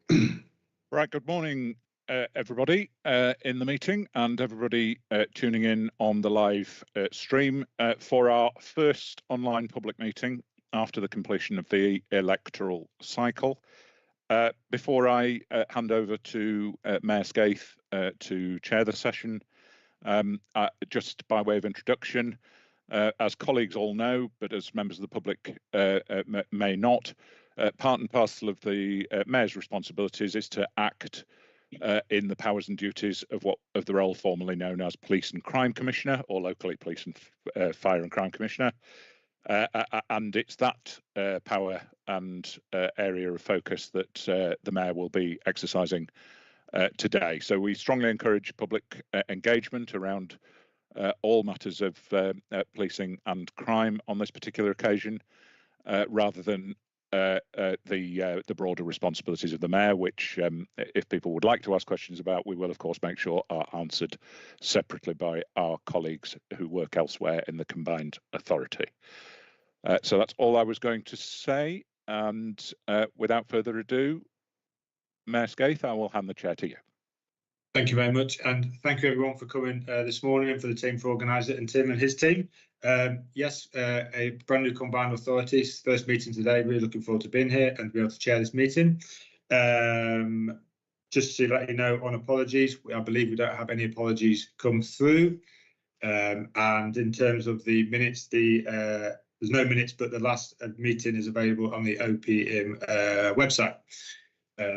Right, good morning, everybody in the meeting and everybody tuning in on the live stream for our first online public meeting after the completion of the electoral cycle. Before I hand over to Mayor Skaith to chair the session, just by way of introduction, as colleagues all know, but as members of the public may not, part and parcel of the Mayor's responsibilities is to act in the powers and duties of the role formerly known as Police and Crime Commissioner, or locally Police and Fire and Crime Commissioner. And it's that power and area of focus that the Mayor will be exercising today. So we strongly encourage public engagement around all matters of policing and crime on this particular occasion, rather than the broader responsibilities of the Mayor, which if people would like to ask questions about, we will of course make sure are answered separately by our colleagues who work elsewhere in the combined authority. So that's all I was going to say, and without further ado, Mayor Skaith, I will hand the chair to you. Thank you very much, and thank you everyone for coming this morning, and for the team for organising it, and Tim and his team. Yes, a brand new combined authorities, first meeting today. Really looking forward to being here and be able to chair this meeting. Just to let you know, on apologies, I believe we don't have any apologies come through. And in terms of the minutes, there's no minutes, but the last meeting is available on the OPM website.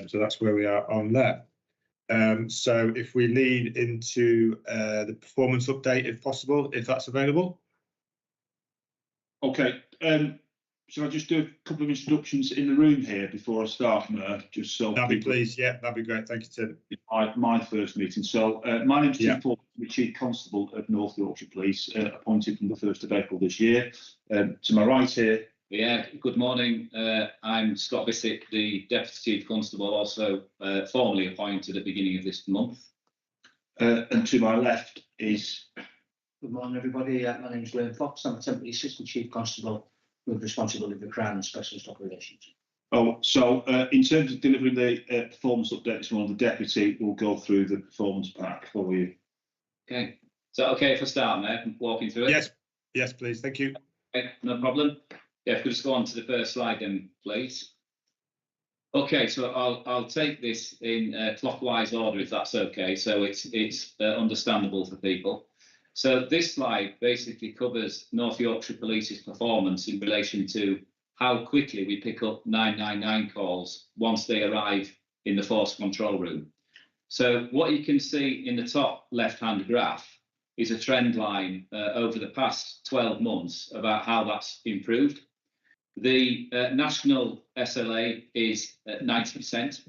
So that's where we are on there. So if we lead into the performance update, if possible, if that's available. Okay, shall I just do a couple of introductions in the room here before I start, Mayor? Just so that'd be pleased. Yeah, that'd be great. Thank you, Tim. My first meeting. So my name's Tim Ford, the Chief Constable of North Yorkshire Police, appointed from the 1st of April this year. To my right here. Yeah, good morning. I'm Scott Bissett, the Deputy Chief Constable, also formally appointed at the beginning of this month. And to my left is... Good morning, everybody. My name is Graham Fox. I'm a temporary Assistant Chief Constable with responsibility for crime and specialist operations. Oh, so in terms of delivering the performance update this morning, the Deputy will go through the performance pack for you. Okay. So, okay, if I start, Mayor, walking through it? Yes, please. Thank you. Okay, no problem. Yeah, if we just go on to the first slide then, please. Okay, so I'll take this in clockwise order, if that's okay, so it's understandable for people. So this slide basically covers North Yorkshire Police's performance in relation to how quickly we pick up 999 calls once they arrive in the force control room. So what you can see in the top left-hand graph is a trend line over the past 12 months about how that's improved. The national SLA is at 90%,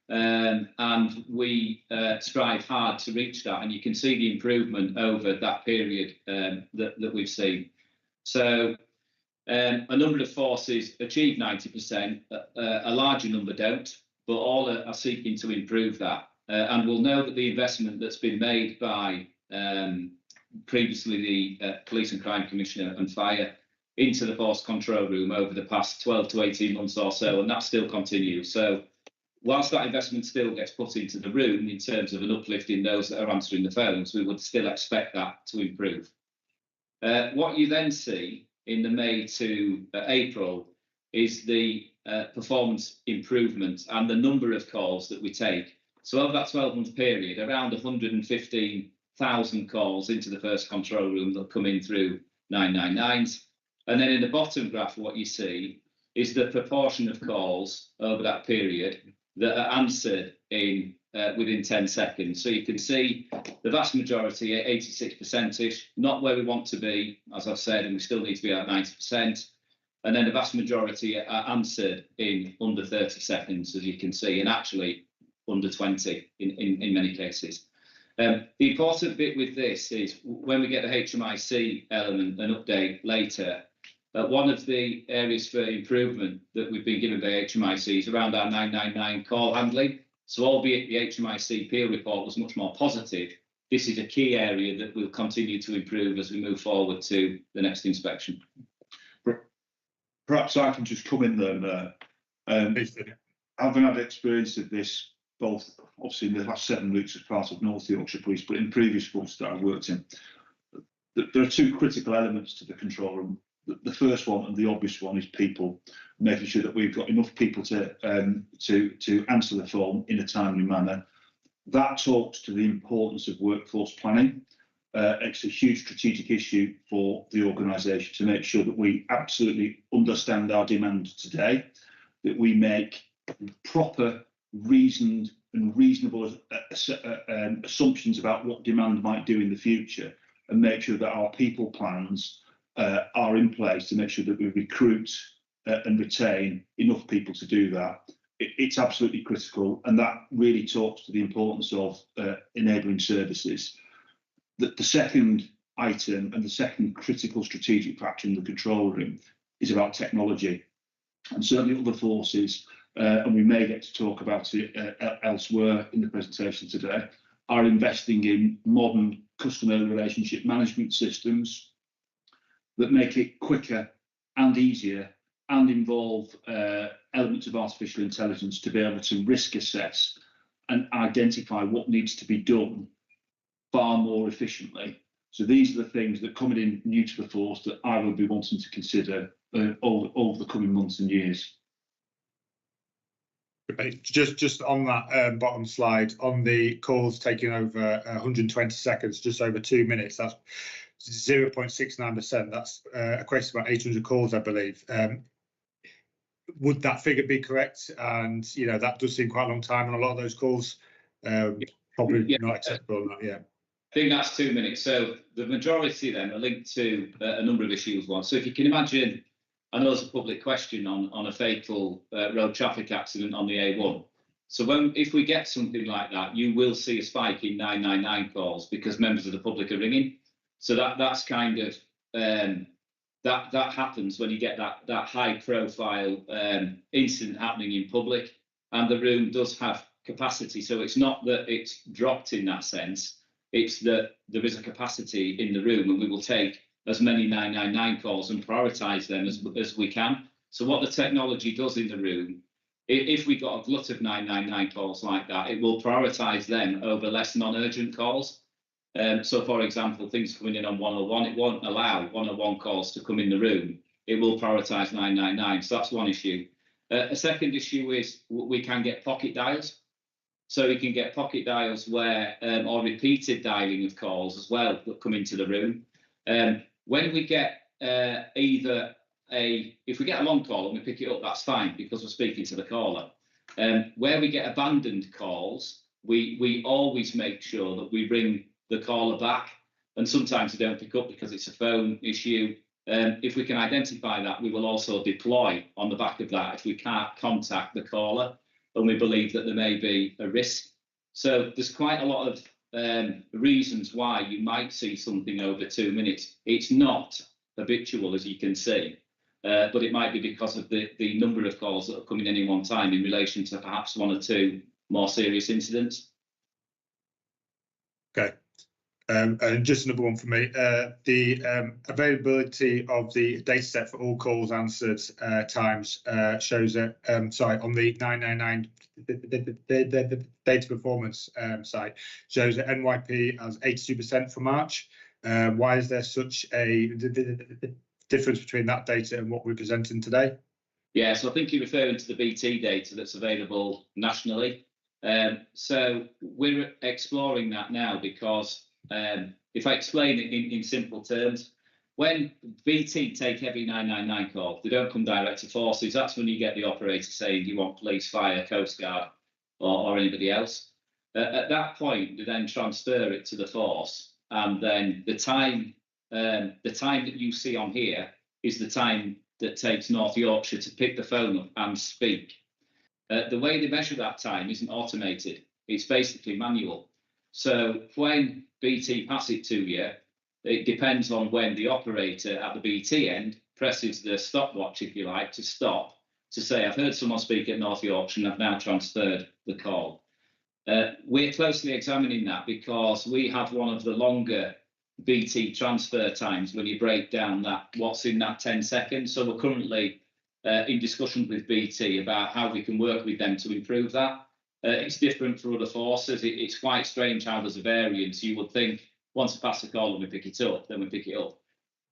and we strive hard to reach that, and you can see the improvement over that period that we've seen. So a number of forces achieve 90%, a larger number don't, but all are seeking to improve that. And we'll know that the investment that's been made by previously the Police and Crime Commissioner and Fire into the force control room over the past 12 to 18 months or so, and that still continues. So whilst that investment still gets put into the room in terms of an uplift in those that are answering the phones, we would still expect that to improve. What you then see in the May to April is the performance improvement and the number of calls that we take. So over that 12-month period, around 115,000 calls into the first control room that come in through 999s. And then in the bottom graph, what you see is the proportion of calls over that period that are answered in within 10 seconds. So you can see the vast majority, 86%-ish, not where we want to be, as I've said, and we still need to be at 90%. And then the vast majority are answered in under 30 seconds, as you can see, and actually under 20 in many cases. The important bit with this is when we get the HMIC element and update later, one of the areas for improvement that we've been given by HMIC is around our 999 call handling. So albeit the HMIC peer report was much more positive, this is a key area that we'll continue to improve as we move forward to the next inspection. Perhaps I can just come in there. having had experience of this, both obviously in the last 7 weeks as part of North Yorkshire Police, but in previous forces that I've worked in, there are two critical elements to the control room. The first one, and the obvious one, is people, making sure that we've got enough people to answer the phone in a timely manner. That talks to the importance of workforce planning. It's a huge strategic issue for the organisation to make sure that we absolutely understand our demand today, that we make proper, reasoned and reasonable assumptions about what demand might do in the future, and make sure that our people plans are in place to make sure that we recruit and retain enough people to do that. It's absolutely critical, and that really talks to the importance of enabling services. The second item and the second critical strategic factor in the control room is about technology, and certainly other forces, and we may get to talk about it elsewhere in the presentation today, are investing in modern customer relationship management systems that make it quicker and easier and involve elements of artificial intelligence to be able to risk assess and identify what needs to be done far more efficiently. So these are the things that coming in new to the force that I will be wanting to consider over the coming months and years. Just on that bottom slide, on the calls taking over 120 seconds, just over 2 minutes, that's 0.69%. That's equates to about 800 calls, I believe. Would that figure be correct? And that does seem quite a long time on a lot of those calls. Probably not acceptable. Yeah. I think that's 2 minutes. So the majority of them are linked to a number of issues. One, so if you can imagine, I know there's a public question on a fatal road traffic accident on the A1. So if we get something like that, you will see a spike in 999 calls because members of the public are ringing. So that's kind of that happens when you get that high profile incident happening in public, and the room does have capacity. So it's not that it's dropped in that sense. It's that there is a capacity in the room, and we will take as many 999 calls and prioritise them as we can. So what the technology does in the room, if we got a glut of 999 calls like that, it will prioritise them over less non-urgent calls. So for example, things coming in on 101, it won't allow 101 calls to come in the room. It will prioritise 999. So that's one issue. A second issue is we can get pocket dials. So you can get pocket dials where, or repeated dialing of calls as well that come into the room. When we get if we get a long call and we pick it up, that's fine because we're speaking to the caller. Where we get abandoned calls, we always make sure that we ring the caller back, and sometimes they don't pick up because it's a phone issue. If we can identify that, we will also deploy on the back of that if we can't contact the caller and we believe that there may be a risk. So there's quite a lot of reasons why you might see something over 2 minutes. It's not habitual, as you can see, but it might be because of the number of calls that are coming in one time in relation to perhaps one or two more serious incidents. Okay. And just another one for me, the availability of the data set for all calls answered times shows that, sorry, on the 999 the data performance side, shows that NYP has 82% for March. Why is there such a difference between that data and what we're presenting today? Yeah, so I think you're referring to the BT data that's available nationally. So we're exploring that now because if I explain it in simple terms, when BT take every 999 call, they don't come direct to forces. That's when you get the operator saying you want police, fire, coast guard, or anybody else. At that point, they then transfer it to the force, and then the time that you see on here is the time that takes North Yorkshire to pick the phone up and speak. The way they measure that time isn't automated. It's basically manual. So when BT pass it to you, it depends on when the operator at the BT end presses the stopwatch, if you like, to stop, to say, I've heard someone speak at North Yorkshire and I've now transferred the call. We're closely examining that because we have one of the longer BT transfer times when you break down that what's in that 10 seconds. So we're currently in discussions with BT about how we can work with them to improve that. It's different for other forces. It's quite strange how there's a variance. You would think once we pass a call and we pick it up, then we pick it up.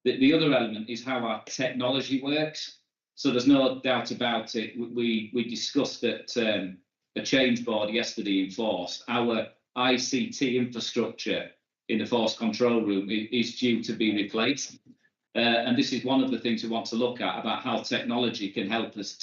The other element is how our technology works. So there's no doubt about it. We discussed at a change board yesterday in Force. Our ICT infrastructure in the Force control room is due to be replaced. And this is one of the things we want to look at about how technology can help us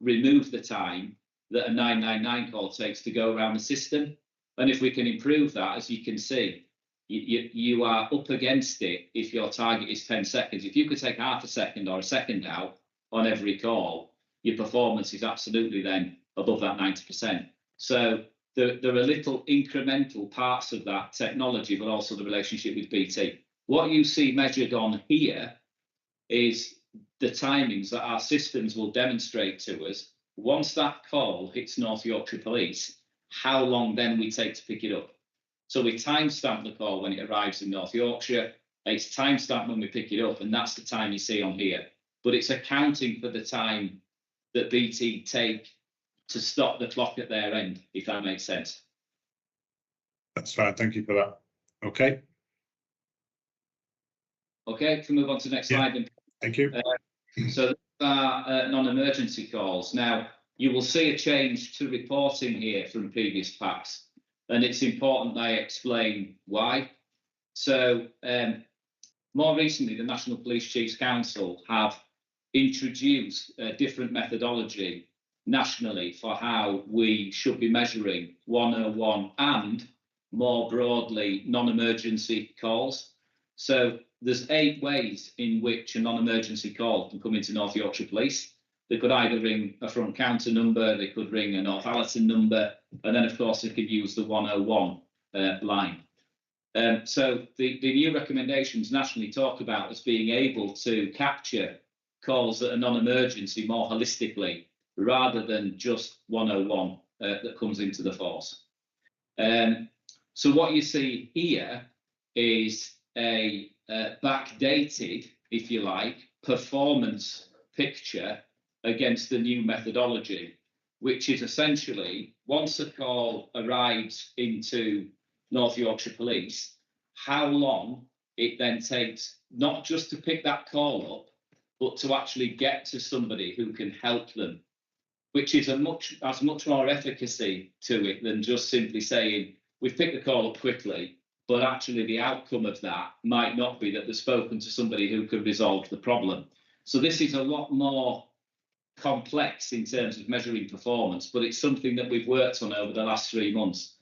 remove the time that a 999 call takes to go around the system. And if we can improve that, as you can see, you are up against it if your target is 10 seconds. If you could take half a second or a second out on every call, your performance is absolutely then above that 90%. So there are little incremental parts of that technology, but also the relationship with BT. What you see measured on here is the timings that our systems will demonstrate to us once that call hits North Yorkshire Police, how long then we take to pick it up. So we timestamp the call when it arrives in North Yorkshire. It's timestamped when we pick it up, and that's the time you see on here. But it's accounting for the time that BT take to stop the clock at their end, if that makes sense. That's fine. Thank you for that. Okay. Okay, can we move on to the next slide then? Thank you. So non-emergency calls. Now, you will see a change to reporting here from previous packs, and it's important I explain why. So more recently, the National Police Chiefs Council have introduced a different methodology nationally for how we should be measuring 101 and, more broadly, non-emergency calls. So there's 8 ways in which a non-emergency call can come into North Yorkshire Police. They could either ring a front counter number, they could ring a Northallerton number, and then, of course, they could use the 101 line. So the new recommendations nationally talk about us being able to capture calls that are non-emergency more holistically, rather than just 101 that comes into the force. So what you see here is a backdated, if you like, performance picture against the new methodology, which is essentially once a call arrives into North Yorkshire Police, how long it then takes not just to pick that call up, but to actually get to somebody who can help them, which is has much more efficacy to it than just simply saying we've picked the call up quickly, but actually the outcome of that might not be that they've spoken to somebody who can resolve the problem. So this is a lot more complex in terms of measuring performance, but it's something that we've worked on over the last 3 months.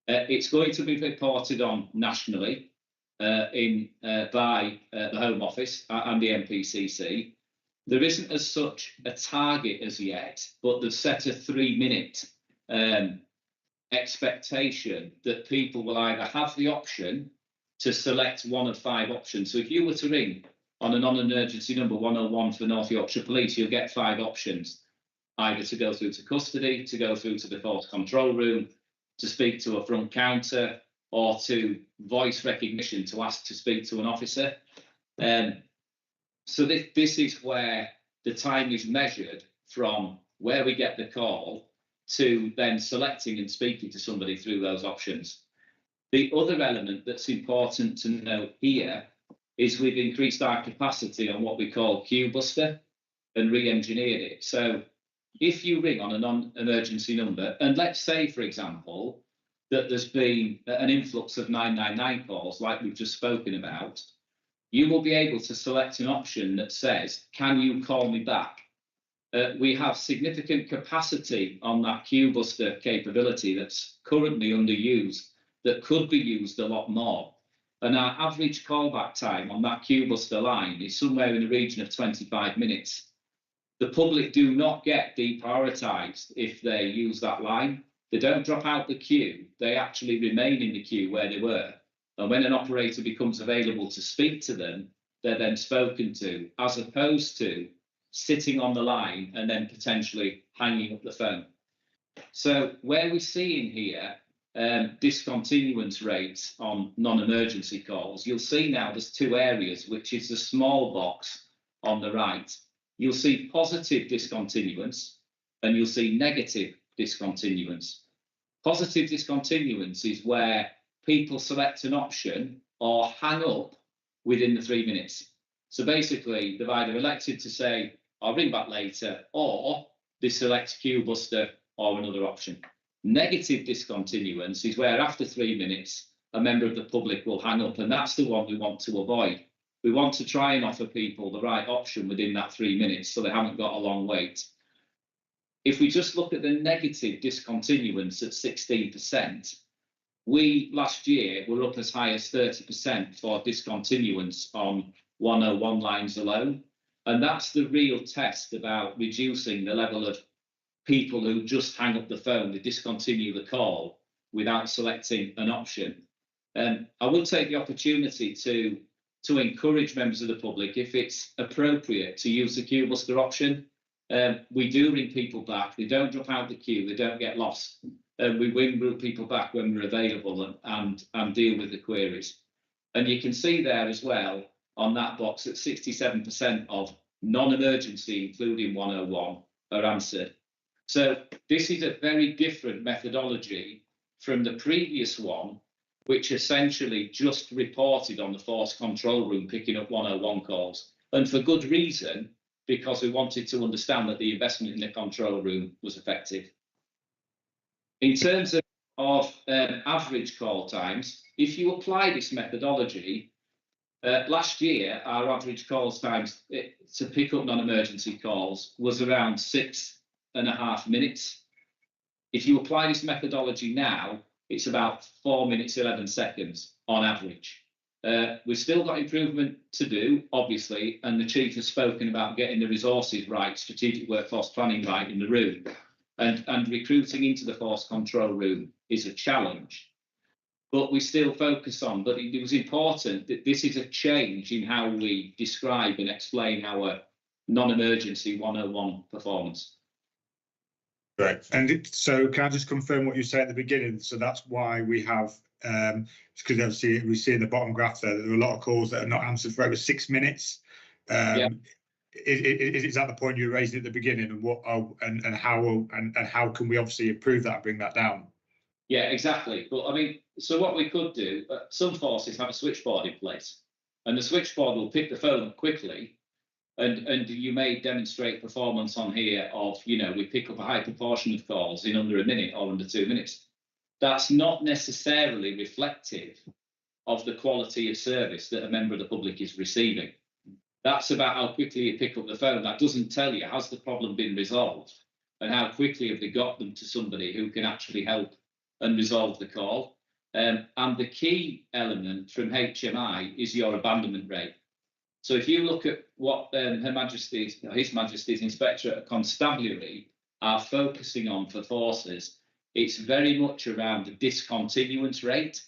It's going to be reported on nationally by the Home Office and the NPCC. There isn't as such a target as yet, but they've set a 3-minute expectation that people will either have the option to select one of 5 options. So if you were to ring on a non-emergency number 101 for North Yorkshire Police, you'll get 5 options, either to go through to custody, to go through to the force control room, to speak to a front counter, or to voice recognition to ask to speak to an officer. So this is where the time is measured from where we get the call to then selecting and speaking to somebody through those options. The other element that's important to note here is we've increased our capacity on what we call Queue Buster and re-engineered it. So if you ring on a non-emergency number, and let's say, for example, that there's been an influx of 999 calls like we've just spoken about, you will be able to select an option that says, can you call me back? We have significant capacity on that Queue Buster capability that's currently underused, that could be used a lot more. And our average callback time on that Queue Buster line is somewhere in the region of 25 minutes. The public do not get deprioritised if they use that line. They don't drop out the queue. They actually remain in the queue where they were. And when an operator becomes available to speak to them, they're then spoken to, as opposed to sitting on the line and then potentially hanging up the phone. So where we see in here discontinuance rates on non-emergency calls, you'll see now there's 2 areas, which is the small box on the right you'll see positive discontinuance and you'll see negative discontinuance. Positive discontinuance is where people select an option or hang up within the 3 minutes. So basically, they've either elected to say, I'll ring back later, or they select queue buster or another option. Negative discontinuance is where after 3 minutes, a member of the public will hang up, and that's the one we want to avoid. We want to try and offer people the right option within that 3 minutes so they haven't got a long wait. If we just look at the negative discontinuance at 16%, we last year were up as high as 30% for discontinuance on 101 lines alone. And that's the real test about reducing the level of people who just hang up the phone, they discontinue the call without selecting an option. I will take the opportunity to encourage members of the public, if it's appropriate, to use the queue buster option. We do ring people back, they don't drop out the queue, they don't get lost. We ring people back when we're available and deal with the queries. And you can see there as well on that box that 67% of non-emergency, including 101, are answered. So this is a very different methodology from the previous one, which essentially just reported on the force control room picking up 101 calls. And for good reason, because we wanted to understand that the investment in the control room was effective. In terms of average call times, if you apply this methodology, last year, our average calls times to pick up non-emergency calls was around 6.5 minutes. If you apply this methodology now, it's about 4 minutes, 11 seconds on average. We've still got improvement to do, obviously, and the Chief has spoken about getting the resources right, strategic workforce planning right in the room. And recruiting into the force control room is a challenge. But we still focus on, but it was important that this is a change in how we describe and explain our non-emergency 101 performance. Right. And so can I just confirm what you said at the beginning? So that's why we have, because obviously we see in the bottom graph there that there are a lot of calls that are not answered for over 6 minutes. Yeah. Is that the point you raised at the beginning, and what and how can we obviously improve that and bring that down? Yeah, exactly. But I mean, so what we could do, some forces have a switchboard in place, and the switchboard will pick the phone up quickly, and you may demonstrate performance on here of, you know, we pick up a high proportion of calls in under a minute or under 2 minutes. That's not necessarily reflective of the quality of service that a member of the public is receiving. That's about how quickly you pick up the phone. That doesn't tell you, has the problem been resolved, and how quickly have they got them to somebody who can actually help and resolve the call. And the key element from HMI is your abandonment rate. So if you look at what His Majesty's Inspectorate of Constabulary are focusing on for forces, it's very much around the discontinuance rate.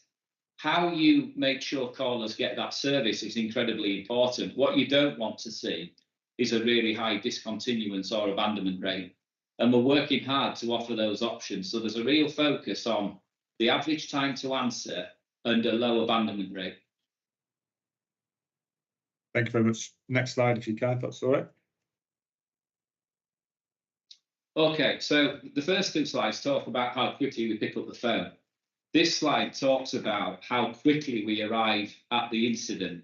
How you make sure callers get that service is incredibly important. What you don't want to see is a really high discontinuance or abandonment rate. And we're working hard to offer those options. So there's a real focus on the average time to answer and a low abandonment rate. Thank you very much. Next slide, if you can, if that's all right. Okay, so the first two slides talk about how quickly we pick up the phone. This slide talks about how quickly we arrive at the incident.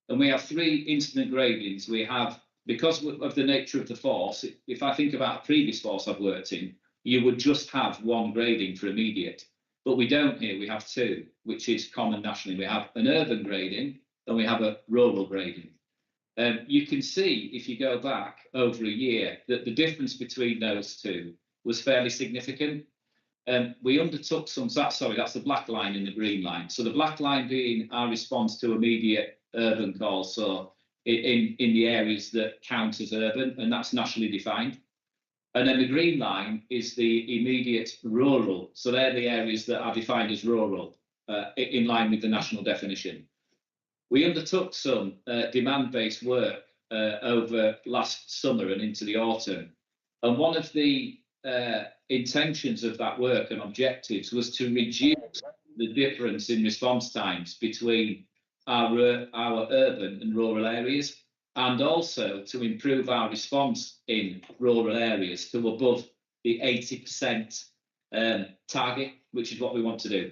And we have 3 incident gradings. We have, because of the nature of the force, if I think about a previous force I've worked in, you would just have 1 grading for immediate. But we don't here, we have 2, which is common nationally. We have an urban grading and we have a rural grading. You can see, if you go back over a year, that the difference between those 2 was fairly significant. We undertook some, that's the black line and the green line. So the black line being our response to immediate urban calls, so in the areas that count as urban, and that's nationally defined. And then the green line is the immediate rural. So they're the areas that are defined as rural, in line with the national definition. We undertook some demand-based work over last summer and into the autumn. And one of the intentions of that work and objectives was to reduce the difference in response times between our urban and rural areas. and also to improve our response in rural areas to above the 80% target, which is what we want to do.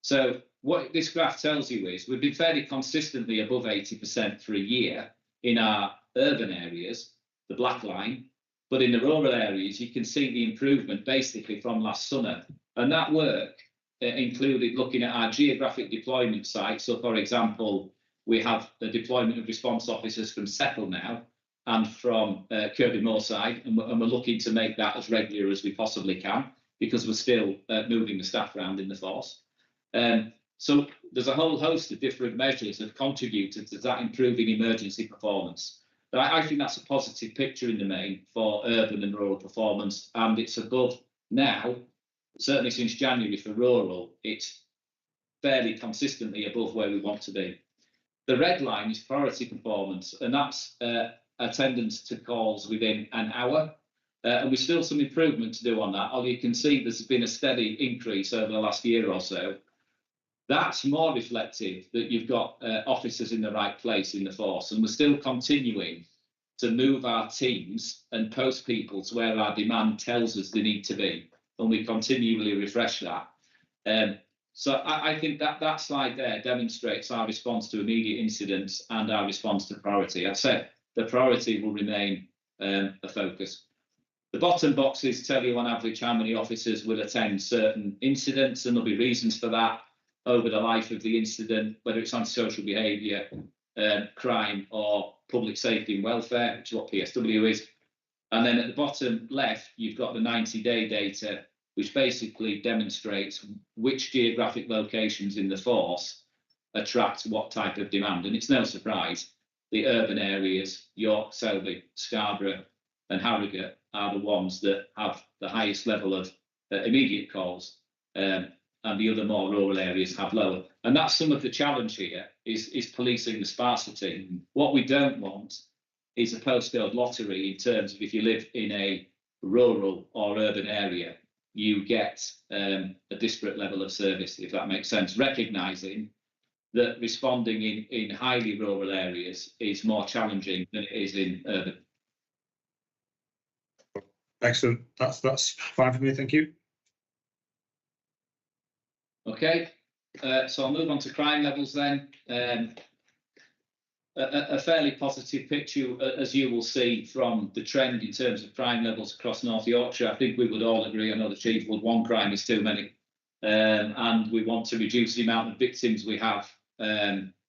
So what this graph tells you is we've been fairly consistently above 80% for a year in our urban areas, the black line, but in the rural areas, you can see the improvement basically from last summer. And that work included looking at our geographic deployment sites. So, for example, we have the deployment of response officers from Settle now and from Kirby Moorside, and we're looking to make that as regular as we possibly can because we're still moving the staff around in the force. So there's a whole host of different measures that have contributed to that improving emergency performance. But I think that's a positive picture in the main for urban and rural performance, and it's above now, certainly since January for rural, it's fairly consistently above where we want to be. The red line is priority performance, and that's attendance to calls within an hour. And we've still some improvement to do on that. Although you can see there's been a steady increase over the last year or so. That's more reflective that you've got officers in the right place in the force, and we're still continuing to move our teams and post people to where our demand tells us they need to be, and we continually refresh that. So I think that slide there demonstrates our response to immediate incidents and our response to priority. I said the priority will remain a focus. The bottom boxes tell you on average how many officers will attend certain incidents, and there'll be reasons for that over the life of the incident, whether it's antisocial behaviour, crime, or public safety and welfare, which is what PSW is. And then at the bottom left, you've got the 90-day data, which basically demonstrates which geographic locations in the force attract what type of demand. And it's no surprise, the urban areas, York, Selby, Scarborough and Harrogate are the ones that have the highest level of immediate calls, and the other more rural areas have lower. And that's some of the challenge here, is policing the sparsity. What we don't want is a postcode lottery in terms of if you live in a rural or urban area, you get a disparate level of service, if that makes sense, recognising that responding in highly rural areas is more challenging than it is in urban. Excellent. That's fine for me. Thank you. Okay, so I'll move on to crime levels then. A fairly positive picture, as you will see from the trend in terms of crime levels across North Yorkshire. I think we would all agree, I know the Chief would, one crime is too many, and we want to reduce the amount of victims we have.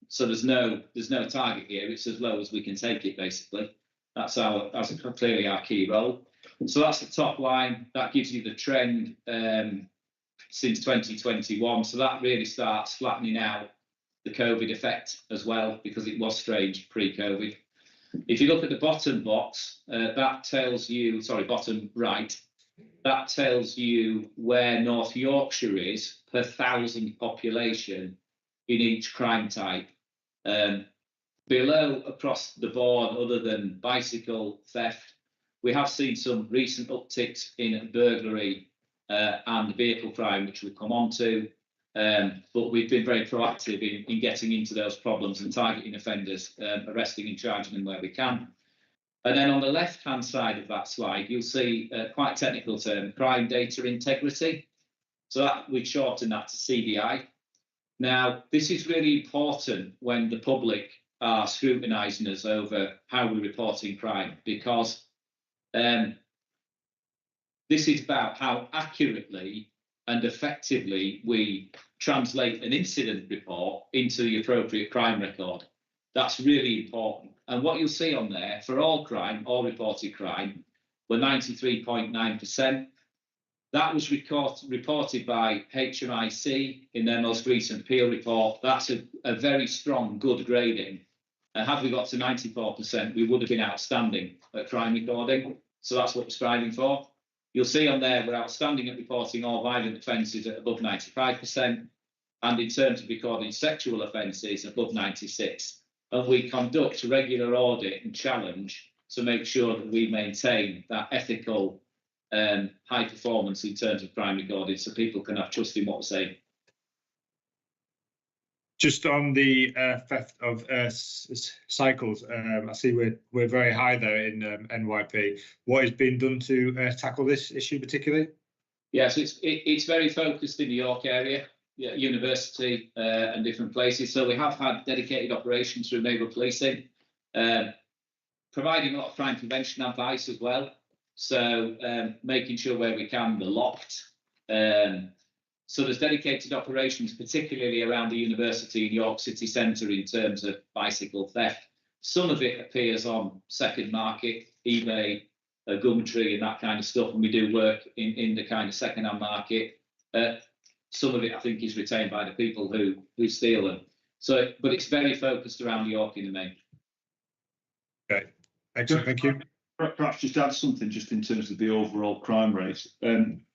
So there's no target here. It's as low as we can take it, basically. That's clearly our key role. So that's the top line. That gives you the trend since 2021. So that really starts flattening out the COVID effect as well, because it was strange pre-COVID. If you look at the bottom box, that tells you, sorry, bottom right, that tells you where North Yorkshire is per 1,000 population in each crime type. Below across the board, other than bicycle theft, we have seen some recent upticks in burglary and vehicle crime, which we'll come on to. But we've been very proactive in getting into those problems and targeting offenders, arresting and charging them where we can. And then on the left-hand side of that slide, you'll see quite a technical term, crime data integrity. So that we've shortened that to CDI. Now, this is really important when the public are scrutinising us over how we're reporting crime, because this is about how accurately and effectively we translate an incident report into the appropriate crime record. That's really important. And what you'll see on there, for all crime, all reported crime, were 93.9%. That was reported by HMIC in their most recent Peel report. That's a very strong, good grading. And had we got to 94%, we would have been outstanding at crime recording. So that's what we're striving for. You'll see on there we're outstanding at reporting all violent offences at above 95%, and in terms of recording sexual offences above 96%. And we conduct a regular audit and challenge to make sure that we maintain that ethical high performance in terms of crime recording, so people can have trust in what we're saying. Just on the theft of cycles, I see we're very high there in NYP. What is being done to tackle this issue particularly? Yes, it's very focused in the York area, university and different places. So we have had dedicated operations through neighbourhood policing, providing a lot of crime prevention advice as well. So making sure where we can, they're locked. So there's dedicated operations, particularly around the university in York City Centre in terms of bicycle theft. Some of it appears on second market, eBay, Gumtree and that kind of stuff, and we do work in the kind of second-hand market. Some of it, I think, is retained by the people who steal them. So, but it's very focused around York in the main. Okay, excellent, thank you. Perhaps just add something just in terms of the overall crime rate.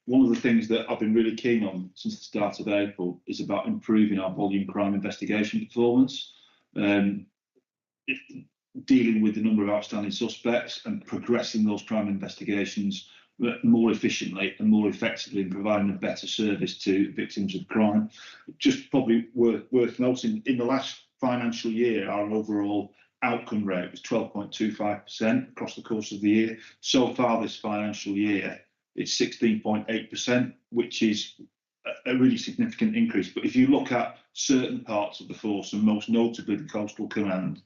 One of the things that I've been really keen on since the start of April is about improving our volume crime investigation performance, dealing with the number of outstanding suspects and progressing those crime investigations more efficiently and more effectively and providing a better service to victims of crime. Just probably worth noting, in the last financial year, our overall outcome rate was 12.25% across the course of the year. So far this financial year, it's 16.8%, which is a really significant increase. But if you look at certain parts of the force, and most notably the Coastal Command,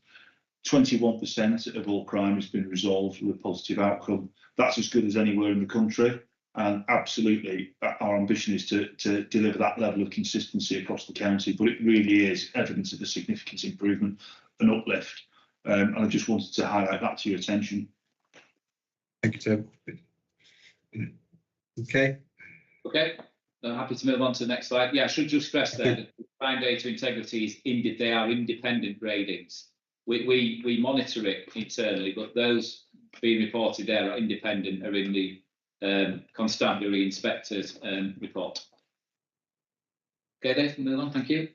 21% of all crime has been resolved with a positive outcome. That's as good as anywhere in the country. And absolutely, our ambition is to deliver that level of consistency across the county. But it really is evidence of a significant improvement and uplift. And I just wanted to highlight that to your attention. Thank you, Tim. Okay. Okay, I'm happy to move on to the next slide. Yeah, I should just stress that crime data integrity is they are independent gradings. We monitor it internally, but those being reported there are independent, are in the constabulary inspector's report. Okay, Dave, move on. Thank you.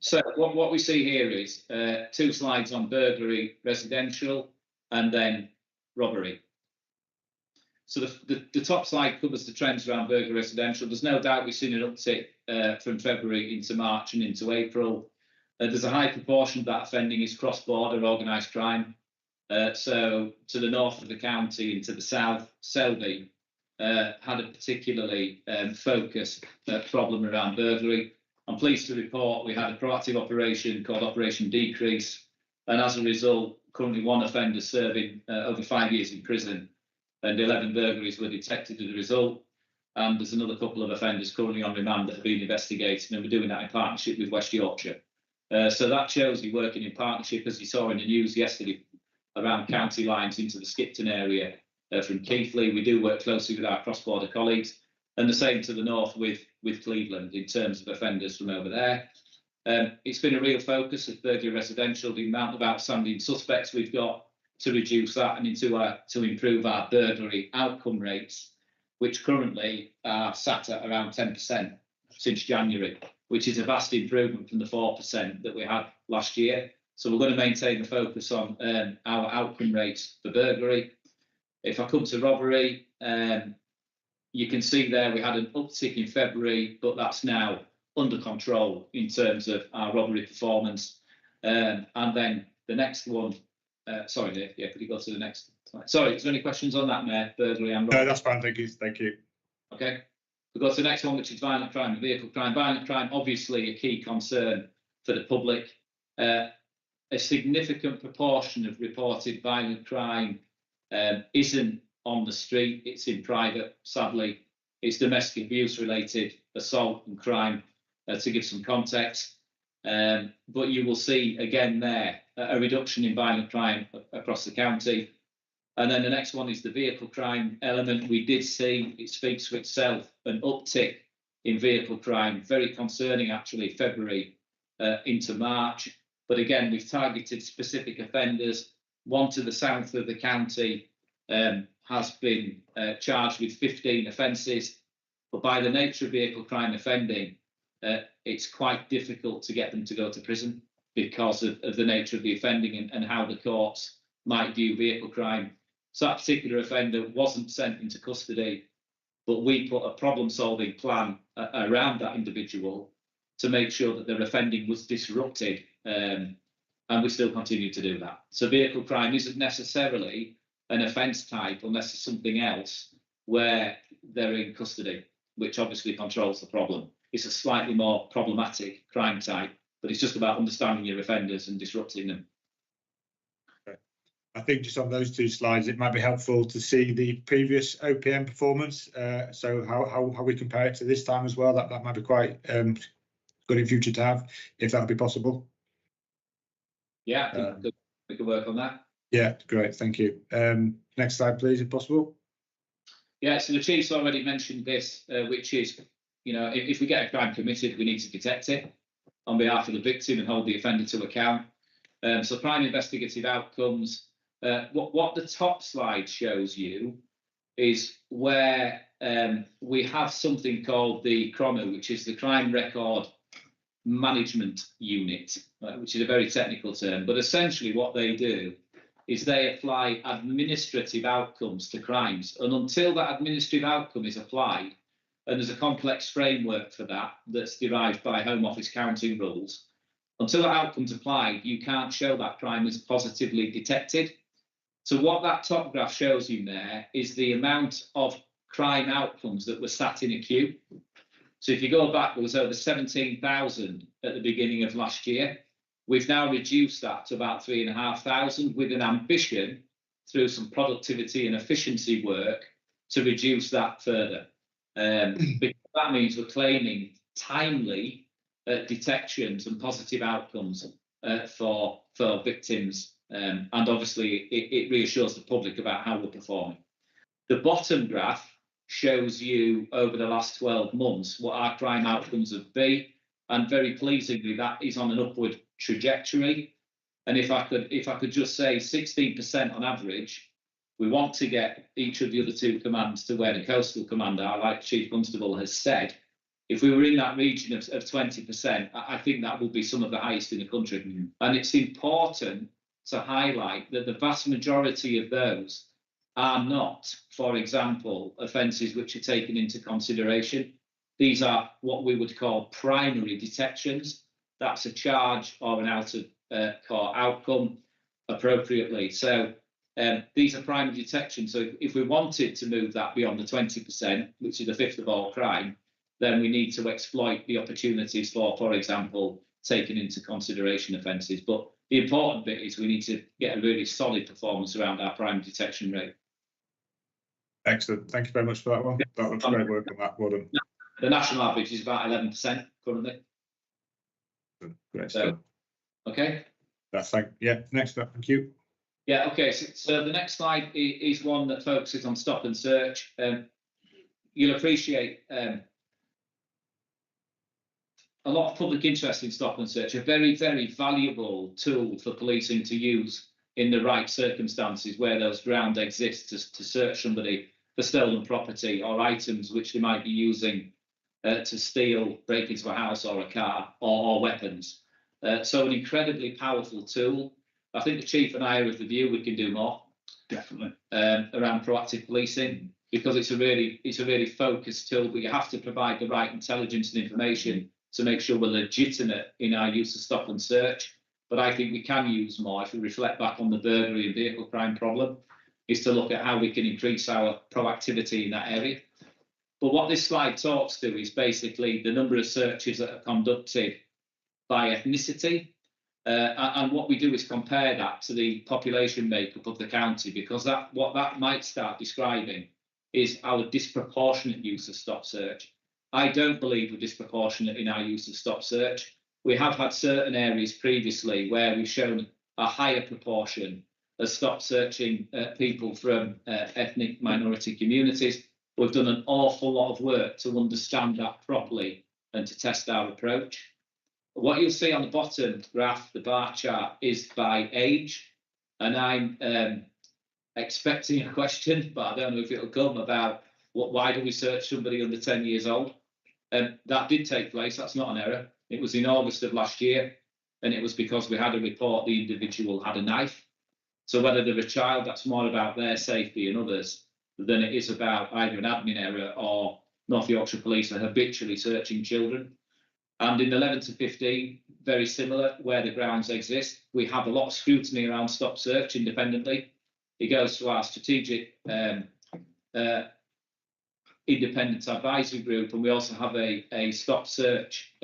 So what we see here is 2 slides on burglary, residential, and then robbery. So the top slide covers the trends around burglary residential. There's no doubt we've seen an uptick from February into March and into April. There's a high proportion of that offending is cross-border organised crime. So to the north of the county and to the south, Selby had a particularly focused problem around burglary. I'm pleased to report we had a proactive operation called Operation Decrease, and as a result, currently 1 offender serving over 5 years in prison, and 11 burglaries were detected as a result. And there's another couple of offenders currently on remand that have been investigated, and we're doing that in partnership with West Yorkshire. So that shows you working in partnership, as you saw in the news yesterday, around county lines into the Skipton area from Keighley. We do work closely with our cross-border colleagues, and the same to the north with Cleveland in terms of offenders from over there. It's been a real focus of burglary residential, the amount of outstanding suspects we've got, to reduce that and to improve our burglary outcome rates, which currently are sat at around 10% since January, which is a vast improvement from the 4% that we had last year. So we're going to maintain the focus on our outcome rates for burglary. If I come to robbery, you can see there we had an uptick in February, but that's now under control in terms of our robbery performance. And then the next one, sorry, Dave, yeah, could you go to the next slide? Sorry, is there any questions on that, Mayor? Burglary and robbery? No, that's fine, thank you. Thank you. Okay, we'll go to the next one, which is violent crime and vehicle crime. Violent crime, obviously a key concern for the public. A significant proportion of reported violent crime isn't on the street, it's in private, sadly. It's domestic abuse related assault and crime, to give some context. But you will see again there a reduction in violent crime across the county. And then the next one is the vehicle crime element. We did see, it speaks for itself, an uptick in vehicle crime, very concerning actually, February into March. But again, we've targeted specific offenders. One to the south of the county has been charged with 15 offences. But by the nature of vehicle crime offending, it's quite difficult to get them to go to prison because of the nature of the offending and how the courts might view vehicle crime. So that particular offender wasn't sent into custody, but we put a problem-solving plan around that individual to make sure that their offending was disrupted, and we still continue to do that. So vehicle crime isn't necessarily an offence type unless it's something else where they're in custody, which obviously controls the problem. It's a slightly more problematic crime type, but it's just about understanding your offenders and disrupting them. I think just on those two slides, it might be helpful to see the previous OPM performance. So how we compare it to this time as well. That might be quite good in future to have, if that would be possible. Yeah, I think we could work on that. Yeah, great, thank you. Next slide, please, if possible. Yeah, so the Chief's already mentioned this, which is, you know, if we get a crime committed, we need to detect it on behalf of the victim and hold the offender to account. So prime investigative outcomes. What the top slide shows you is where we have something called the CROMU, which is the Crime Record Management Unit, which is a very technical term, but essentially what they do is they apply administrative outcomes to crimes, and until that administrative outcome is applied, and there's a complex framework for that that's derived by Home Office counting rules, until that outcome's applied, you can't show that crime as positively detected. So what that top graph shows you there is the amount of crime outcomes that were sat in a queue. So if you go back, there was over 17,000 at the beginning of last year. We've now reduced that to about 3,500 with an ambition through some productivity and efficiency work to reduce that further. Because that means we're claiming timely detections and positive outcomes for victims. And obviously it reassures the public about how we're performing. The bottom graph shows you over the last 12 months what our crime outcomes have been, and very pleasingly that is on an upward trajectory. And if I could just say 16% on average, we want to get each of the other two commands to where the coastal command are, like Chief Constable has said. If we were in that region of 20%, I think that would be some of the highest in the country. And it's important to highlight that the vast majority of those are not, for example, offences which are taken into consideration. These are what we would call primary detections. That's a charge or an out of court outcome appropriately. So these are primary detections. So if we wanted to move that beyond the 20%, which is a fifth of all crime, then we need to exploit the opportunities for example, taken into consideration offences. But the important bit is we need to get a really solid performance around our primary detection rate. Excellent. Thank you very much for that one. That looks great work on that. Well done. The national average is about 11% currently. Great stuff. Okay. Yeah, next up, thank you. Yeah, okay. So the next slide is one that focuses on stop and search. You'll appreciate a lot of public interest in stop and search, a very, very valuable tool for policing to use in the right circumstances where those ground exists to search somebody for stolen property or items which they might be using to steal, break into a house or a car or weapons. So an incredibly powerful tool. I think the Chief and I are of the view we can do more. Definitely. Around proactive policing, because it's a really focused tool, but you have to provide the right intelligence and information to make sure we're legitimate in our use of stop and search. But I think we can use more if we reflect back on the burglary and vehicle crime problem, is to look at how we can increase our proactivity in that area. But what this slide talks to is basically the number of searches that are conducted by ethnicity. And what we do is compare that to the population makeup of the county, because what that might start describing is our disproportionate use of stop search. I don't believe we're disproportionate in our use of stop search. We have had certain areas previously where we've shown a higher proportion of stop searching people from ethnic minority communities. We've done an awful lot of work to understand that properly and to test our approach. What you'll see on the bottom graph, the bar chart, is by age. And I'm expecting a question, but I don't know if it'll come, about why do we search somebody under 10 years old? That did take place. That's not an error. It was in August of last year, and it was because we had a report the individual had a knife. So whether they're a child, that's more about their safety and others than it is about either an admin error or North Yorkshire Police are habitually searching children. And in 11 to 15, very similar, where the grounds exist. We have a lot of scrutiny around stop search independently. It goes to our strategic independent advisory group, and we also have a stop search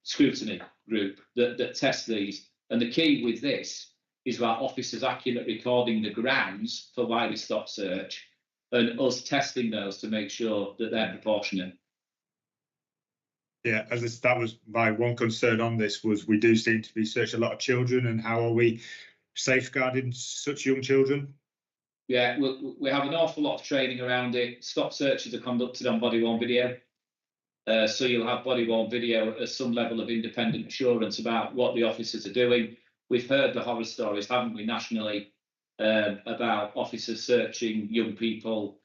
scrutiny group that tests these. And the key with this is that officers accurate recording the grounds for why we stop search, and us testing those to make sure that they're proportionate. Yeah, that was my one concern on this, was we do seem to be searching a lot of children, and how are we safeguarding such young children? Yeah, we have an awful lot of training around it. Stop searches are conducted on body-worn video. So you'll have body-worn video as some level of independent assurance about what the officers are doing. We've heard the horror stories, haven't we, nationally, about officers searching young people.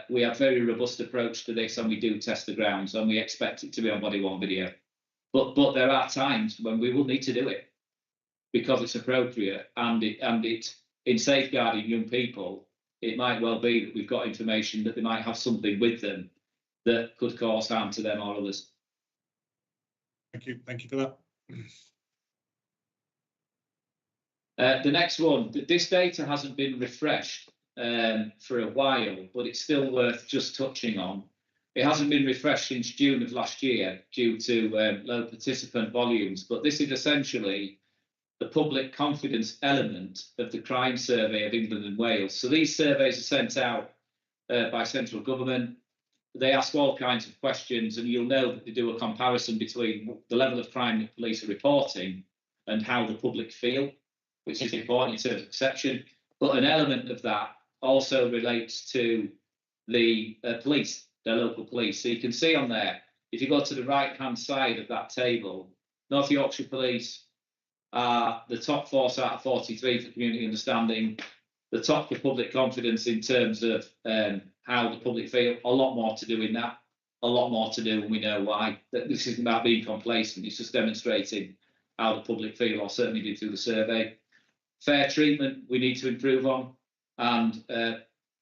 We have a very robust approach to this, and we do test the grounds, and we expect it to be on body-worn video. But there are times when we will need to do it because it's appropriate, and it in safeguarding young people, it might well be that we've got information that they might have something with them that could cause harm to them or others. Thank you for that. The next one, this data hasn't been refreshed for a while, but it's still worth just touching on. It hasn't been refreshed since June of last year due to low participant volumes, but this is essentially the public confidence element of the crime survey of England and Wales. So these surveys are sent out by central government. They ask all kinds of questions, and you'll know that they do a comparison between the level of crime that police are reporting and how the public feel, which is important in terms of perception. But an element of that also relates to the police, their local police. So you can see on there, if you go to the right-hand side of that table, North Yorkshire Police are the top force out of 43 for community understanding, the top for public confidence in terms of how the public feel. A lot more to do in that, a lot more to do, and we know why. This isn't about being complacent, it's just demonstrating how the public feel, or certainly did through the survey. Fair treatment we need to improve on, and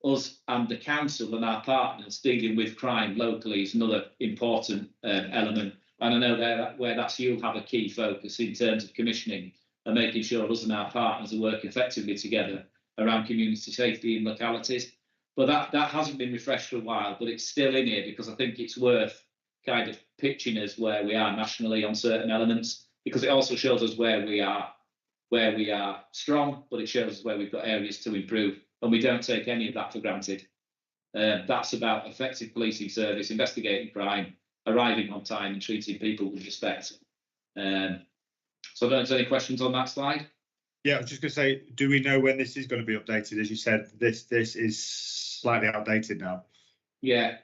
us and the council and our partners dealing with crime locally is another important element. And I know where that's you'll have a key focus in terms of commissioning and making sure us and our partners are working effectively together around community safety in localities. But that hasn't been refreshed for a while, but it's still in here because I think it's worth kind of pitching us where we are nationally on certain elements, because it also shows us where we are strong, but it shows us where we've got areas to improve, and we don't take any of that for granted. That's about effective policing service, investigating crime, arriving on time, and treating people with respect. So I don't know if there's any questions on that slide. Yeah, I was just going to say, do we know when this is going to be updated? As you said, this is slightly outdated now. Yeah,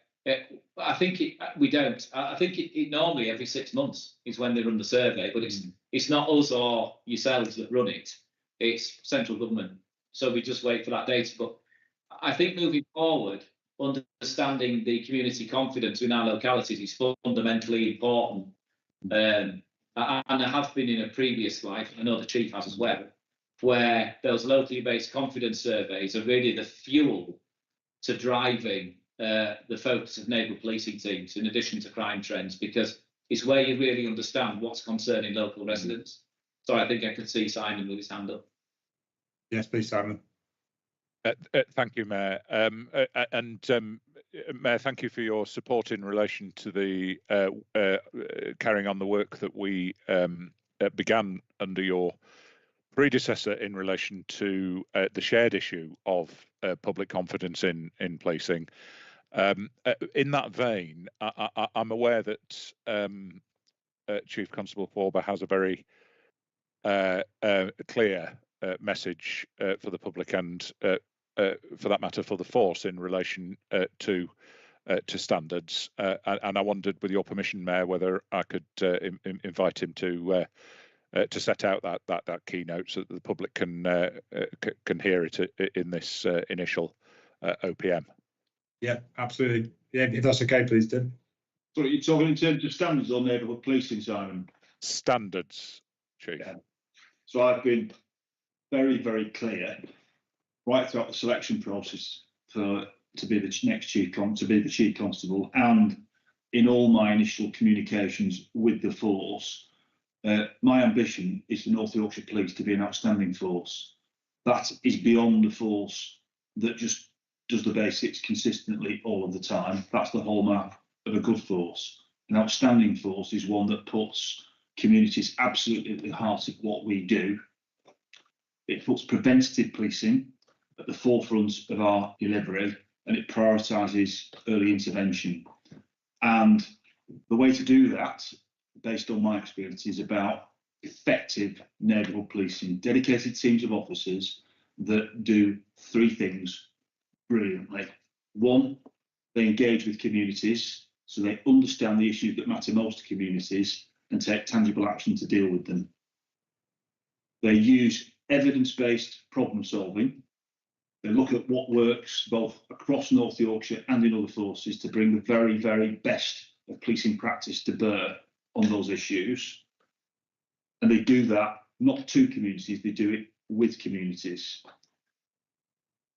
I think we don't. I think it normally every 6 months is when they run the survey, but it's not us or yourselves that run it. It's central government. So we just wait for that data. But I think moving forward, understanding the community confidence in our localities is fundamentally important. And I have been in a previous life, I know the chief has as well, where those locally based confidence surveys are really the fuel to driving the focus of neighbourhood policing teams in addition to crime trends, because it's where you really understand what's concerning local residents. So I think I could see Simon with his hand up. Yes, please, Simon. Thank you, Mayor. Mayor, thank you for your support in relation to the carrying on the work that we began under your predecessor in relation to the shared issue of public confidence in policing. In that vein, I'm aware that Chief Constable Forber has a very clear message for the public and, for that matter, for the force in relation to standards. And I wondered, with your permission, Mayor, whether I could invite him to set out that keynote so that the public can hear it in this initial OPM. Yeah, absolutely. Yeah, if that's okay, please, Tim. So you're talking in terms of standards or neighbourhood policing, Simon? Standards, Chief. Yeah. So I've been very, very clear right throughout the selection process to be the next chief constable and in all my initial communications with the force, my ambition is for North Yorkshire Police to be an outstanding force. That is beyond the force that just does the basics consistently all of the time. That's the hallmark of a good force. An outstanding force is one that puts communities absolutely at the heart of what we do. It puts preventative policing at the forefront of our delivery, and it prioritises early intervention. And the way to do that, based on my experience, is about effective neighbourhood policing, dedicated teams of officers that do three things brilliantly. One, they engage with communities, so they understand the issues that matter most to communities and take tangible action to deal with them. They use evidence-based problem solving. They look at what works both across North Yorkshire and in other forces to bring the very, very best of policing practice to bear on those issues. And they do that not to communities, they do it with communities.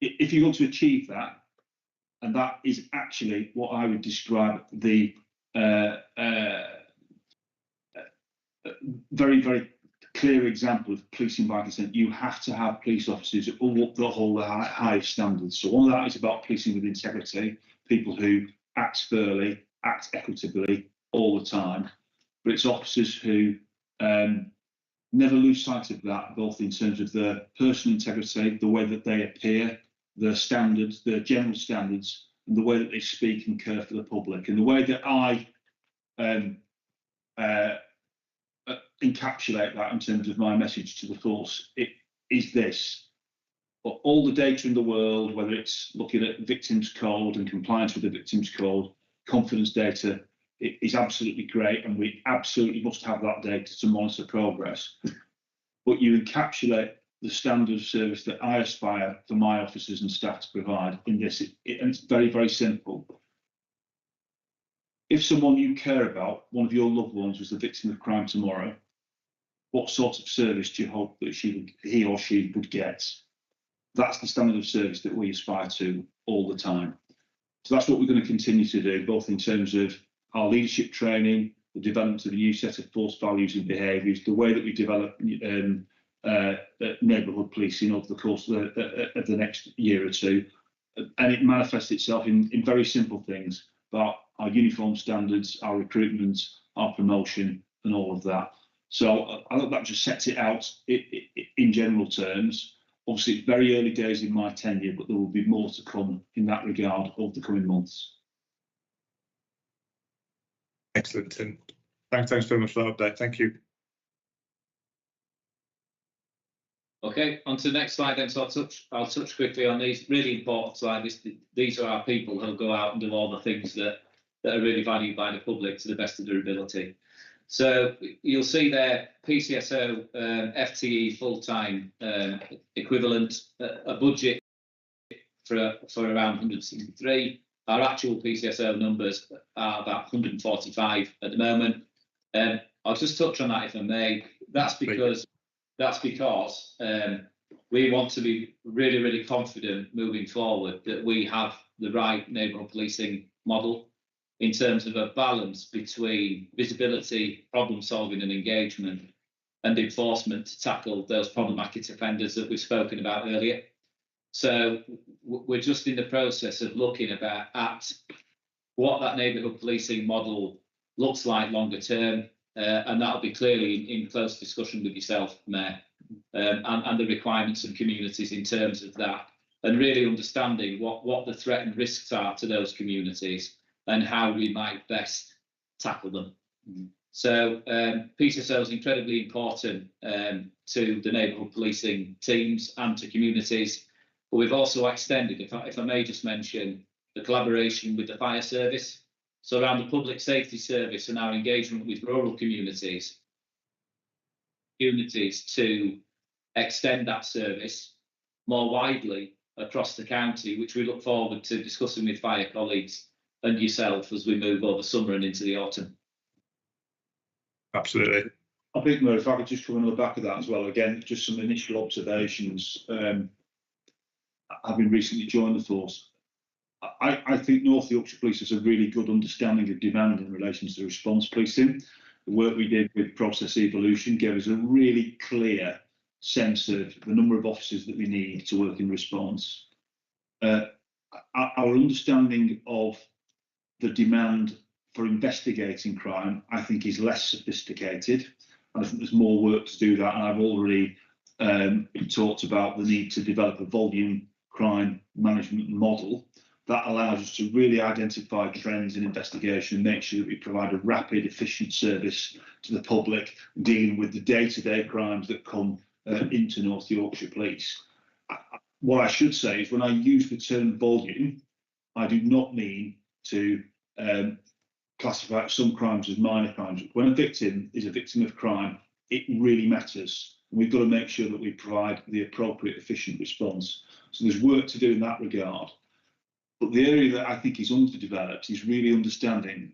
If you want to achieve that, and that is actually what I would describe the very, very clear example of policing by consent, you have to have police officers who hold the highest standards. So one of that is about policing with integrity, people who act fairly, act equitably all the time. But it's officers who never lose sight of that, both in terms of their personal integrity, the way that they appear, their standards, their general standards, and the way that they speak and care for the public. And the way that I encapsulate that in terms of my message to the force, it is this: all the data in the world, whether it's looking at victims' code and compliance with the victims' code, confidence data, it is absolutely great, and we absolutely must have that data to monitor progress. But you encapsulate the standard of service that I aspire for my officers and staff to provide in this, and it's very, very simple. If someone you care about, one of your loved ones, was the victim of crime tomorrow, what sort of service do you hope that he or she would get? That's the standard of service that we aspire to all the time. So that's what we're going to continue to do, both in terms of our leadership training, the development of a new set of force values and behaviours, the way that we develop neighbourhood policing over the course of the next year or two. And it manifests itself in very simple things about our uniform standards, our recruitment, our promotion, and all of that. So I think that just sets it out in general terms. Obviously, it's very early days in my tenure, but there will be more to come in that regard over the coming months. Excellent, and thanks very much for that update. Thank you. Okay, on to the next slide then. So I'll touch quickly on these really important slides. These are our people who go out and do all the things that are really valued by the public to the best of their ability. So you'll see there PCSO FTE full-time equivalent, a budget for around 163. Our actual PCSO numbers are about 145 at the moment. I'll just touch on that if I may. That's because we want to be really, really confident moving forward that we have the right neighbourhood policing model in terms of a balance between visibility, problem solving and engagement, and enforcement to tackle those problematic offenders that we've spoken about earlier. So we're just in the process of looking at what that neighbourhood policing model looks like longer term, and that'll be clearly in close discussion with yourself, Mayor, and the requirements of communities in terms of that, and really understanding what the threat and risks are to those communities and how we might best tackle them. So PCSO is incredibly important to the neighbourhood policing teams and to communities. But we've also extended, if I may just mention, the collaboration with the fire service. So around the public safety service and our engagement with rural communities to extend that service more widely across the county, which we look forward to discussing with fire colleagues and yourself as we move over summer and into the autumn. Absolutely. I think, Mayor, if I could just come on the back of that as well, again, just some initial observations. Having recently joined the force, I think North Yorkshire Police has a really good understanding of demand in relation to response policing. The work we did with process evolution gave us a really clear sense of the number of officers that we need to work in response. Our understanding of the demand for investigating crime, I think, is less sophisticated. I think there's more work to do that, and I've already talked about the need to develop a volume crime management model that allows us to really identify trends in investigation, make sure that we provide a rapid, efficient service to the public, dealing with the day-to-day crimes that come into North Yorkshire Police. What I should say is when I use the term volume, I do not mean to classify some crimes as minor crimes. When a victim is a victim of crime, it really matters. We've got to make sure that we provide the appropriate, efficient response. So there's work to do in that regard. But the area that I think is underdeveloped is really understanding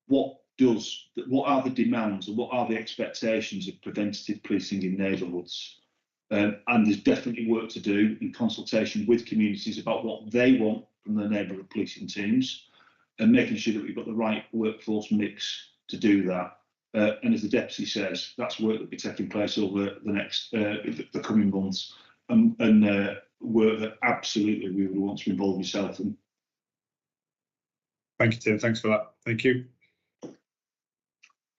what are the demands and what are the expectations of preventative policing in neighbourhoods. And there's definitely work to do in consultation with communities about what they want from their neighbourhood policing teams, and making sure that we've got the right workforce mix to do that. And as the Deputy says, that's work that will be taking place over the next the coming months, and work that absolutely we would want to involve yourself in. Thank you, Tim. Thanks for that. Thank you.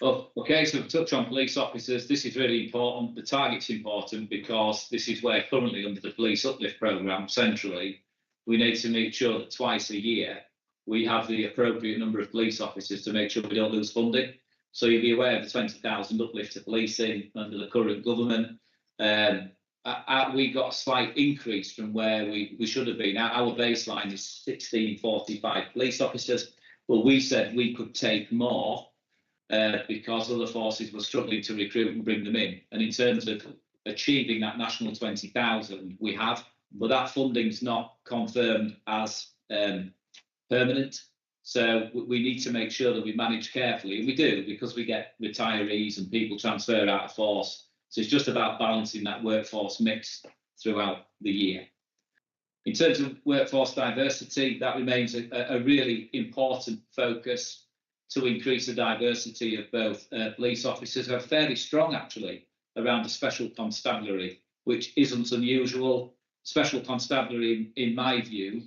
Oh, okay, so to touch on police officers, this is really important. The target's important because this is where currently under the police uplift programme centrally, we need to make sure that twice a year we have the appropriate number of police officers to make sure we don't lose funding. So you'll be aware of the 20,000 uplift to policing under the current government. We got a slight increase from where we should have been. Our baseline is 1645 police officers, but we said we could take more because other forces were struggling to recruit and bring them in. And in terms of achieving that national 20,000, we have, but that funding's not confirmed as permanent. So we need to make sure that we manage carefully, and we do, because we get retirees and people transfer out of force. So it's just about balancing that workforce mix throughout the year. In terms of workforce diversity, that remains a really important focus to increase the diversity of both police officers. Are fairly strong, actually, around the special constabulary, which isn't unusual. Special constabulary, in my view,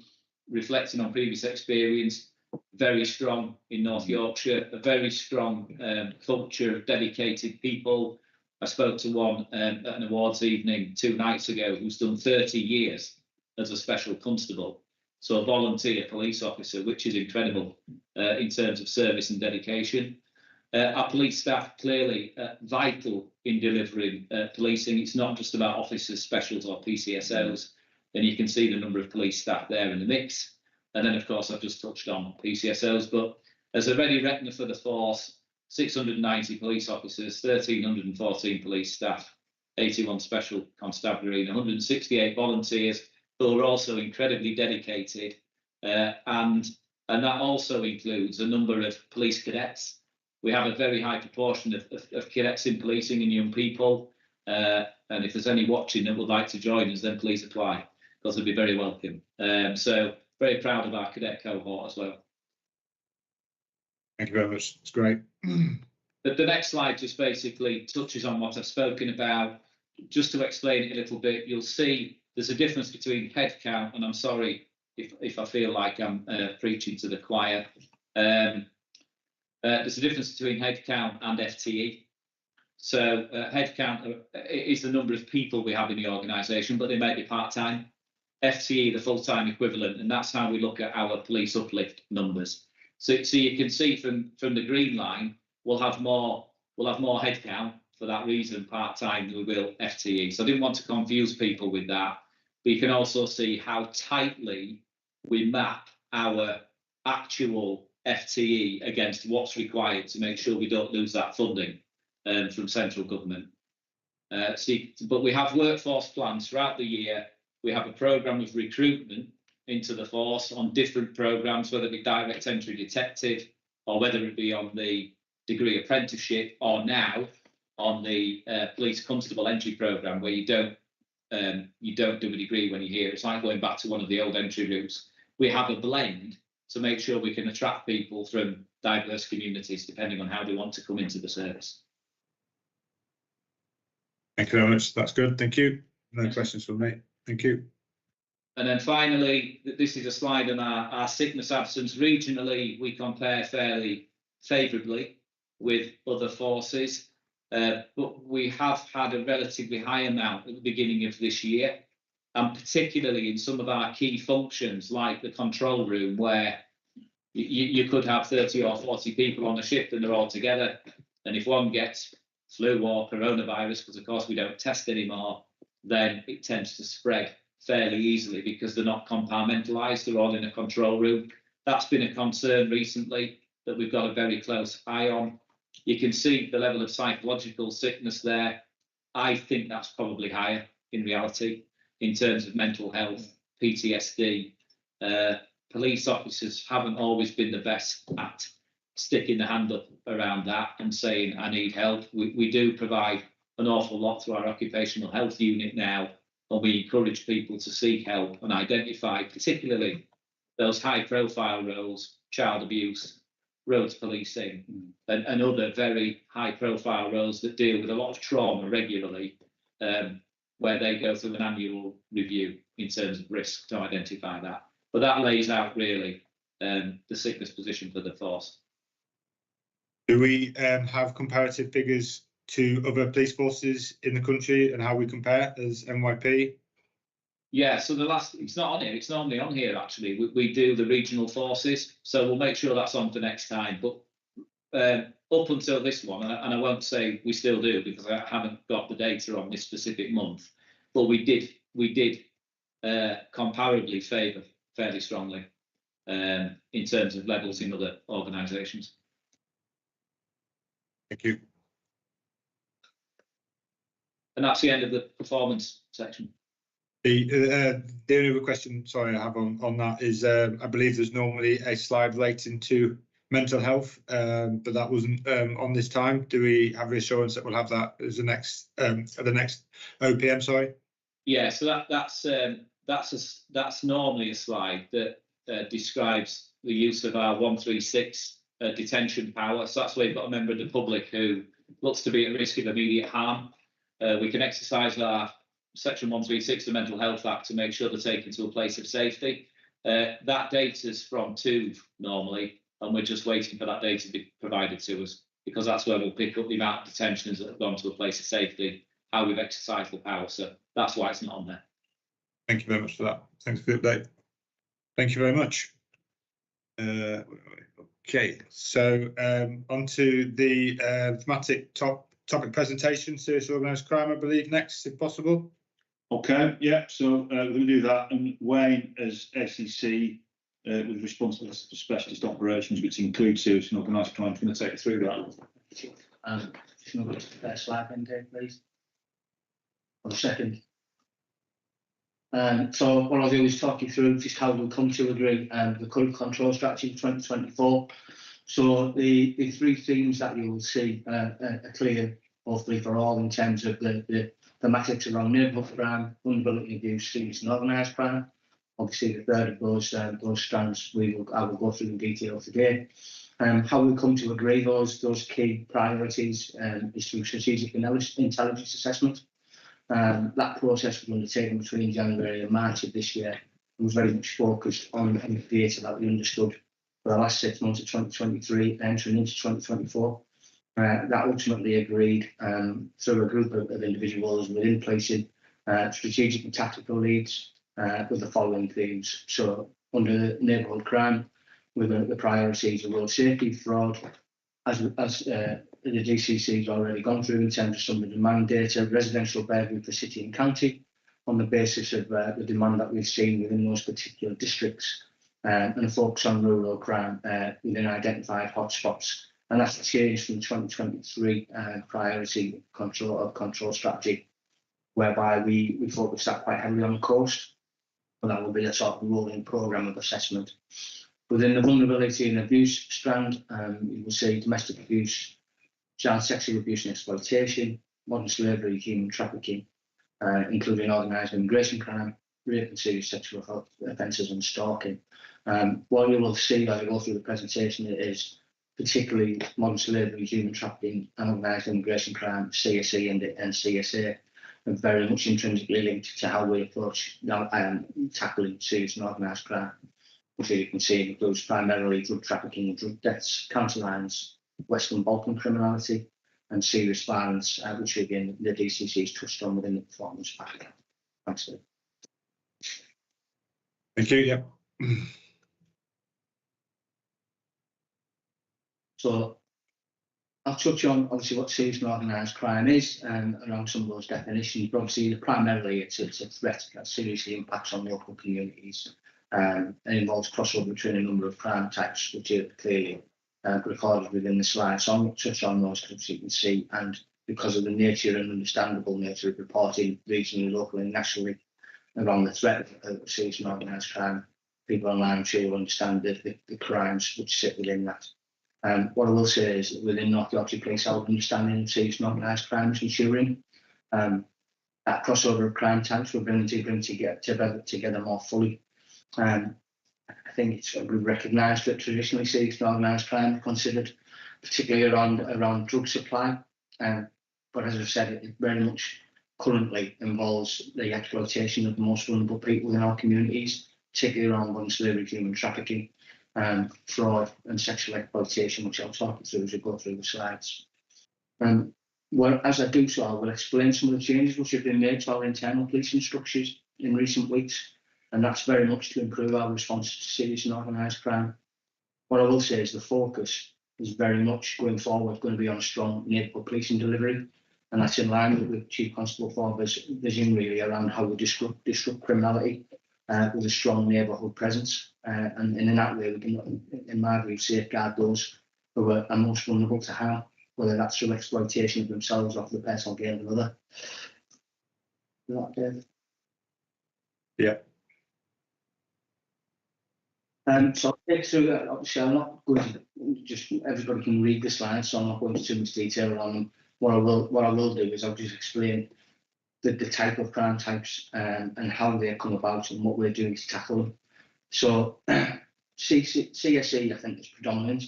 reflecting on previous experience, very strong in North Yorkshire, a very strong culture of dedicated people. I spoke to one at an awards evening 2 nights ago who's done 30 years as a special constable, so a volunteer police officer, which is incredible in terms of service and dedication. Our police staff clearly vital in delivering policing. It's not just about officers, specials or PCSOs, and you can see the number of police staff there in the mix. And then, of course, I've just touched on PCSOs, but as a ready reckoner for the force, 690 police officers, 1,314 police staff, 81 special constabulary, and 168 volunteers who are also incredibly dedicated. And that also includes a number of police cadets. We have a very high proportion of cadets in policing and young people. And if there's any watching that would like to join us, then please apply, because they'll be very welcome. So very proud of our cadet cohort as well. Thank you very much. It's great. But the next slide just basically touches on what I've spoken about. Just to explain it a little bit, you'll see there's a difference between headcount, and I'm sorry if I feel like I'm preaching to the choir. There's a difference between headcount and FTE. So headcount is the number of people we have in the organisation, but they may be part-time. FTE, the full-time equivalent, and that's how we look at our police uplift numbers. So you can see from the green line, we'll have more headcount for that reason, part-time, than we will FTE. So I didn't want to confuse people with that. But you can also see how tightly we map our actual FTE against what's required to make sure we don't lose that funding from central government. But we have workforce plans throughout the year. We have a programme of recruitment into the force on different programmes, whether it be direct entry detective or whether it be on the degree apprenticeship, or now on the police constable entry programme, where you don't do a degree when you're here. It's like going back to one of the old entry routes. we have a blend to make sure we can attract people from diverse communities, depending on how they want to come into the service. Thank you very much. That's good. Thank you. No questions from me. Thank you. And then finally, this is a slide on our sickness absence. Regionally, we compare fairly favourably with other forces, but we have had a relatively high amount at the beginning of this year, and particularly in some of our key functions like the control room, where you could have 30 or 40 people on a shift and they're all together, and if one gets flu or coronavirus, because of course we don't test anymore, then it tends to spread fairly easily because they're not compartmentalised, they're all in a control room. That's been a concern recently that we've got a very close eye on. You can see the level of psychological sickness there. I think that's probably higher in reality in terms of mental health, PTSD. Police officers haven't always been the best at sticking the hand up around that and saying, I need help. We do provide an awful lot through our occupational health unit now, and we encourage people to seek help and identify particularly those high profile roles, child abuse, roads policing, and other very high profile roles that deal with a lot of trauma regularly, where they go through an annual review in terms of risk to identify that. But that lays out really the sickness position for the force. Do we have comparative figures to other police forces in the country and how we compare as NYP? Yeah, so it's not on here, it's normally on here actually. We do the regional forces, so we'll make sure that's on for next time. But up until this one, and I won't say we still do because I haven't got the data on this specific month, but we did comparably favour fairly strongly in terms of levels in other organisations. Thank you. And that's the end of the performance section. The only other question, sorry, I have on that is I believe there's normally a slide relating to mental health, but that wasn't on this time. Do we have reassurance that we'll have that as the next OPM? Sorry. Yeah, so that's normally a slide that describes the use of our 136 detention power. So that's where you've got a member of the public who looks to be at risk of immediate harm. We can exercise our Section 136 of the Mental Health Act to make sure they're taken to a place of safety. That data is from TUV normally, and we're just waiting for that data to be provided to us, because that's where we'll pick up the amount of detentions that have gone to a place of safety, how we've exercised the power. So that's why it's not on there. Thank you very much for that. Thanks for the update. Thank you very much. Okay, so on to the thematic topic presentation, serious organised crime, I believe, next, if possible. Okay, yeah, so we're going to do that. And Wayne, as SEC, with responsibility for specialist operations, which includes serious and organised crime, is going to take you through that. If you want to go to the first slide, then, Dave, please. Or second. So what I'll do is talk you through just how we'll come to agree the current control strategy for 2024. So the three themes that you will see are clear, hopefully for all, in terms of the thematics around neighbourhood crime, vulnerability, abuse, serious and organised crime. Obviously, the third of those strands I will go through in detail today. How we come to agree those key priorities is through strategic intelligence assessment. That process was undertaken between January and March of this year and was very much focused on the data that we understood for the last 6 months of 2023 entering into 2024. That ultimately agreed through a group of individuals within placing strategic and tactical leads with the following themes. So under neighbourhood crime, with the priorities of road safety, fraud, as the DCC has already gone through in terms of some of the demand data, residential burglary for city and county, on the basis of the demand that we've seen within those particular districts, and a focus on rural crime within identified hotspots. And that's changed from 2023 priority control strategy, whereby we focused that quite heavily on the coast, but that will be a sort of rolling programme of assessment. Within the vulnerability and abuse strand, you will see domestic abuse, child sexual abuse and exploitation, modern slavery, human trafficking, including organised immigration crime, rape and serious sexual offences and stalking. What you will see as I go through the presentation is particularly modern slavery, human trafficking and organised immigration crime, CSE and CSA, are very much intrinsically linked to how we approach tackling serious and organised crime, which you can see includes primarily drug trafficking and drug deaths, counterlines, Western Balkan criminality and serious violence, which again the DCC has touched on within the performance pack. Thanks, Dave. Thank you. Yeah. So I'll touch on obviously what serious and organised crime is around some of those definitions. But obviously, primarily it's a threat that seriously impacts on local communities and involves crossover between a number of crime types, which are clearly recorded within the slide. So I'm not touch on those because you can see, and because of the nature and understandable nature of reporting regionally, locally, and nationally around the threat of serious and organised crime, people online I'm sure will understand the crimes which sit within that. What I will say is that within North Yorkshire Police, our understanding of serious and organised crime is ensuring that crossover of crime types will bring together more fully. I think it's recognised that traditionally serious and organised crime are considered, particularly around drug supply. But as I've said, it very much currently involves the exploitation of the most vulnerable people in our communities, particularly around modern slavery, human trafficking, fraud and sexual exploitation, which I'll talk you through as we go through the slides. Well, as I do so, I will explain some of the changes which have been made to our internal policing structures in recent weeks, and that's very much to improve our response to serious and organised crime. What I will say is the focus is very much going forward going to be on a strong neighbourhood policing delivery, and that's in line with Chief Constable Forbes' vision really around how we disrupt criminality with a strong neighbourhood presence, and in that way we can, in my view, safeguard those who are most vulnerable to harm, whether that's through exploitation of themselves or for the personal gain of another. Is that Dave? Yeah. So I'll take through that. Obviously, I'm not going to just everybody can read the slides, so I'm not going into too much detail on them. What I will do is I'll just explain the type of crime types and how they come about and what we're doing to tackle them. So CSE, I think, is predominant.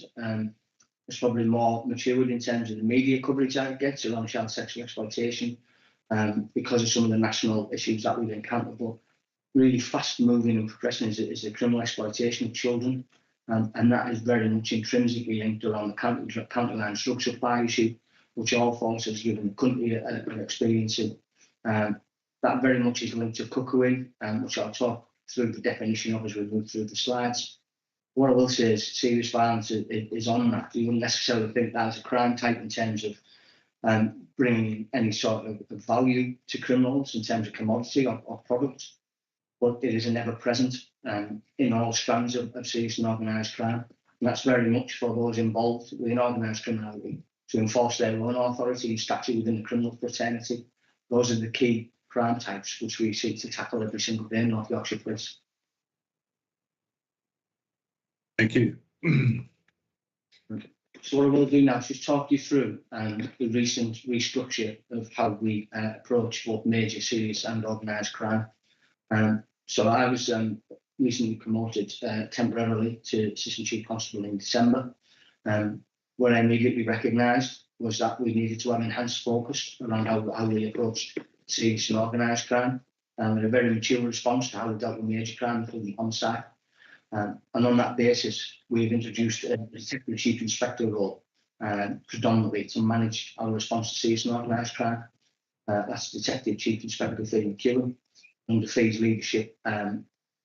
It's probably more matured in terms of the media coverage that it gets around child sexual exploitation because of some of the national issues that we've encountered. But really fast moving and progressing is the criminal exploitation of children, and that is very much intrinsically linked around the counterline drug supply issue, which all forces given the country are experiencing. That very much is linked to cuckooing, which I'll talk through the definition of as we move through the slides. What I will say is serious violence is on that. You wouldn't necessarily think that's a crime type in terms of bringing any sort of value to criminals in terms of commodity or product, but it is an ever-present in all strands of serious and organised crime. And that's very much for those involved within organised criminality to enforce their own authority and statute within the criminal fraternity. Those are the key crime types which we seek to tackle every single day in North Yorkshire Police. Thank you. So what I will do now is just talk you through the recent restructure of how we approach both major, serious and organised crime. So I was recently promoted temporarily to Assistant Chief Constable in December. What I immediately recognised was that we needed to have enhanced focus around how we approached serious and organised crime, and a very mature response to how we dealt with major crime, including homicide. And on that basis, we've introduced a Detective Chief Inspector role, predominantly to manage our response to serious and organised crime. That's Detective Chief Inspector Fee McEwen. Under Fee's leadership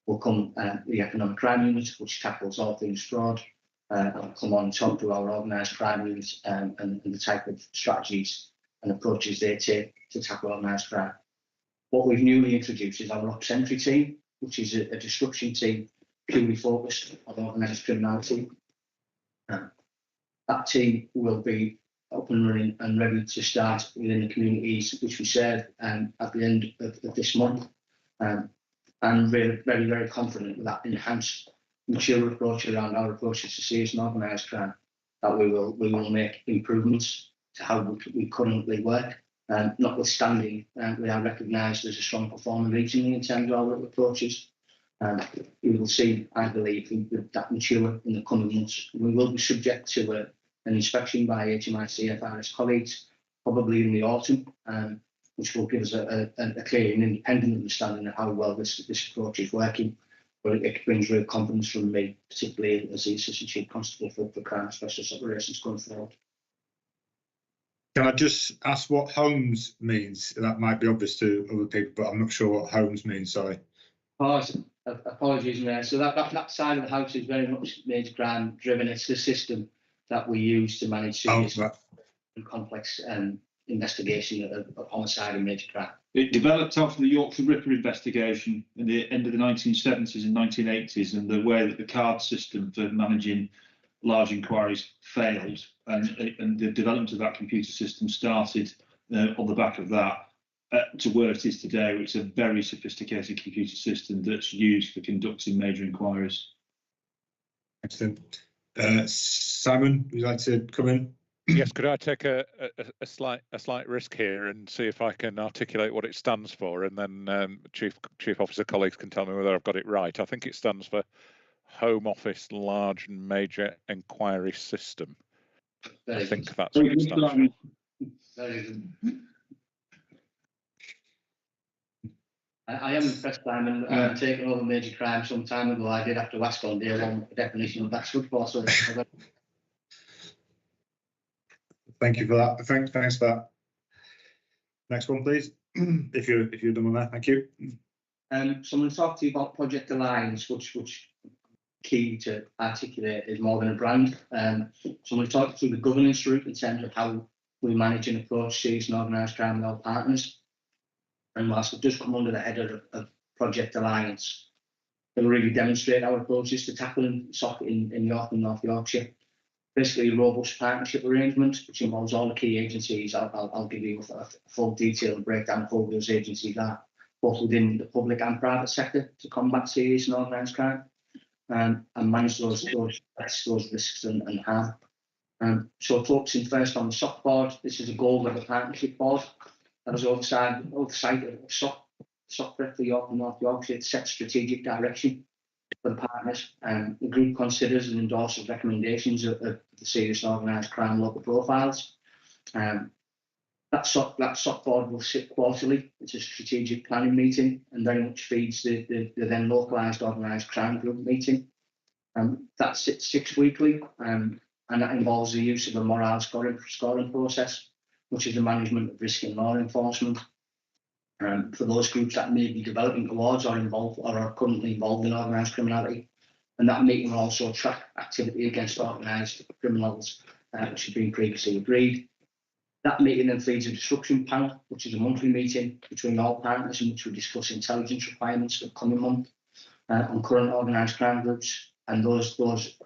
will come the Economic Crime Unit, which tackles all things fraud. I'll come on and talk to our organised crime units and the type of strategies and approaches they take to tackle organised crime. What we've newly introduced is our Ops Entry team, which is a disruption team purely focused on organised criminality. That team will be up and running and ready to start within the communities which we serve at the end of this month. And we're very, very confident with that enhanced, mature approach around our approaches to serious and organised crime, that we will make improvements to how we currently work Notwithstanding, we are recognised as a strong performer regionally in terms of our approaches. We will see, I believe, that mature in the coming months. We will be subject to an inspection by HMICFRS colleagues, probably in the autumn, which will give us a clear and independent understanding of how well this approach is working. But it brings real confidence from me, particularly as the Assistant Chief Constable for Crime and Specialist Operations going forward. Can I just ask what homes means? That might be obvious to other people, but I'm not sure what homes means, sorry. Apologies, Mayor. So that side of the house is very much major crime driven. It's the system that we use to manage serious and complex investigation of homicide and major crime. It developed after the Yorkshire Ripper investigation in the end of the 1970s and 1980s, and the way that the card system for managing large inquiries failed, and the development of that computer system started on the back of that to where it is today, which is a very sophisticated computer system that's used for conducting major inquiries. Excellent. Simon, would you like to come in? Yes, could I take a slight risk here and see if I can articulate what it stands for, and then Chief Officer colleagues can tell me whether I've got it right. I think it stands for Home Office Large and Major Inquiry System. I think that's what it stands for. Very good. I am impressed, Simon. Taking over major crime some time ago, I did have to ask on day one the definition of that stood for. So thank you for that. Thanks for that. Next one, please. if you're done on that, thank you. So I'm going to talk to you about Project Alliance, which key to articulate is more than a brand. So I'm going to talk through the governance route in terms of how we manage and approach serious and organised crime with our partners. And whilst it does come under the header of Project Alliance, it will really demonstrate our approaches to tackling SOC in York and North Yorkshire. Basically, a robust partnership arrangement, which involves all the key agencies. I'll give you a full detailed breakdown of all those agencies are, both within the public and private sector, to combat serious and organised crime and manage those risks and harm. So focusing first on the SOC board, this is a goal-level partnership board that has oversight of SOC for York and North Yorkshire. It sets strategic direction for the partners. The group considers and endorses recommendations of the serious and organised crime local profiles. That SOC board will sit quarterly. It's a strategic planning meeting and very much feeds the then localised organised crime group meeting. That sits 6 weekly, and that involves the use of a morale scoring process, which is the management of risk and law enforcement. For those groups that may be developing towards or are currently involved in organised criminality. And that meeting will also track activity against organised criminals, which has been previously agreed. That meeting then feeds a disruption panel, which is a monthly meeting between all partners in which we discuss intelligence requirements for the coming month on current organised crime groups. And those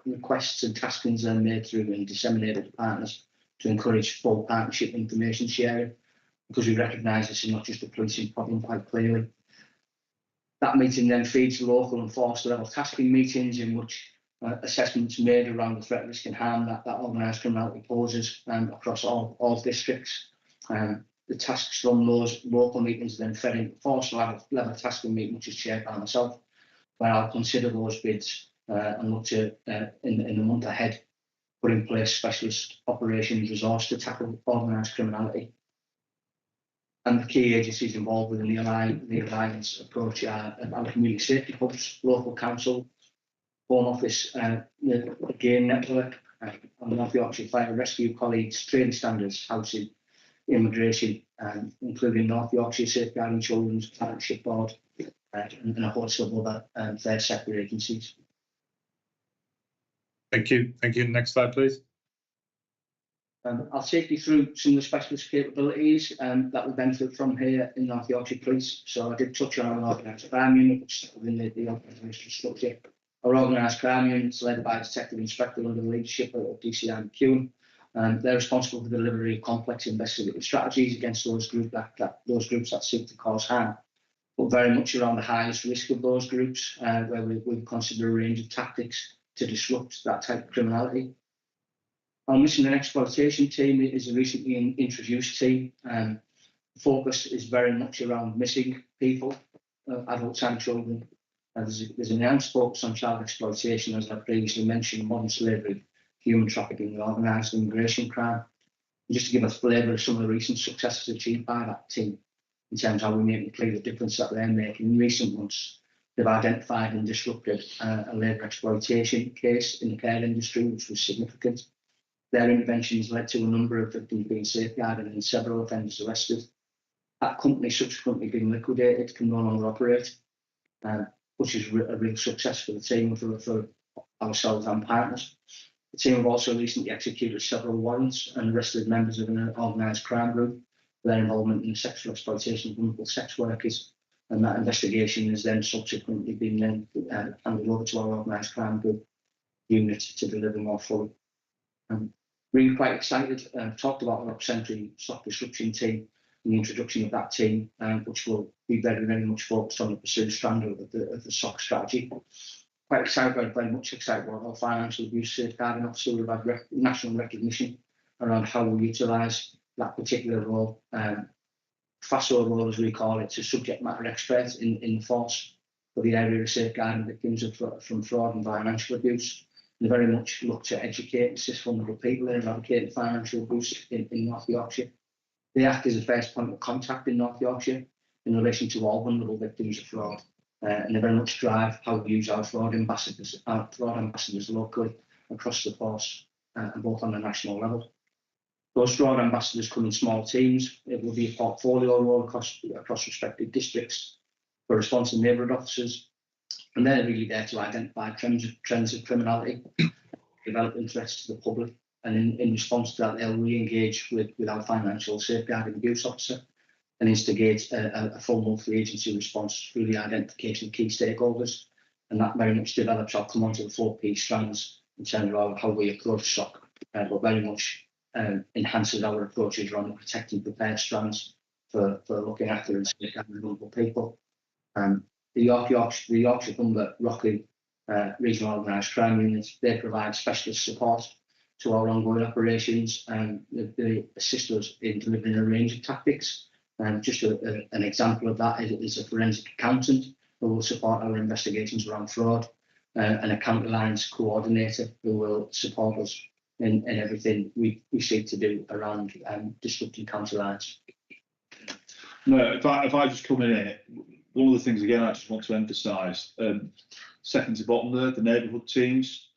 requests and taskings are made through and disseminated to partners to encourage full partnership information sharing, because we recognise this is not just a policing problem quite clearly. That meeting then feeds local and force level tasking meetings in which assessments made around the threat, risk and harm that organised criminality poses across all districts. The tasks from those local meetings then fed into force level tasking meeting, which is chaired by myself, where I'll consider those bids and look to, in the month ahead, put in place specialist operations resource to tackle organised criminality. And the key agencies involved within the Alliance approach are our community safety hubs, local council, Home Office, the GAIN network, and North Yorkshire Fire and Rescue colleagues, training standards, housing, immigration, including North Yorkshire Safeguarding Children's Partnership Board, and a host of other third sector agencies. Thank you. Thank you. Next slide, please. I'll take you through some of the specialist capabilities that we benefit from here in North Yorkshire Police. So I did touch on our organised crime unit, which is within the organisation structure. Our organised crime unit is led by a detective inspector under the leadership of DCI McEwen. They're responsible for the delivery of complex investigative strategies against those groups that seek to cause harm, but very much around the highest risk of those groups, where we consider a range of tactics to disrupt that type of criminality. Our missing and exploitation team is a recently introduced team. Focus is very much around missing people, adults and children. There's an enhanced focus on child exploitation, as I previously mentioned, modern slavery, human trafficking, and organised immigration crime. Just to give a flavour of some of the recent successes achieved by that team in terms of how we make it clear the difference that they're making. In recent months, they've identified and disrupted a labour exploitation case in the care industry, which was significant. Their interventions led to a number of victims being safeguarded and several offenders arrested. That company subsequently being liquidated, can no longer operate, which is a real success for the team, for ourselves and partners. The team have also recently executed several warrants and arrested members of an organised crime group for their involvement in the sexual exploitation of vulnerable sex workers. And that investigation has then subsequently been handed over to our organised crime group unit to deliver more fully. Really quite excited. Talked about our century stock disruption team and the introduction of that team, which will be very, very much focused on the pursuit strand of the SOC strategy. Quite excited, very much excited about our financial abuse safeguarding officer. We've had national recognition around how we utilise that particular role. FASO role, as we call it, to subject matter expert in the force for the area of safeguarding victims from fraud and financial abuse. They very much look to educate and assist vulnerable people in eradicating financial abuse in North Yorkshire. They act as a first point of contact in North Yorkshire in relation to all vulnerable victims of fraud. And they very much drive how we use our fraud ambassadors locally across the force, and both on a national level. Those fraud ambassadors come in small teams. It will be a portfolio role across respective districts for responsive neighbourhood officers. And they're really there to identify trends of criminality, developing threats to the public. And in response to that, they'll re-engage with our financial safeguarding abuse officer and instigate a full multi-agency response through the identification of key stakeholders. And that very much develops, I'll come on to the 4 P strands in terms of how we approach SOC, but very much enhances our approaches around the protect and prepare strands for looking after and safeguarding vulnerable people. The Yorkshire Humber Rockley Regional Organised Crime Units, they provide specialist support to our ongoing operations, and they assist us in delivering a range of tactics. Just an example of that is a forensic accountant who will support our investigations around fraud, and a counter lines coordinator who will support us in everything we seek to do around disrupting counter lines. No, if I just come in here, one of the things again I just want to emphasise, second to bottom there, the neighbourhood teams.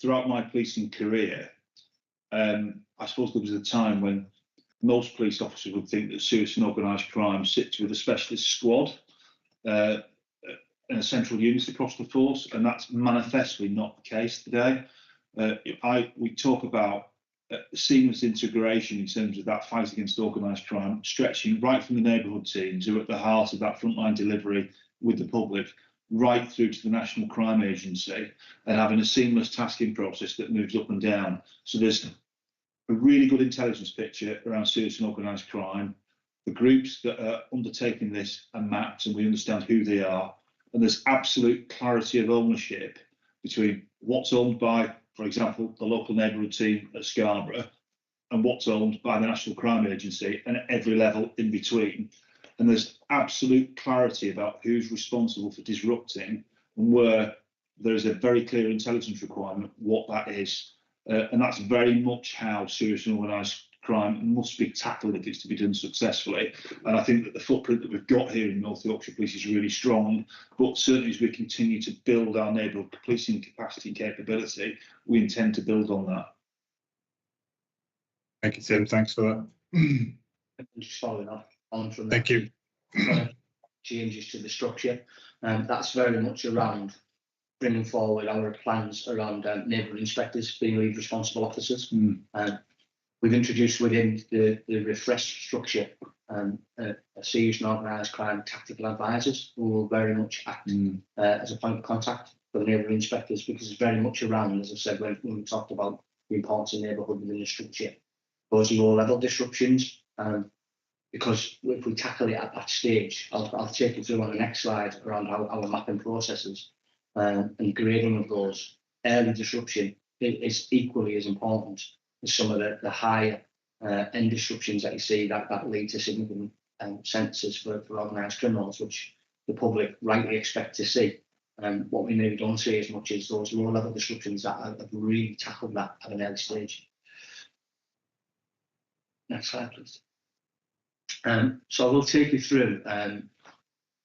Throughout my policing career, I suppose there was a time when most police officers would think that serious and organised crime sits with a specialist squad and a central unit across the force, and that's manifestly not the case today. We talk about seamless integration in terms of that fight against organised crime, stretching right from the neighbourhood teams who are at the heart of that frontline delivery with the public, right through to the National Crime Agency, and having a seamless tasking process that moves up and down. So there's a really good intelligence picture around serious and organised crime. The groups that are undertaking this are mapped and we understand who they are. And there's absolute clarity of ownership between what's owned by, for example, the local neighbourhood team at Scarborough and what's owned by the National Crime Agency, and at every level in between. And there's absolute clarity about who's responsible for disrupting and where there is a very clear intelligence requirement, what that is. And that's very much how serious and organised crime must be tackled if it's to be done successfully. And I think that the footprint that we've got here in North Yorkshire Police is really strong, but certainly as we continue to build our neighbourhood policing capacity and capability, we intend to build on that. Thank you, Tim. Thanks for that. Just following on from Thank you. Changes to the structure, and that's very much around bringing forward our plans around neighbourhood inspectors being lead responsible officers. We've introduced within the refreshed structure a serious and organised crime tactical advisors who will very much act as a point of contact for the neighbourhood inspectors, because it's very much around, as I said, when we talked about the importance of neighbourhood within the structure, those low level disruptions. Because if we tackle it at that stage, I'll take you through on the next slide around how our mapping processes and grading of those. Early disruption is equally as important as some of the higher and disruptions that you see that lead to significant sentences for organised criminals, which the public rightly expect to see. What we maybe don't see as much is those low-level disruptions that have really tackled that at an early stage. Next slide, please. So I will take you through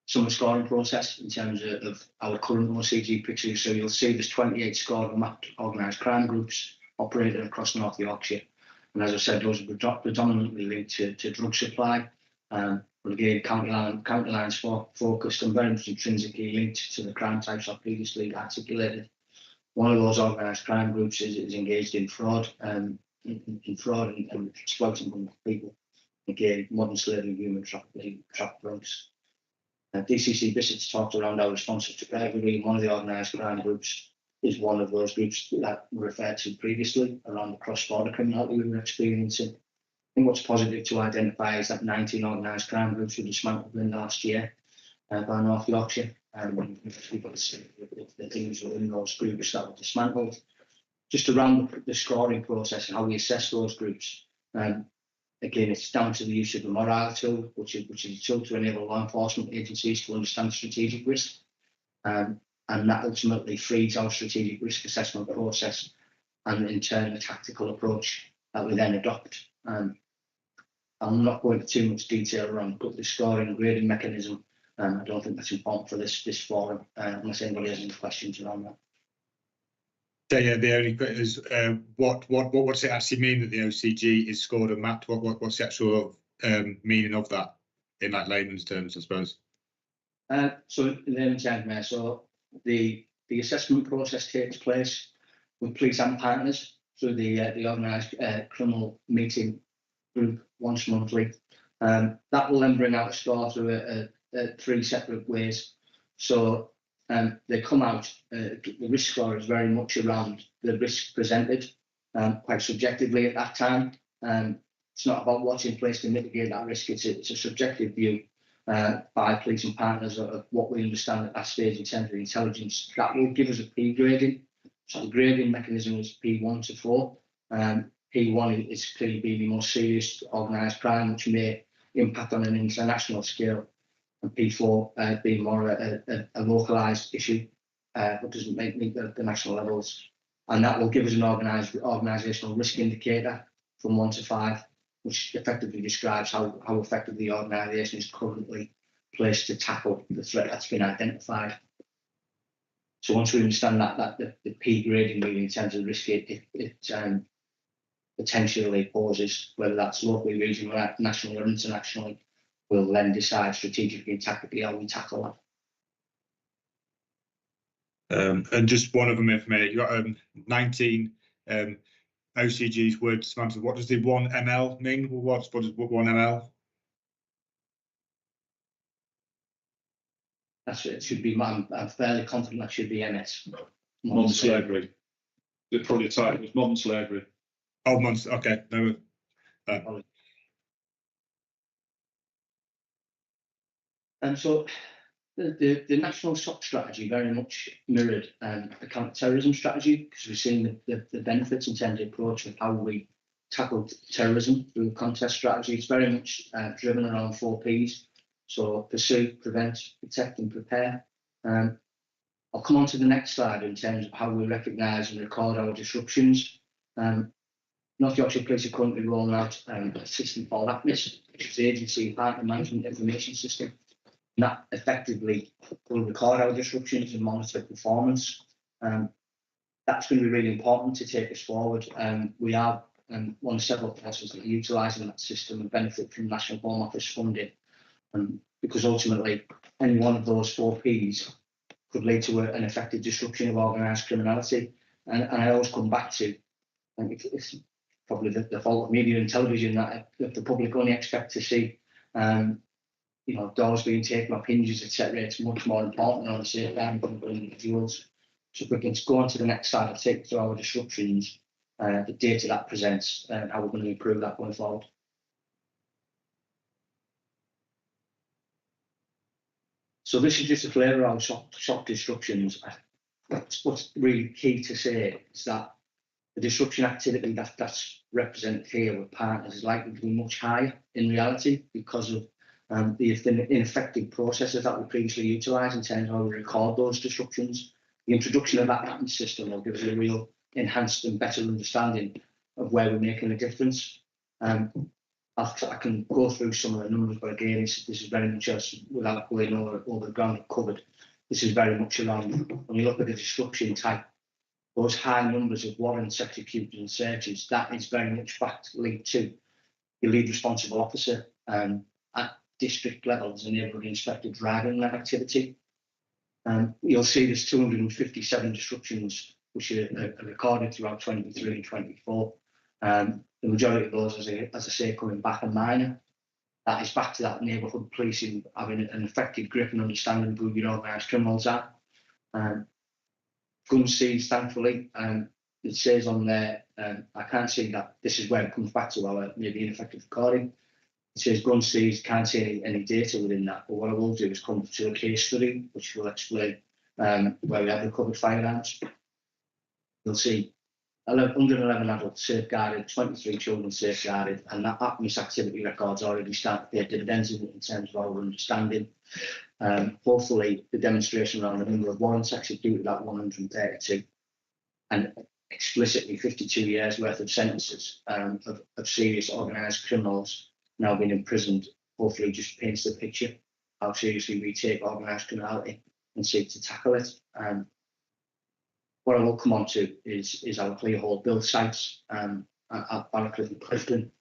some of the scoring process in terms of our current OCG picture. So you'll see there's 28 scored and mapped organised crime groups operating across North Yorkshire. And as I said, those are predominantly linked to drug supply. But again, county lines focused and very much intrinsically linked to the crime types I previously articulated. One of those organised crime groups is engaged in fraud, in fraud and exploiting vulnerable people. Again, modern slavery, human trafficking, drugs. DCC visits talked around our responses to burglary. One of the organised crime groups is one of those groups that were referred to previously around the cross-border criminality we were experiencing. I think what's positive to identify is that 19 organised crime groups were dismantled in the last year by North Yorkshire. We've got to see the things within those groups that were dismantled. Just around the scoring process and how we assess those groups. Again, it's down to the use of the morale tool, which is a tool to enable law enforcement agencies to understand strategic risk. And that ultimately feeds our strategic risk assessment process and in turn the tactical approach that we then adopt. I'm not going into too much detail around the scoring and grading mechanism. I don't think that's important for this forum, unless anybody has any questions around that. So yeah, the only question is what's it actually mean that the OCG is scored and mapped? What's the actual meaning of that in like layman's terms, I suppose? So in layman's terms, so the assessment process takes place with police and partners through the organised criminal meeting group once monthly. That will then bring out a score through three separate ways. So they come out, the risk score is very much around the risk presented, quite subjectively at that time. It's not about what's in place to mitigate that risk, it's a subjective view by police and partners of what we understand at that stage in terms of intelligence. That will give us a P grading. So the grading mechanism is P1 to 4. P1 is clearly being the most serious organised crime, which may impact on an international scale, and P4 being more a localised issue, but doesn't meet the national levels. And that will give us an organisational risk indicator from 1 to 5, which effectively describes how effective the organisation is currently placed to tackle the threat that's been identified. So once we understand that the P grading really in terms of the risk it potentially poses, whether that's locally, regionally, nationally or internationally, we'll then decide strategically and tactically how we tackle that. And just one of them, if may, you got 19 OCGs word dismantled. What does the 1 ml mean? What does 1 ml? It should be, I'm fairly confident that should be MS. Modern slavery. Probably the title was modern slavery. Oh, months. Okay. No. And so the national SOC strategy very much mirrored the counter-terrorism strategy, because we've seen the benefits in terms of approach of how we tackled terrorism through the contest strategy. It's very much driven around 4 Ps. So pursue, prevent, protect and prepare. I'll come on to the next slide in terms of how we recognise and record our disruptions. North Yorkshire Police are currently rolling out a system called APNIS, which is the Agency Partner Management Information System. And that effectively will record our disruptions and monitor performance. That's going to be really important to take us forward. We are one of several forces that are utilising that system and benefit from National Home Office funding. Because ultimately, any one of those 4 Ps could lead to an effective disruption of organised criminality. And I always come back to, and it's probably the fault of media and television that the public only expect to see, doors being taken off hinges, etc. It's much more important on the safeguarding for individuals. So if we can go on to the next slide, I'll take you through our disruptions, the data that presents, and how we're going to improve that going forward. So this is just a flavour of our SOC disruptions. What's really key to say is that the disruption activity that's represented here with partners is likely to be much higher in reality because of the ineffective processes that we previously utilised in terms of how we record those disruptions. The introduction of that pattern system will give us a real enhanced and better understanding of where we're making a difference. I can go through some of the numbers, but again, this is very much just without going over the ground covered. This is very much around when you look at the disruption type, those high numbers of warrants executed and searches, that is very much linked to your lead responsible officer at district levels and neighbourhood inspector driving that activity. You'll see there's 257 disruptions which are recorded throughout 23 and 24. The majority of those, as I say, coming back are minor. That is back to that neighbourhood policing having an effective grip and understanding of who your organised criminals are. Gun seized, thankfully, it says on there, I can't see that this is where it comes back to our maybe ineffective recording. It says gun seized, can't see any data within that, but what I will do is come to a case study which will explain where we have recovered firearms. You'll see 111 adults safeguarded, 23 children safeguarded, and that ATMIS activity records already start to pay dividends in terms of our understanding. Hopefully, the demonstration around the number of warrants executed at 132 and explicitly 52 years worth of sentences of serious organised criminals now being imprisoned, hopefully just paints the picture how seriously we take organised criminality and seek to tackle it. What I will come on to is our clear hold build sites at Barracliff and Clifton.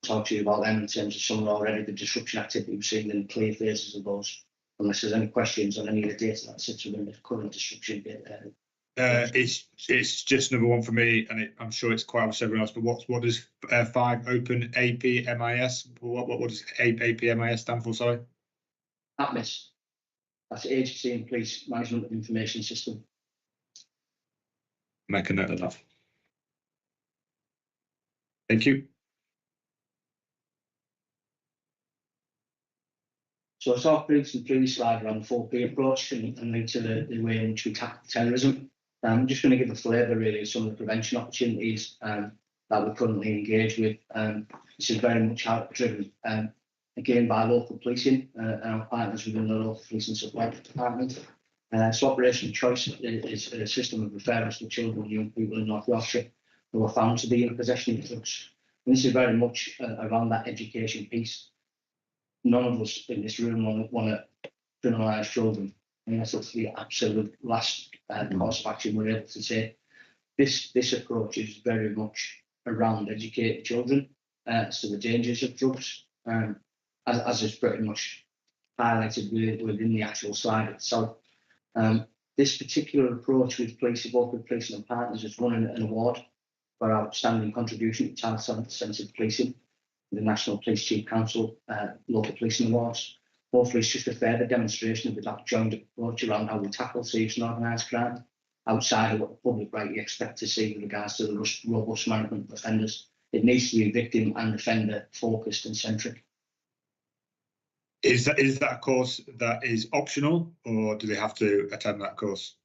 Talk to you about them in terms of some of already the disruption activity we've seen in the clear phases of those. Unless there's any questions on any of the data that sits within the current disruption data. It's just number one for me, and I'm sure it's quite obvious to everyone else. But what does 5 open APMIS? What does APMIS stand for? Sorry, ATMIS. That's Agency and Police Management of Information System. Make a note of that. Thank you. So I talked briefly in the previous slide around the 4P approach and linked to the way in which we tackle terrorism. I'm just going to give a flavour really of some of the prevention opportunities that we're currently engaged with. This is very much driven again by local policing and our partners within the local police and supply department. So Operation Choice is a system of referrals to children and young people in North Yorkshire who are found to be in possession of drugs. And this is very much around that education piece. None of us in this room want to criminalise children. And that's the absolute last course of action we're able to take. This approach is very much around educating children as to the dangers of drugs, as is pretty much highlighted within the actual slide itself. This particular approach with police, both with police and partners, has won an award for outstanding contribution to child-centred policing, the National Police Chief Council Local Policing Awards. Hopefully, it's just a further demonstration of that joint approach around how we tackle serious and organised crime outside of what the public rightly expect to see with regards to the robust management of offenders. It needs to be victim and offender focused and centric. Is that a course that is optional, or do they have to attend that course?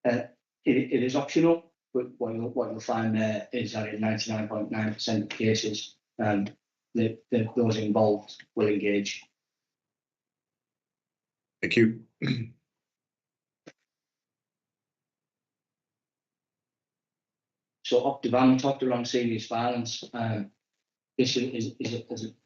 It is optional, but what you'll find there is that in 99.9% of cases, those involved will engage. Thank you. So Optivan talked around serious violence. This is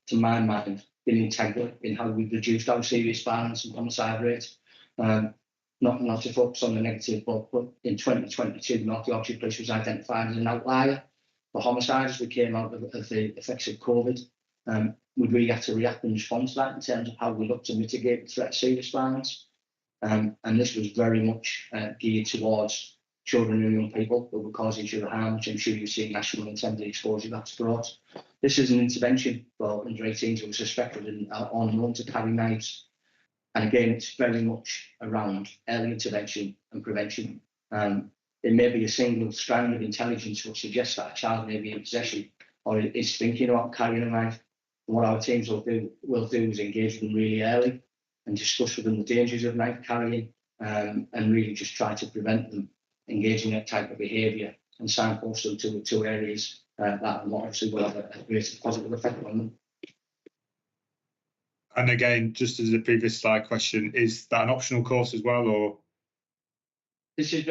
to my mind, been integral in how we've reduced our serious violence and homicide rates. Not to focus on the negative, but in 2022, North Yorkshire Police was identified as an outlier for homicide as we came out of the effects of COVID. We really had to react and respond to that in terms of how we look to mitigate the threat of serious violence. And this was very much geared towards children and young people who were causing each other harm, which I'm sure you've seen national intended exposure that's brought. This is an intervention for under 18s who were suspected and are known to carry knives. And again, it's very much around early intervention and prevention. It may be a single strand of intelligence which suggests that a child may be in possession or is thinking about carrying a knife. And what our teams will do is engage them really early and discuss with them the dangers of knife carrying and really just try to prevent them engaging in that type of behaviour and signpost them to areas that obviously will have a greater positive effect on them. And again, just as the previous slide question, is that an optional course as well, or? This is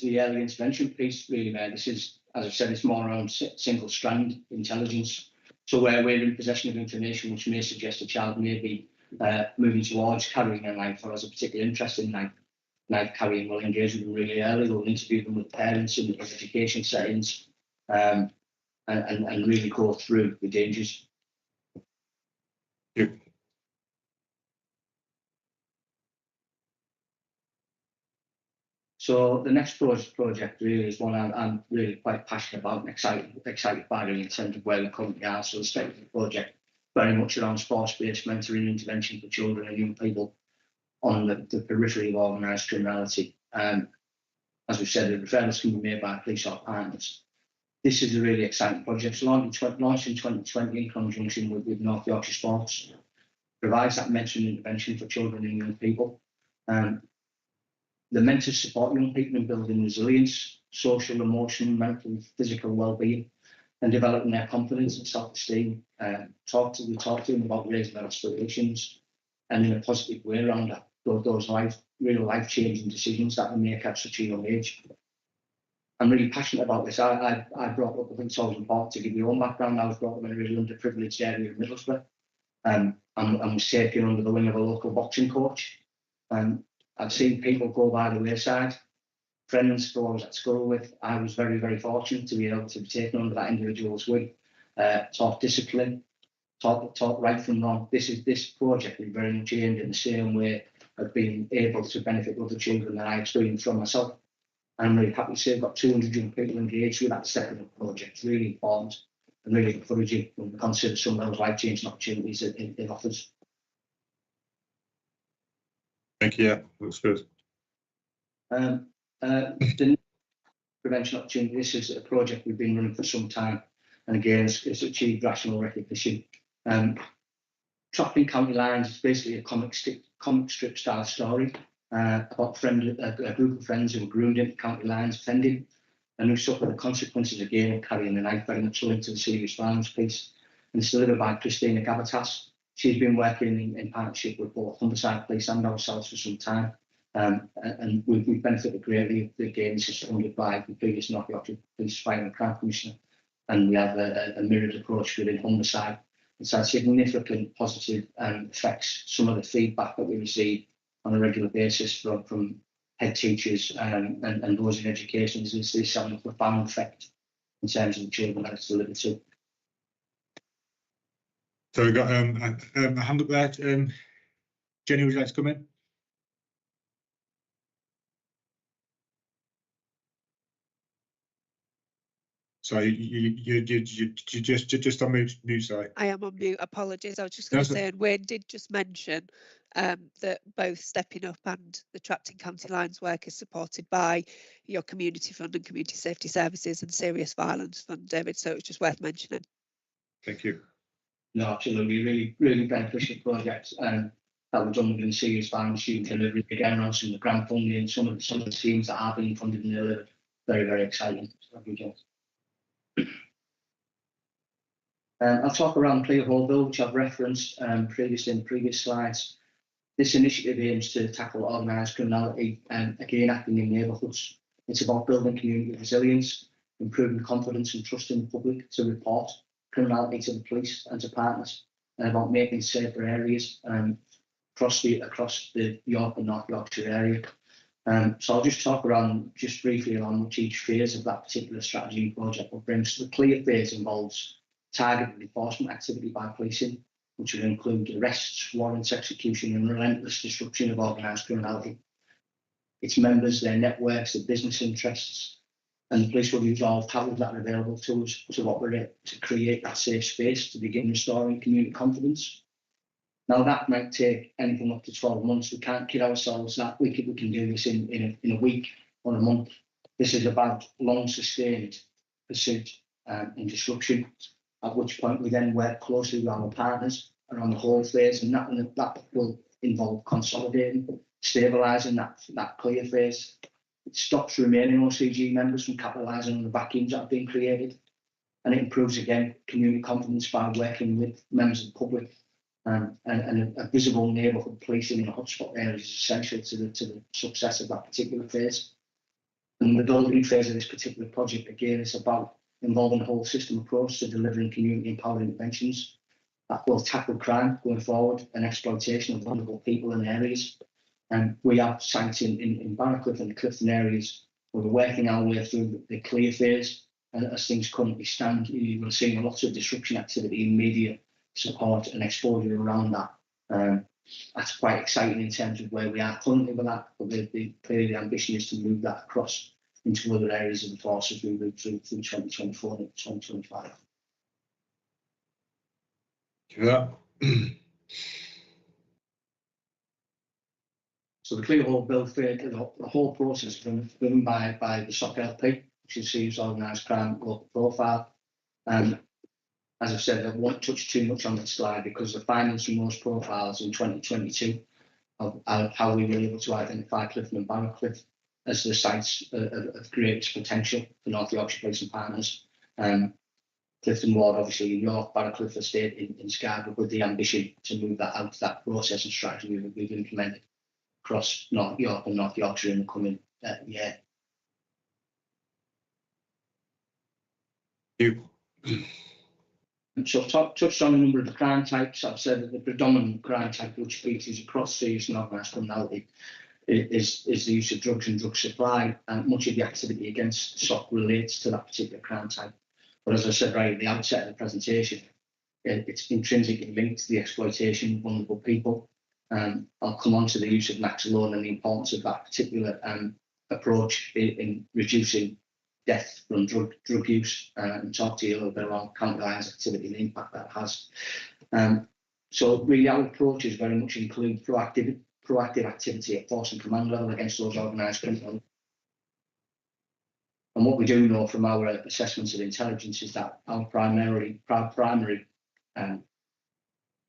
the early intervention piece, really, Mayor. This is, as I said, it's more around single strand intelligence. So where we're in possession of information which may suggest a child may be moving towards carrying a knife or has a particular interest in knife carrying, we'll engage with them really early. We'll interview them with parents in education settings and really go through the dangers. Yep. So the next project really is one I'm really quite passionate about and excited by in terms of where we currently are. So the second project very much around sports-based mentoring and intervention for children and young people on the periphery of organised criminality. As we've said, the referrals can be made by police or partners. This is a really exciting project. So launched in 2020 in conjunction with North Yorkshire Sports, provides that mentoring intervention for children and young people. The mentors support young people in building resilience, social, emotional, mental, physical well-being, and developing their confidence and self-esteem. We talk to them about raising their aspirations and in a positive way around that, those real life-changing decisions that they make at such a young age. I'm really passionate about this. I brought up, I think it's always important to give your own background. I was brought up in a really underprivileged area of Middlesbrough and was taken under the wing of a local boxing coach. I've seen people go by the wayside, friends who I was at school with. I was very, very fortunate to be able to be taken under that individual's wing, taught discipline, taught right from wrong. This project is very much aimed in the same way of being able to benefit other children that I experienced from myself. I'm really happy to say I've got 200 young people engaged with that second project. It's really important and really encouraging when we consider some of those life-changing opportunities it offers. Thank you. Yeah, looks good. The prevention opportunity, this is a project we've been running for some time, and again, it's achieved national recognition. Trapping County Lines is basically a comic strip style story about a group of friends who were groomed into county lines offending and who suffer the consequences again of carrying a knife, very much linked to the serious violence piece. And it's delivered by Christina Gavatas. She's been working in partnership with both Humberside Police and ourselves for some time. And we've benefited greatly. Again, this is funded by the previous North Yorkshire Police Fire and Crime Commissioner, and we have a mirrored approach within Humberside. It's had significant positive effects. Some of the feedback that we receive on a regular basis from head teachers and those in education is having a profound effect in terms of the children that it's delivered to. So we've got a hand up there. Jenny, would you like to come in? Sorry, you just on mute, sorry. I am on mute, apologies. I was just going to say, and Wayne did just mention that both Stepping Up and the Trapped in County Lines work is supported by your Community Fund and Community Safety Services and Serious Violence Fund, David, so it's just worth mentioning. Thank you. No, absolutely, really beneficial projects that we've done within serious violence youth delivery. Again, on some of the grant funding, some of the teams that are being funded and delivered, very, very exciting. I'll talk around Clear Hall Bill, which I've referenced previously in previous slides. This initiative aims to tackle organised criminality and again acting in neighbourhoods. It's about building community resilience, improving confidence and trust in the public to report criminality to the police and to partners, and about making safer areas across the York and North Yorkshire area. So I'll just talk just briefly around which each phase of that particular strategy and project will bring. So the clear phase involves targeted enforcement activity by policing, which will include arrests, warrants, execution and relentless disruption of organised criminality. Its members, their networks, their business interests, and the police will resolve how that are available to us to operate to create that safe space to begin restoring community confidence. Now that might take anything up to 12 months. We can't kid ourselves that we can do this in a week or a month. This is about long sustained pursuit and disruption, at which point we then work closely with our partners around the whole phase, and that will involve consolidating, stabilising that clear phase, It stops remaining OCG members from capitalising on the vacuums that have been created, and it improves again community confidence by working with members of the public. And a visible neighbourhood policing in the hotspot areas is essential to the success of that particular phase. And the building phase of this particular project, again, is about involving a whole system approach to delivering community empowered interventions that will tackle crime going forward and exploitation of vulnerable people in areas. And we have sites in Barracliff and the Clifton areas where we're working our way through the clear phase. And as things currently stand, you will see lots of disruption activity in media support and exposure around that. That's quite exciting in terms of where we are currently with that, but clearly the ambition is to move that across into other areas of the force as we move through 2024 and 2025. Thank you for that. So the clear whole build phase, the whole process is driven by the SOC LP, which receives organised crime local profile. As I've said, I won't touch too much on this slide because the findings from those profiles in 2022 of how we were able to identify Clifton and Barracliff as the sites of greatest potential for North Yorkshire Police and Partners. Clifton Ward, obviously in York, Barracliff Estate in Scarborough, with the ambition to move that out to that process and strategy we've implemented across North York and North Yorkshire in the coming year. Thank you. So I've touched on a number of the crime types. I've said that the predominant crime type which features across serious and organised criminality is the use of drugs and drug supply, and much of the activity against SOC relates to that particular crime type. But as I said right at the outset of the presentation, it's intrinsically linked to the exploitation of vulnerable people. I'll come on to the use of Naxalone and the importance of that particular approach in reducing death from drug use, and talk to you a little bit around counter-violence activity and the impact that has. So really our approaches very much include proactive activity at force and command level against those organised criminals. And what we do know from our assessments of intelligence is that our primary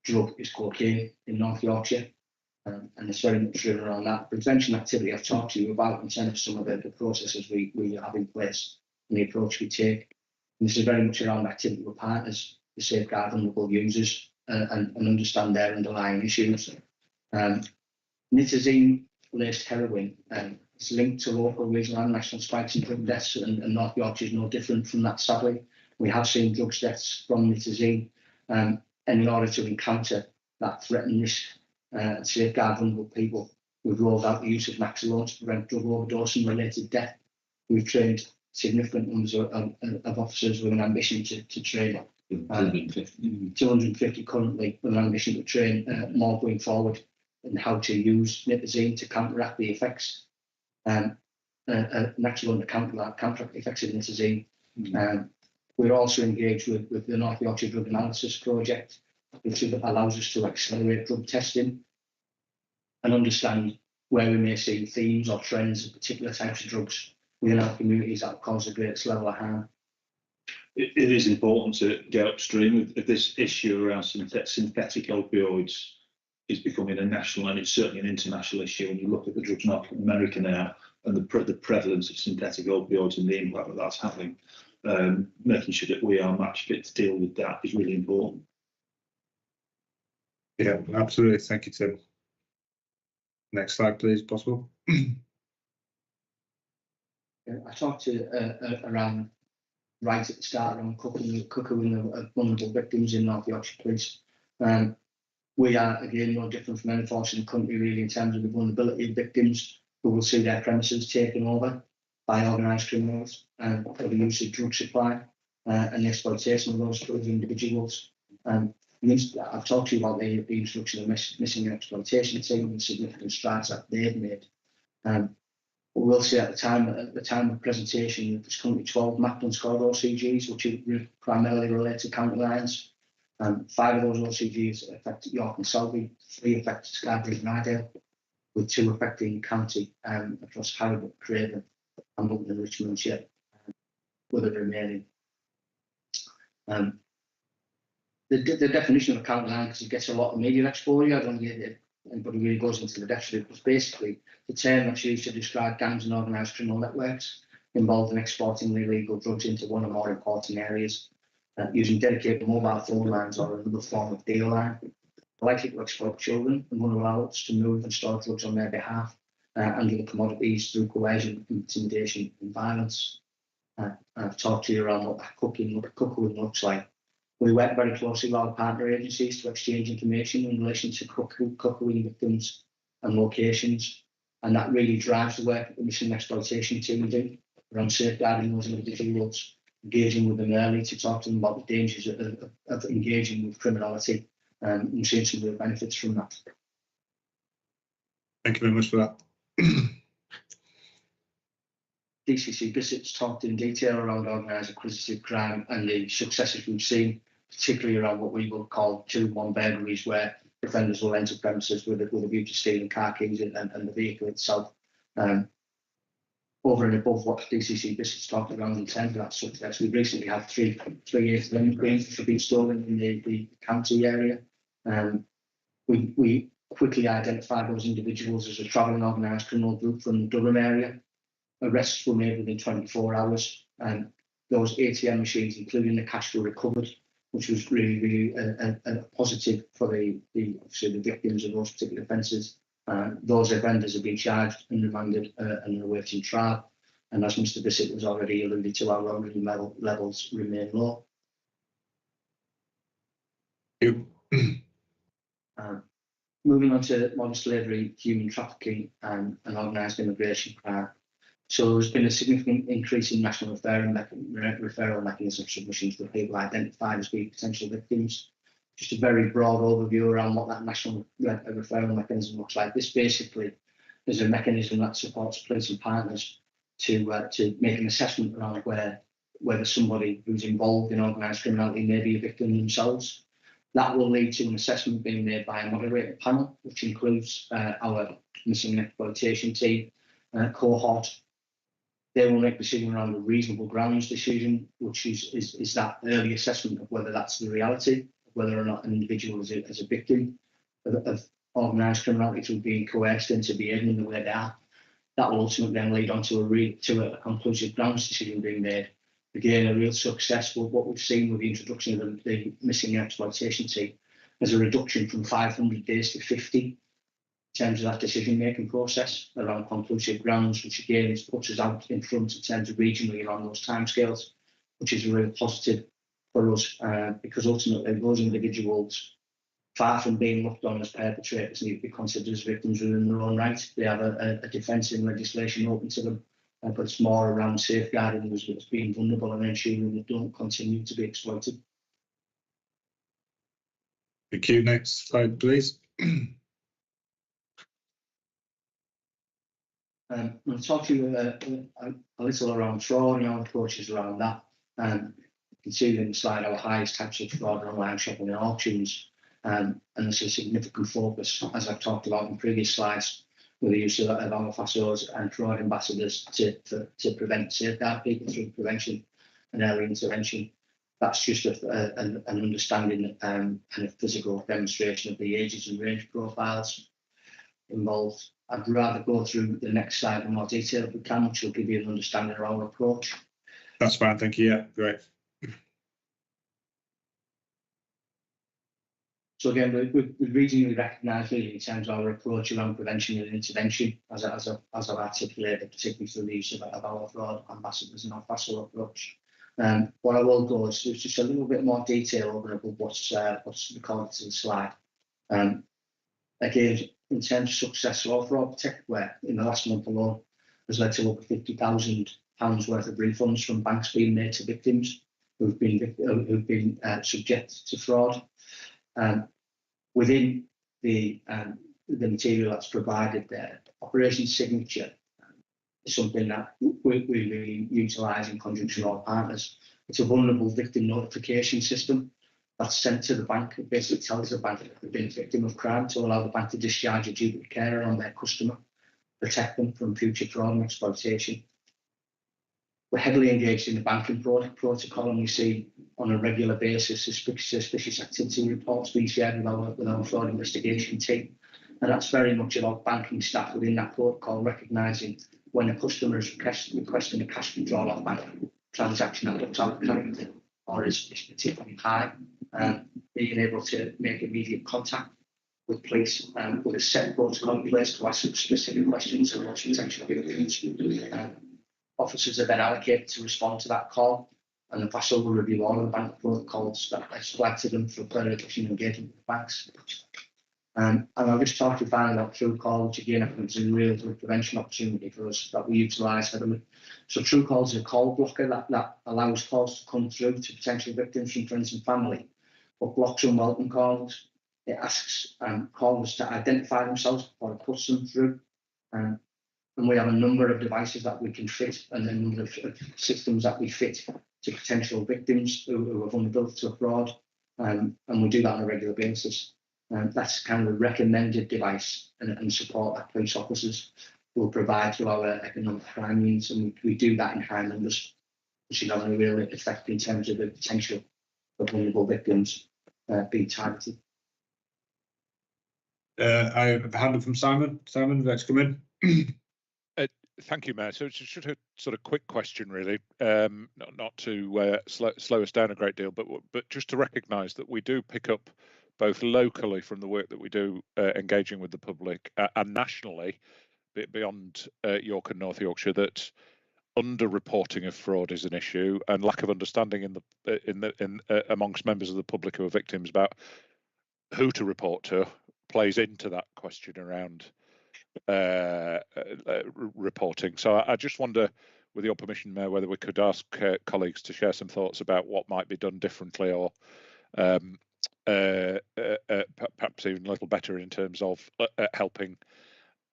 drug is cocaine in North Yorkshire, and it's very much driven around that prevention activity I've talked to you about in terms of some of the processes we have in place and the approach we take. And this is very much around activity with partners to safeguard vulnerable users and understand their underlying issues. Nitazene-laced heroin is linked to local, regional and national spikes in drug deaths, and North Yorkshire is no different from that, sadly. We have seen drug deaths from nitazene, and in order to encounter that threat and risk and safeguard vulnerable people, we've rolled out the use of Naxalone to prevent drug overdose and related death. We've trained significant numbers of officers with an ambition to train 250 currently, with an ambition to train more going forward, and how to use nitazene to counteract the effects. Naxalone to counteract the effects of nitazene. We're also engaged with the North Yorkshire Drug Analysis Project, which allows us to accelerate drug testing and understand where we may see themes or trends of particular types of drugs within our communities that cause the greatest level of harm. It is important to get upstream of this issue around synthetic opioids. Is becoming a national, and it's certainly an international issue. When you look at the drugs market in America now and the prevalence of synthetic opioids and the impact that that's having, making sure that we are match fit to deal with that is really important. Yeah, absolutely. Thank you, Tim. Next slide, please, possible. I talked to around right at the start around cookering of vulnerable victims in North Yorkshire Police. We are, again, no different from any force in the country, really, in terms of the vulnerability of victims who will see their premises taken over by organised criminals for the use of drug supply and the exploitation of those individuals. I've talked to you about the introduction of missing and exploitation team and the significant strides that they've made. We'll see at the time of presentation, there's currently 12 mapped and scored OCGs, which are primarily related to counter-violence. 5 of those OCGs affect York and Selby, 3 affect Scarborough and Iredale, with 2 affecting county across Harrogate, Craven, Ingleton and Richmondshire, with the remaining. The definition of a counter-violence, because it gets a lot of media exposure. I don't get anybody really goes into the depths of it, but basically the term that's used to describe gangs and organised criminal networks involved in exporting illegal drugs into one or more important areas, using dedicated mobile phone lines or another form of deal line, likely to exploit children and vulnerable adults to move and store drugs on their behalf, and other commodities through coercion, intimidation and violence. I've talked to you around what that coupling looks like. We work very closely with our partner agencies to exchange information in relation to coupling victims and locations, and that really drives the work that the missing exploitation team do around safeguarding those individuals, engaging with them early to talk to them about the dangers of engaging with criminality, and seeing some real benefits from that. Thank you very much for that. DCC Bissett's talked in detail around organised acquisitive crime and the successes we've seen, particularly around what we will call 2-1 burglaries, where offenders will enter premises with a view to stealing car keys and the vehicle itself. Over and above what DCC Bissett's talked around in terms of that success, we recently had three ATM cranes which have been stolen in the county area. We quickly identified those individuals as a travelling organised criminal group from the Durham area. Arrests were made within 24 hours, and those ATM machines, including the cash, were recovered, which was really a positive for obviously the victims of those particular offences. Those offenders have been charged and remanded and are awaiting trial. And as Mr. Bissett was already alluded to, our robbery levels remain low. Moving on to modern slavery, human trafficking, and organised immigration crime. So there's been a significant increase in national referral mechanism submissions for people identified as being potential victims. Just a very broad overview around what that national referral mechanism looks like. This basically is a mechanism that supports police and partners to make an assessment around whether somebody who's involved in organised criminality may be a victim themselves. That will lead to an assessment being made by a moderator panel, which includes our missing exploitation team cohort. They will make a decision around a reasonable grounds decision, which is that early assessment of whether that's the reality, whether or not an individual is a victim of organised criminality through being coerced into behaving in the way they are. That will ultimately then lead on to a conclusive grounds decision being made. Again, a real success with what we've seen with the introduction of the missing exploitation team as a reduction from 500 days to 50 in terms of that decision-making process around conclusive grounds, which again puts us out in front in terms of regionally along those timescales, which is a real positive for us because ultimately those individuals, far from being looked on as perpetrators, need to be considered as victims within their own right. They have a defence in legislation open to them, but it's more around safeguarding those as being vulnerable and ensuring they don't continue to be exploited. Thank you. Next slide, please. I'll talk to you a little around fraud and our approaches around that. You can see in the slide our highest types of fraud are online shopping and auctions. And there's a significant focus, as I've talked about in previous slides, with the use of our FASOs and fraud ambassadors to prevent safeguard people through prevention and early intervention. That's just an understanding and a physical demonstration of the ages and range profiles involved. I'd rather go through the next slide in more detail if we can, which will give you an understanding of our approach. That's fine, thank you. Yeah, great. So again, we regionally recognise really in terms of our approach around prevention and intervention, as I've articulated, particularly through the use of our fraud ambassadors and our FASO approach. What I will go is just a little bit more detail over above what's recorded to the slide. Again, in terms of success, our fraud protect where in the last month alone has led to over £50,000 worth of refunds from banks being made to victims who've been subject to fraud. Within the material that's provided there, Operation Signature is something that we really utilise in conjunction with our partners. It's a vulnerable victim notification system that's sent to the bank. It basically tells the bank that they've been a victim of crime to allow the bank to discharge a duty of care on their customer, protect them from future fraud and exploitation. We're heavily engaged in the banking protocol, and we see on a regular basis suspicious activity reports being shared with our fraud investigation team. And that's very much about banking staff within that protocol recognising when a customer is requesting a cash withdrawal off bank transaction that looks out or is particularly high, being able to make immediate contact with police with a set protocol in place to ask specific questions and watch potential victims. Officers are then allocated to respond to that call, and the pass over review all of the bank protocols that are supplied to them for further additional engagement with banks. And I'll just talk to you finally about TrueCall, which again I think is a real prevention opportunity for us that we utilise heavily. So TrueCall is a call blocker that allows calls to come through to potential victims from friends and family, but blocks unwelcome calls. It asks callers to identify themselves before it puts them through. And we have a number of devices that we can fit and a number of systems that we fit to potential victims who are vulnerable to fraud. And we do that on a regular basis. That's kind of a recommended device and support that police officers will provide to our economic crime units, and we do that in high numbers, which is not a real effect in terms of the potential for vulnerable victims being targeted. I have a hand from Simon. Simon, would you like to come in? Thank you, Mayor. So it's just a sort of quick question, really, not to slow us down a great deal, but just to recognise that we do pick up both locally from the work that we do engaging with the public and nationally, beyond York and North Yorkshire, that underreporting of fraud is an issue, and lack of understanding amongst members of the public who are victims about who to report to plays into that question around reporting. So I just wonder, with your permission, Mayor, whether we could ask colleagues to share some thoughts about what might be done differently, or perhaps even a little better in terms of helping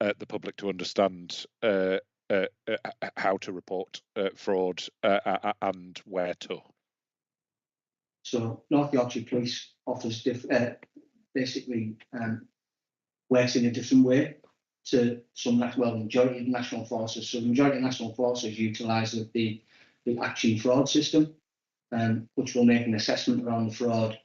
the public to understand how to report fraud and where to. So North Yorkshire Police offers basically works in a different way to some, majority of national forces. So the majority of national forces utilise the action fraud system, which will make an assessment around the fraud.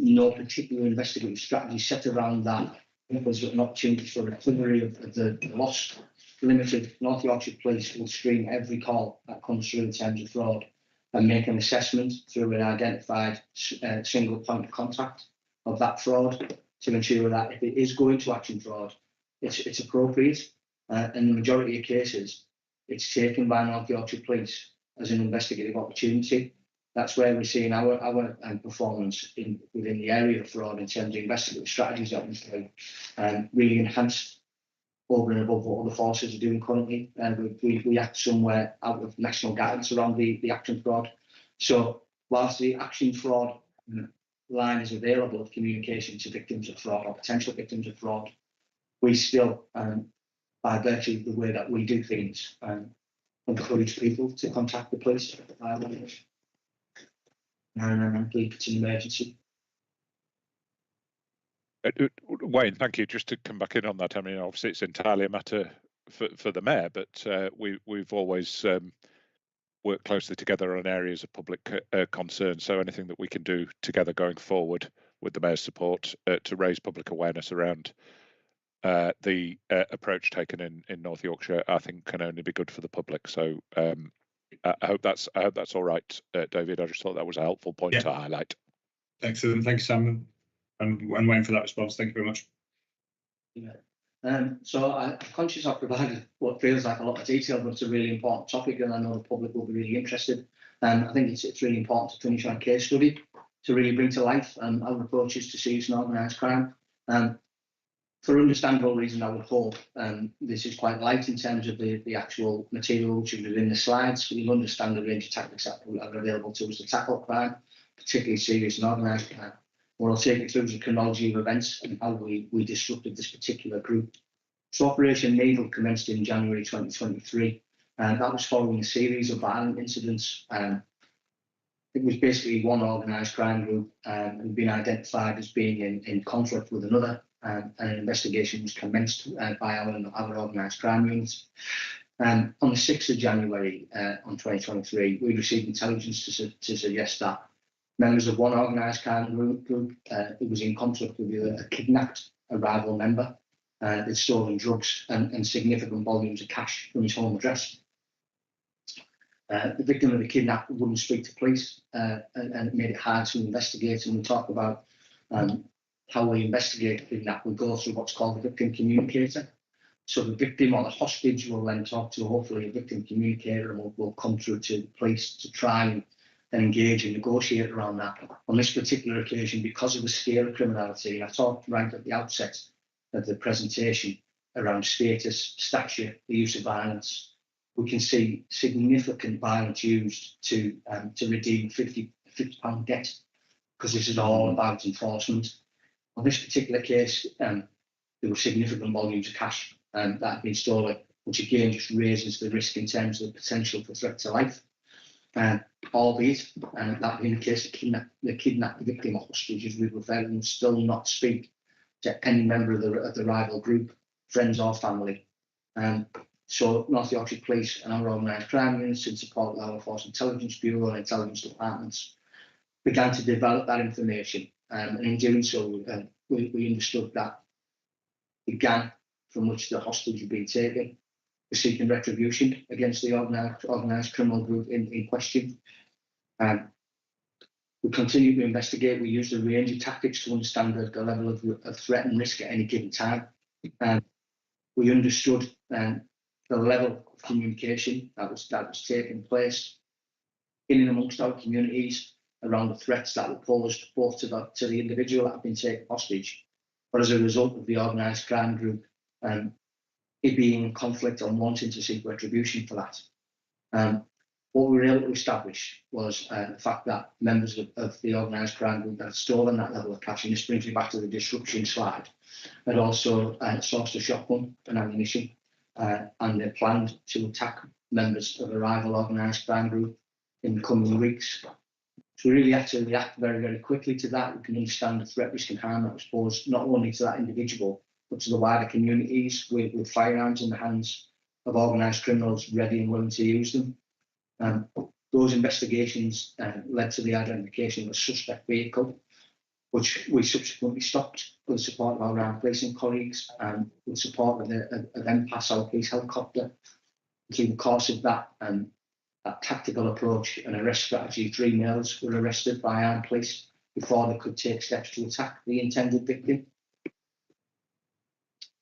No particular investigative strategy set around that. There's an opportunity for recovery of the lost. Limited. North Yorkshire Police will screen every call that comes through in terms of fraud and make an assessment through an identified single point of contact of that fraud to ensure that if it is going to action fraud, it's appropriate. In the majority of cases, it's taken by North Yorkshire Police as an investigative opportunity. That's where we're seeing our performance within the area of fraud in terms of investigative strategies that we've really enhanced over and above what other forces are doing currently. And we act somewhere out of national guidance around the action fraud. So whilst the action fraud line is available of communication to victims of fraud or potential victims of fraud, we still, by virtue of the way that we do things, encourage people to contact the police and plead it's an emergency. Wayne, thank you. Just to come back in on that, I mean, obviously it's entirely a matter for the Mayor, but we've always worked closely together on areas of public concern. So anything that we can do together going forward with the Mayor's support to raise public awareness around the approach taken in North Yorkshire, I think can only be good for the public. So I hope that's all right, David. I just thought that was a helpful point to highlight. Excellent, thank you, Simon. And Wayne for that response. Thank you very much. Yeah. So I'm conscious I've provided what feels like a lot of detail, but it's a really important topic, and I know the public will be really interested. I think it's really important to finish on a case study to really bring to life our approaches to serious and organised crime. For understandable reason, I would hope this is quite light in terms of the actual material which is within the slides. You'll understand the range of tactics that are available to us to tackle crime, particularly serious and organised crime. What I'll take you through is a chronology of events and how we disrupted this particular group. So Operation Needle commenced in January 2023, and that was following a series of violent incidents. It was basically one organised crime group who'd been identified as being in conflict with another, and an investigation was commenced by our organised crime units. On the 6th of January on 2023, we received intelligence to suggest that members of one organised crime group who was in conflict with a kidnapped a rival member. They'd stolen drugs and significant volumes of cash from his home address. The victim of the kidnap wouldn't speak to police, and it made it hard to investigate. And we talk about how we investigate kidnap. We go through what's called the victim communicator. So the victim or the hostage will then talk to hopefully a victim communicator, and will come through to the police to try and engage and negotiate around that. On this particular occasion, because of the scale of criminality, and I talked right at the outset of the presentation around status, stature, the use of violence, we can see significant violence used to redeem £50 debt, because this is all about enforcement. On this particular case, there were significant volumes of cash that had been stolen, which again just raises the risk in terms of the potential for threat to life. Albeit, that being the case, the kidnapped victim or hostage, as we refer to them, still not speak to any member of the rival group, friends or family. So North Yorkshire Police and our organised crime units, in support of our Force Intelligence Bureau and intelligence departments, began to develop that information. And in doing so, we understood that the gang from which the hostage had been taken was seeking retribution against the organised criminal group in question. We continued to investigate. We used a range of tactics to understand the level of threat and risk at any given time. We understood the level of communication that was taking place in and amongst our communities around the threats that were posed both to the individual that had been taken hostage, but as a result of the organised crime group it being in conflict and wanting to seek retribution for that. What we were able to establish was the fact that members of the organised crime group that had stolen that level of cash, and this brings me back to the disruption slide, had also sourced a shotgun and ammunition, and they planned to attack members of a rival organised crime group in the coming weeks. So we really had to react very, very quickly to that. We can understand the threat, risk and harm that was posed not only to that individual, but to the wider communities with firearms in the hands of organised criminals ready and willing to use them. Those investigations led to the identification of a suspect vehicle, which we subsequently stopped with the support of our armed policing colleagues and with support of MPAS, our police helicopter. Through the course of that tactical approach and arrest strategy, 3 males were arrested by armed police before they could take steps to attack the intended victim.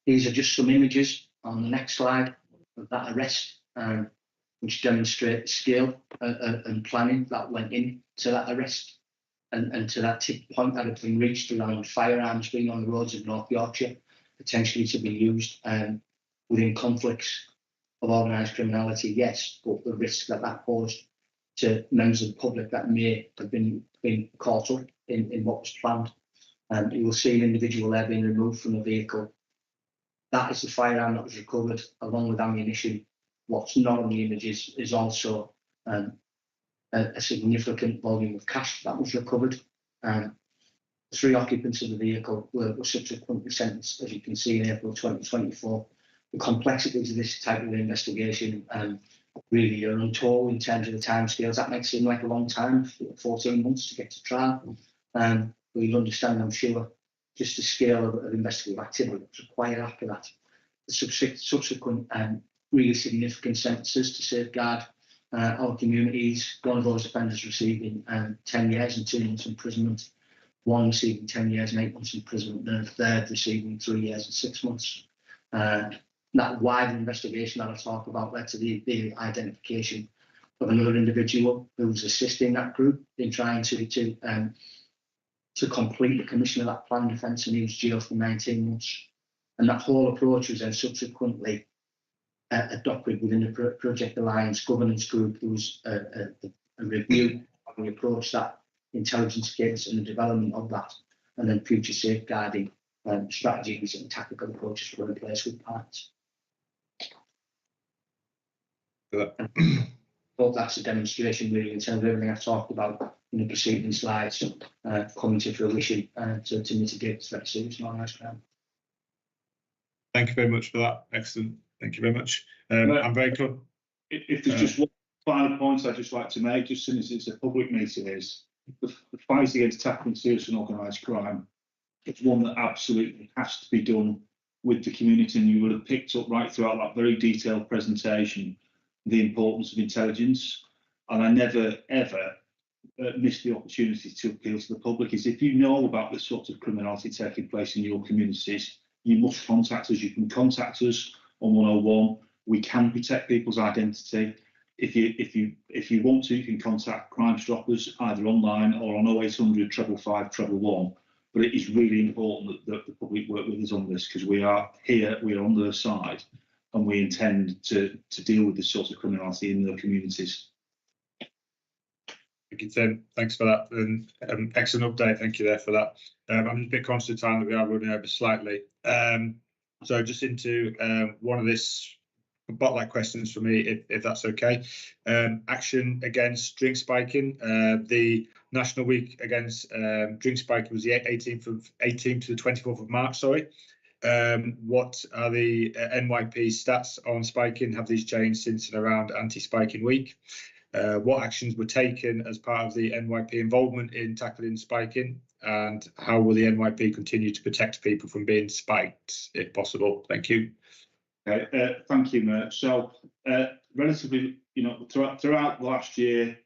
These are just some images on the next slide of that arrest, which demonstrate the scale and planning that went into that arrest and to that tip point that had been reached around firearms being on the roads of North Yorkshire, potentially to be used within conflicts of organised criminality, yes, but the risk that posed to members of the public that may have been caught up in what was planned. You will see an individual there being removed from the vehicle. That is the firearm that was recovered, along with ammunition. What's not on the images is also a significant volume of cash that was recovered. 3 occupants of the vehicle were subsequently sentenced, as you can see, in April 2024. The complexities of this type of investigation really are untold in terms of the timescales. That might seem like a long time, 14 months to get to trial. But you'll understand, I'm sure, just the scale of investigative activity that's required after that. The subsequent really significant sentences to safeguard our communities. One of those offenders receiving 10 years and 2 months imprisonment, 1 receiving 10 years and 8 months imprisonment, and a third receiving 3 years and 6 months. That wider investigation that I talk about led to the identification of another individual who was assisting that group in trying to complete the commission of that planned offence, and he was jailed for 19 months. And that whole approach was then subsequently adopted within the Project Alliance governance group. There was a review of the approach, that intelligence gains and the development of that, and then future safeguarding strategies and tactical approaches were in place with partners. But that's a demonstration really in terms of everything I've talked about in the preceding slides coming to fruition to mitigate the threat of serious and organised crime. Thank you very much for that. Excellent. Thank you very much. I'm very good. If there's just one final point I'd just like to make, just since it's a public meeting, is the fight against tackling serious and organised crime it's one that absolutely has to be done with the community, and you will have picked up right throughout that very detailed presentation the importance of intelligence. And I never ever miss the opportunity to appeal to the public. Is if you know about the sort of criminality taking place in your communities, you must contact us. You can contact us on 101. We can protect people's identity. If you want to, you can contact Crime Stoppers either online or on 0800 555 111. But it is really important that the public work with us on this, because we are here, we are on their side, and we intend to deal with this sort of criminality in their communities. Thank you, Tim. Thanks for that. And excellent update. Thank you there for that. I'm a bit conscious of time that we are running over slightly. So just into one of this spotlight questions for me, if that's okay. Action against drink spiking. The National Week Against Drink Spiking was the 18th to the 24th of March. Sorry. What are the NYP stats on spiking? Have these changed since and around Anti-Spiking Week? What actions were taken as part of the NYP involvement in tackling spiking, and how will the NYP continue to protect people from being spiked, if possible? Thank you. Thank you, Mayor. So, relatively, throughout last year,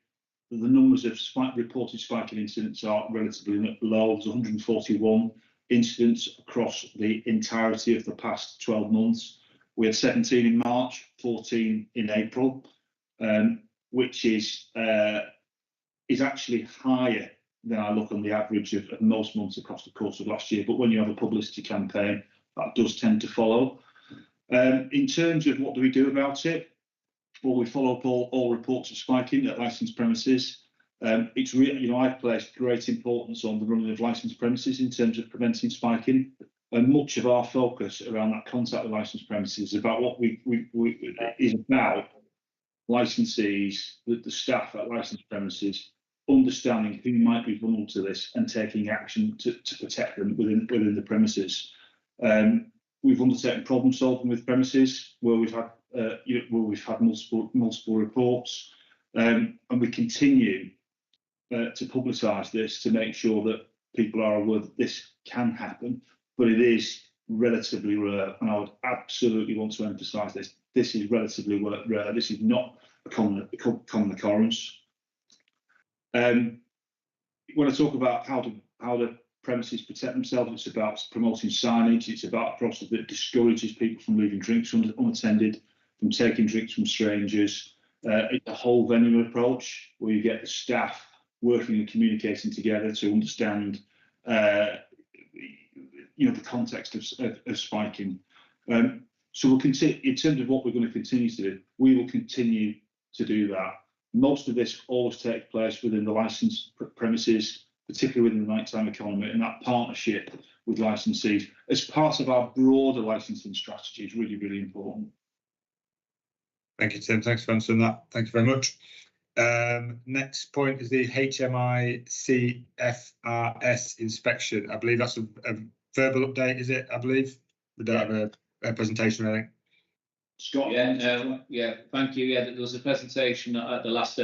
the numbers of reported spiking incidents are relatively low. There's 141 incidents across the entirety of the past 12 months. We had 17 in March, 14 in April. Which is actually higher than I look on the average of most months across the course of last year. But when you have a publicity campaign, that does tend to follow. In terms of what do we do about it? Well, we follow up all reports of spiking at licensed premises. It's really, I've placed great importance on the running of licensed premises in terms of preventing spiking. And much of our focus around that contact with licensed premises is about what is about licensees, the staff at licensed premises, understanding who might be vulnerable to this and taking action to protect them within the premises. We've undertaken problem solving with premises where we've had multiple reports, and we continue to publicise this to make sure that people are aware that this can happen, but it is relatively rare, and I would absolutely want to emphasise this. This is relatively rare. This is not a common occurrence. When I talk about how the premises protect themselves, it's about promoting signage. It's about a process that discourages people from leaving drinks unattended, from taking drinks from strangers. It's a whole venue approach where you get the staff working and communicating together to understand the context of spiking. So we'll continue, in terms of what we're going to continue to do, we will continue to do that. Most of this always takes place within the licensed premises, particularly within the nighttime economy, and that partnership with licensees as part of our broader licensing strategy is really, really important. Thank you, Tim. Thanks for answering that. Thank you very much. Next point is the HMICFRS inspection. I believe that's a verbal update, is it? I believe we don't have a presentation, I think. Scott? Yeah, thank you. Yeah, there was a presentation at the last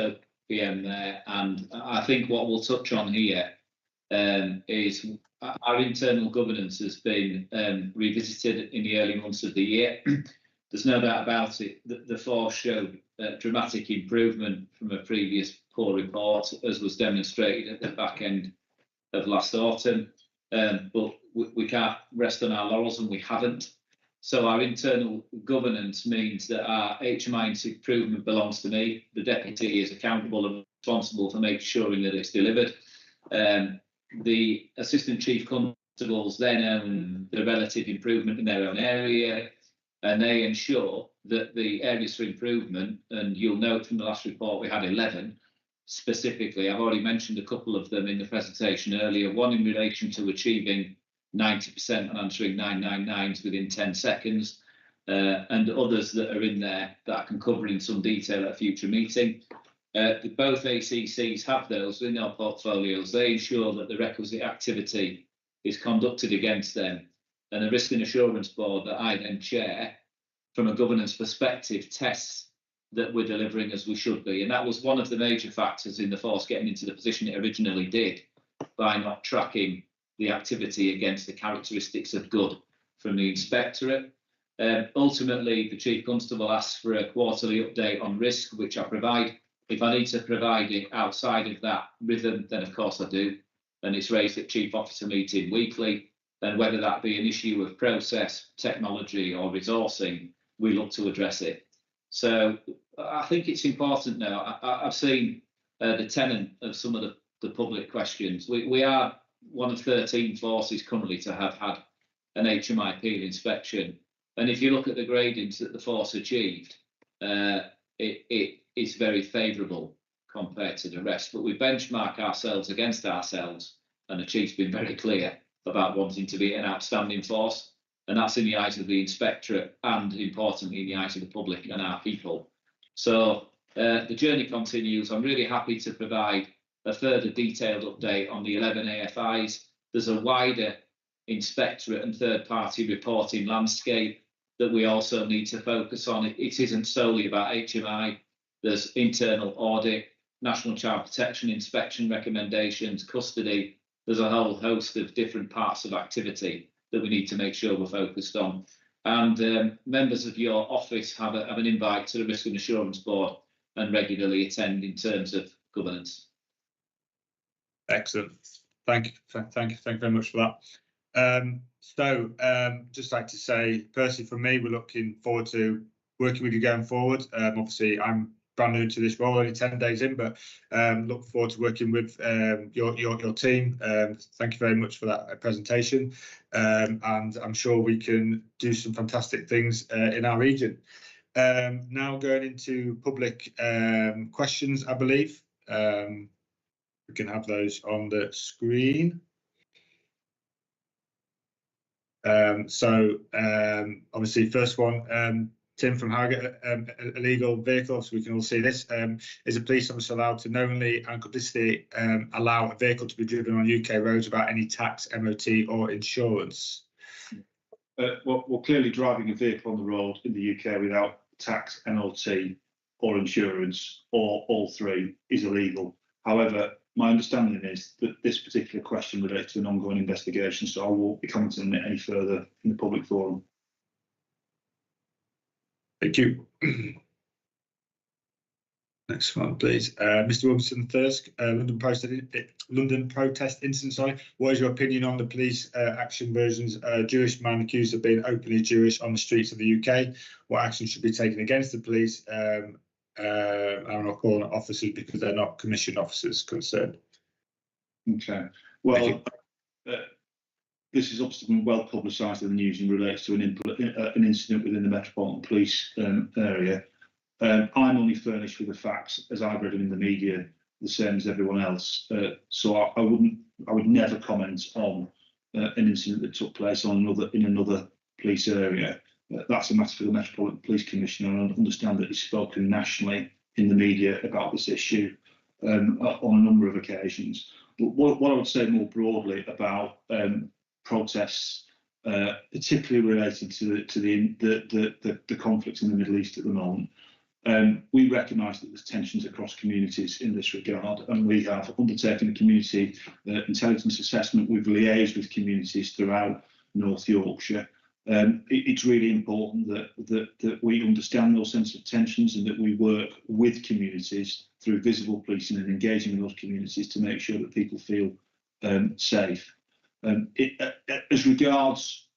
PM there, and I think what we'll touch on here is our internal governance has been revisited in the early months of the year. There's no doubt about it that the force showed dramatic improvement from a previous poor report, as was demonstrated at the back end of last autumn. But we can't rest on our laurels, and we haven't. So our internal governance means that our HMI improvement belongs to me. The deputy is accountable and responsible for making sure that it's delivered. The assistant chief constables then own the relative improvement in their own area, and they ensure that the areas for improvement, and you'll note from the last report we had 11 specifically. I've already mentioned a couple of them in the presentation earlier, one in relation to achieving 90% and answering 999s within 10 seconds, and others that are in there that I can cover in some detail at a future meeting. Both ACCs have those in their portfolios. They ensure that the requisite activity is conducted against them, and the Risk and Assurance Board that I then chair, from a governance perspective, tests that we're delivering as we should be. And that was one of the major factors in the force getting into the position it originally did, by not tracking the activity against the characteristics of good from the inspectorate. Ultimately, the Chief Constable asks for a quarterly update on risk, which I provide. If I need to provide it outside of that rhythm, then of course I do. And it's raised at Chief Officer meeting weekly. And whether that be an issue of process, technology or resourcing, we look to address it. So I think it's important now. I've seen the tenor of some of the public questions. We are one of 13 forces currently to have had an HMIP inspection. And if you look at the gradings that the force achieved, it is very favourable compared to the rest. But we benchmark ourselves against ourselves, and the Chief's been very clear about wanting to be an outstanding force. And that's in the eyes of the inspectorate and, importantly, in the eyes of the public and our people. So the journey continues. I'm really happy to provide a further detailed update on the 11 AFIs. There's a wider inspectorate and third-party reporting landscape that we also need to focus on. It isn't solely about HMI. There's internal audit, national child protection inspection recommendations, custody. There's a whole host of different parts of activity that we need to make sure we're focused on. And members of your office have an invite to the Risk and Assurance Board and regularly attend in terms of governance. Excellent. Thank you very much for that. Just like to say, personally, for me, we're looking forward to working with you going forward. Obviously, I'm brand new to this role, only 10 days in, but look forward to working with your team. Thank you very much for that presentation, and I'm sure we can do some fantastic things in our region. Now going into public questions, I believe. We can have those on the screen. Obviously, first one, Tim from Harrogate, illegal vehicle, so we can all see this. Is a police officer allowed to knowingly and complicitly allow a vehicle to be driven on UK roads without any tax, MOT or insurance? Well, clearly driving a vehicle on the road in the UK without tax, MOT or insurance, or all three, is illegal. However, my understanding is that this particular question relates to an ongoing investigation, so I won't be commenting on it any further in the public forum. Thank you. Next one, please. Mr. Robinson Thirsk, London protest incident. Sorry, what is your opinion on the police action versions? Jewish man accused of being openly Jewish on the streets of the UK. What action should be taken against the police? I'm not calling it officers because they're not commissioned officers concerned. Okay. Well, this has obviously been well publicised in the news and relates to an incident within the Metropolitan Police area. I'm only furnished with the facts as I've read them in the media, the same as everyone else. So I would never comment on an incident that took place in another police area. That's a matter for the Metropolitan Police Commissioner, and I understand that he's spoken nationally in the media about this issue on a number of occasions. But what I would say more broadly about protests, particularly related to the conflict in the Middle East at the moment, we recognise that there's tensions across communities in this regard, and we have undertaken a community intelligence assessment. We've liaised with communities throughout North Yorkshire. It's really important that we understand those sensitive tensions and that we work with communities through visible policing and engaging in those communities to make sure that people feel safe. As regards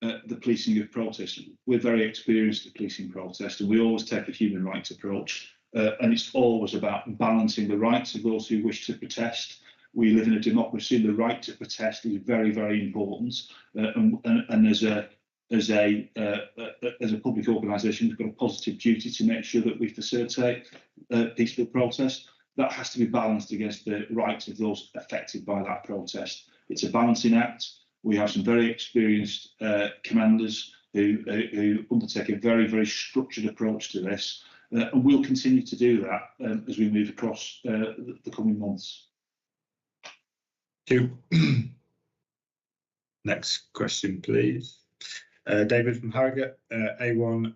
the policing of protests, we're very experienced at policing protests, and we always take a human rights approach, and it's always about balancing the rights of those who wish to protest. We live in a democracy, and the right to protest is very, very important, and as a public organisation, we've got a positive duty to make sure that we facilitate peaceful protest. That has to be balanced against the rights of those affected by that protest. It's a balancing act. We have some very experienced commanders who undertake a very, very structured approach to this, and we'll continue to do that as we move across the coming months. Thank you. Next question, please. David from Harrogate, A1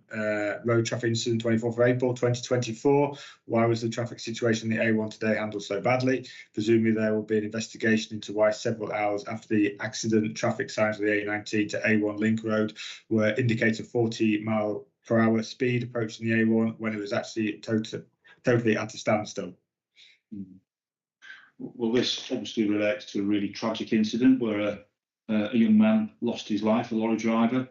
road traffic incident 24th of April 2024. Why was the traffic situation on the A1 today handled so badly? Presumably there will be an investigation into why several hours after the accident, traffic signs of the A19 to A1 Link Road were indicating 40-mile-per-hour speed approaching the A1 when it was actually totally at a standstill. Well, this obviously relates to a really tragic incident where a young man lost his life, a lorry driver,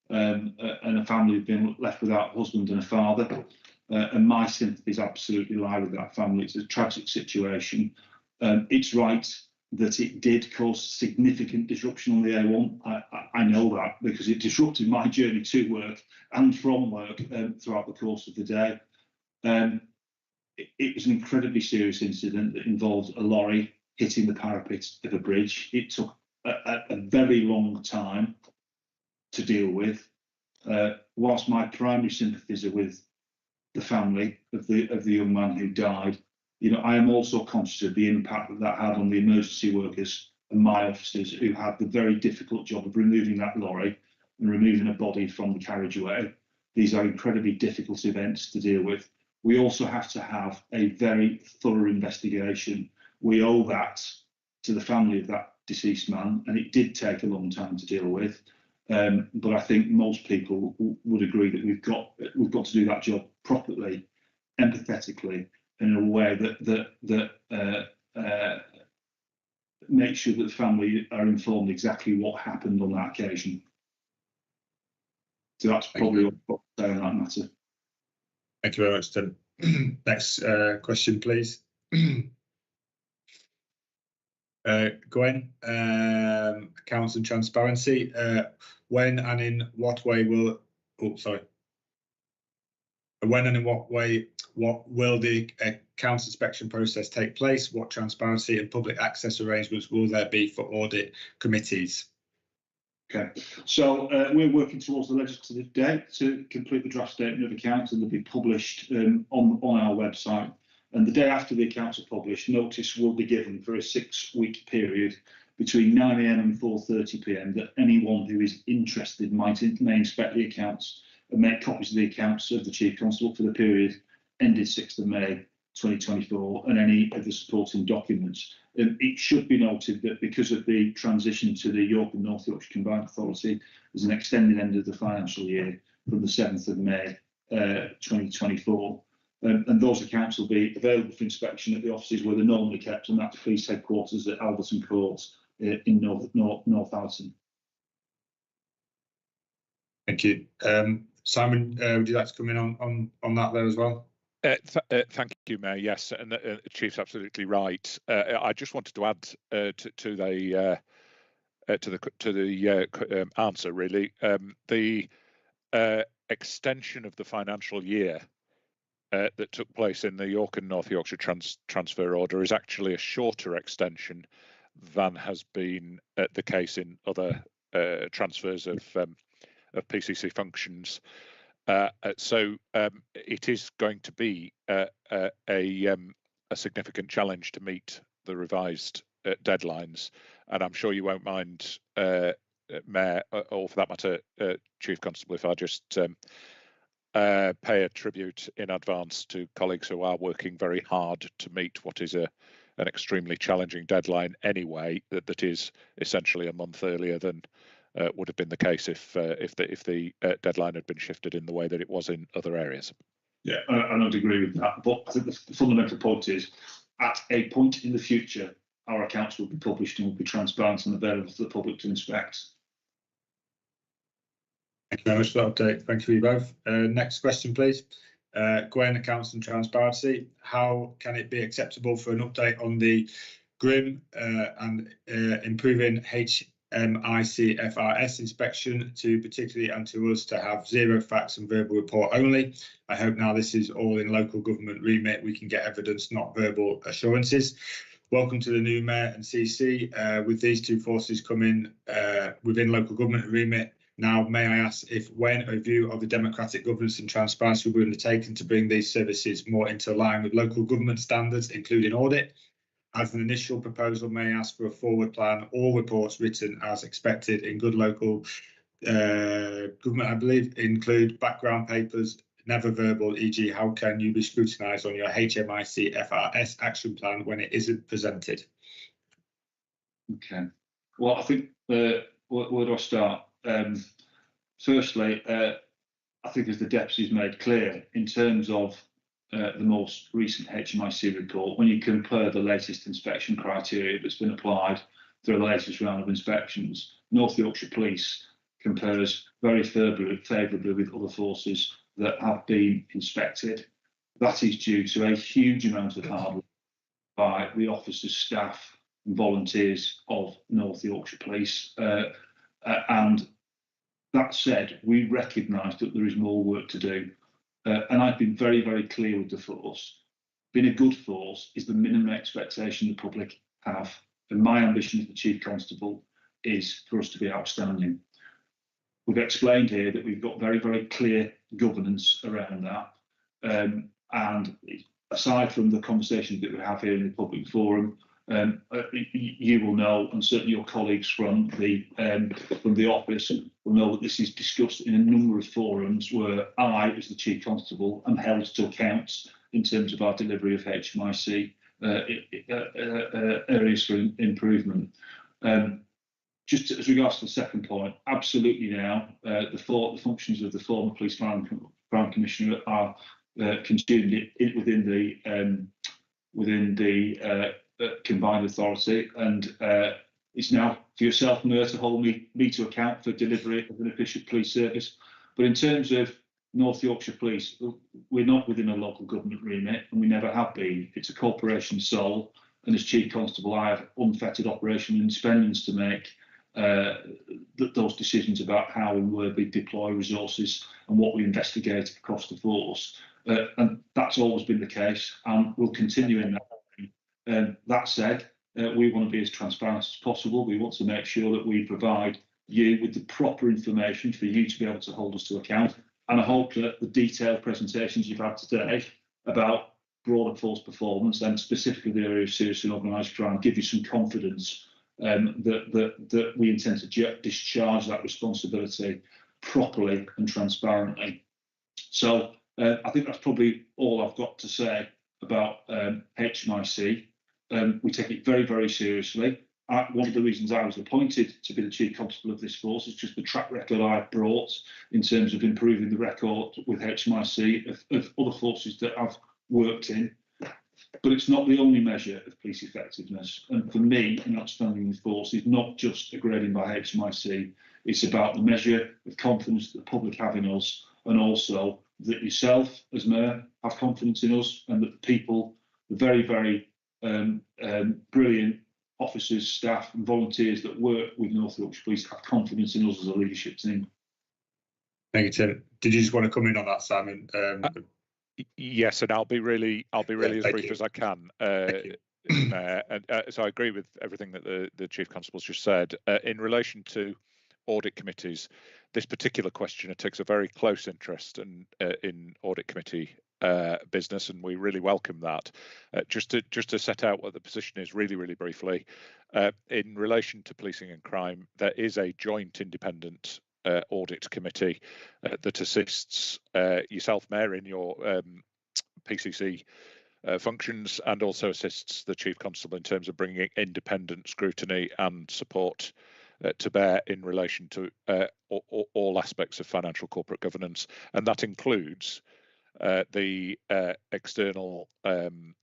and a family have been left without a husband and a father. And my sympathies absolutely lie with that family. It's a tragic situation. It's right that it did cause significant disruption on the A1. I know that because it disrupted my journey to work and from work throughout the course of the day. It was an incredibly serious incident that involved a lorry hitting the parapet of a bridge. It took a very long time to deal with. Whilst my primary sympathies are with the family of the young man who died, you know, I am also conscious of the impact that had on the emergency workers and my officers who had the very difficult job of removing that lorry and removing a body from the carriageway. These are incredibly difficult events to deal with. We also have to have a very thorough investigation. We owe that to the family of that deceased man, and it did take a long time to deal with. But I think most people would agree that we've got to do that job properly, empathetically, and in a way that makes sure that the family are informed exactly what happened on that occasion. So that's probably what I've got to say on that matter. Thank you very much, Tim. Next question, please. Gwen, accounts and transparency. When and in what way will? When and in what way? What will the accounts inspection process take place? What transparency and public access arrangements will there be for audit committees? Okay, so we're working towards the legislative date to complete the draft statement of accounts, and they'll be published on our website. And the day after the accounts are published, notice will be given for a 6-week period between 9 AM and 4:30 PM that anyone who is interested may inspect the accounts and make copies of the accounts of the Chief Constable for the period ended 6th of May 2024 and any of the supporting documents. It should be noted that because of the transition to the York and North Yorkshire Combined Authority, there's an extended end of the financial year from the 7th of May 2024. And those accounts will be available for inspection at the offices where they're normally kept, and that's police headquarters at Alderton Court in Northallerton. Thank you. Simon, would you like to come in on that there as well? Thank you, Mayor. Yes, and the Chief's absolutely right. I just wanted to add to the answer. Really, the extension of the financial year that took place in the York and North Yorkshire transfer order is actually a shorter extension than has been the case in other transfers of PCC functions. So it is going to be a significant challenge to meet the revised deadlines, and I'm sure you won't mind, Mayor, or for that matter, Chief Constable, if I just pay a tribute in advance to colleagues who are working very hard to meet what is an extremely challenging deadline anyway, that is essentially a month earlier than would have been the case if the deadline had been shifted in the way that it was in other areas. Yeah, I don't agree with that. But I think the fundamental point is, at a point in the future, our accounts will be published and will be transparent and available to the public to inspect. Thank you very much for that update. Thank you both. Next question, please. Gwen, accounts and transparency. How can it be acceptable for an update on the GRIM and improving HMICFRS inspection to particularly and to us to have zero facts and verbal report only? I hope now this is all in local government remit, we can get evidence, not verbal assurances. Welcome to the new Mayor and CC. With these two forces coming within local government remit, now may I ask if when a view of the democratic governance and transparency will be undertaken to bring these services more into line with local government standards, including audit? As an initial proposal, may I ask for a forward plan, all reports written as expected in good local government, I believe, include background papers, never verbal, e.g. how can you be scrutinised on your HMICFRS action plan when it isn't presented? Okay. Well, I think where do I start? Firstly, I think as the deputy's made clear, in terms of the most recent HMIC report, when you compare the latest inspection criteria that's been applied through the latest round of inspections, North Yorkshire Police compares very favourably with other forces that have been inspected. That is due to a huge amount of hard work by the officers, staff and volunteers of North Yorkshire Police. And that said, we recognise that there is more work to do. And I've been very, very clear with the force. Being a good force is the minimum expectation the public have. And my ambition as the Chief Constable is for us to be outstanding. We've explained here that we've got very, very clear governance around that. And aside from the conversations that we have here in the public forum, you will know, and certainly your colleagues from the office will know, that this is discussed in a number of forums where I, as the Chief Constable, am held to account in terms of our delivery of HMIC areas for improvement. Just as regards to the second point, absolutely now the functions of the former Police Crime Commissioner are consumed within the combined authority, and it's now for yourself, Mayor, to hold me to account for delivery of an efficient police service. But in terms of North Yorkshire Police, we're not within a local government remit, and we never have been. It's a corporation sole, and as Chief Constable, I have unfettered operational independence to make those decisions about how and where we deploy resources and what we investigate across the force. And that's always been the case, and we'll continue in that. That said, we want to be as transparent as possible. We want to make sure that we provide you with the proper information for you to be able to hold us to account. And I hope that the detailed presentations you've had today about broader force performance, and specifically the area of serious and organised crime, give you some confidence that we intend to discharge that responsibility properly and transparently. So I think that's probably all I've got to say about HMIC. We take it very, very seriously. One of the reasons I was appointed to be the Chief Constable of this force is just the track record I've brought in terms of improving the record with HMIC of other forces that I've worked in. But it's not the only measure of police effectiveness. And for me, an outstanding force is not just a grading by HMIC. It's about the measure of confidence that the public have in us, and also that yourself, as Mayor, have confidence in us, and that the people, the very, very brilliant officers, staff and volunteers that work with North Yorkshire Police have confidence in us as a leadership team. Thank you, Tim. Did you just want to come in on that, Simon? Yes, and I'll be really as brief as I can. So I agree with everything that the Chief Constable's just said. In relation to audit committees, this particular questioner takes a very close interest in audit committee business, and we really welcome that. Just to set out what the position is really briefly, in relation to policing and crime, there is a joint independent audit committee that assists yourself, Mayor, in your PCC functions, and also assists the Chief Constable in terms of bringing independent scrutiny and support to bear in relation to all aspects of financial corporate governance, and that includes the external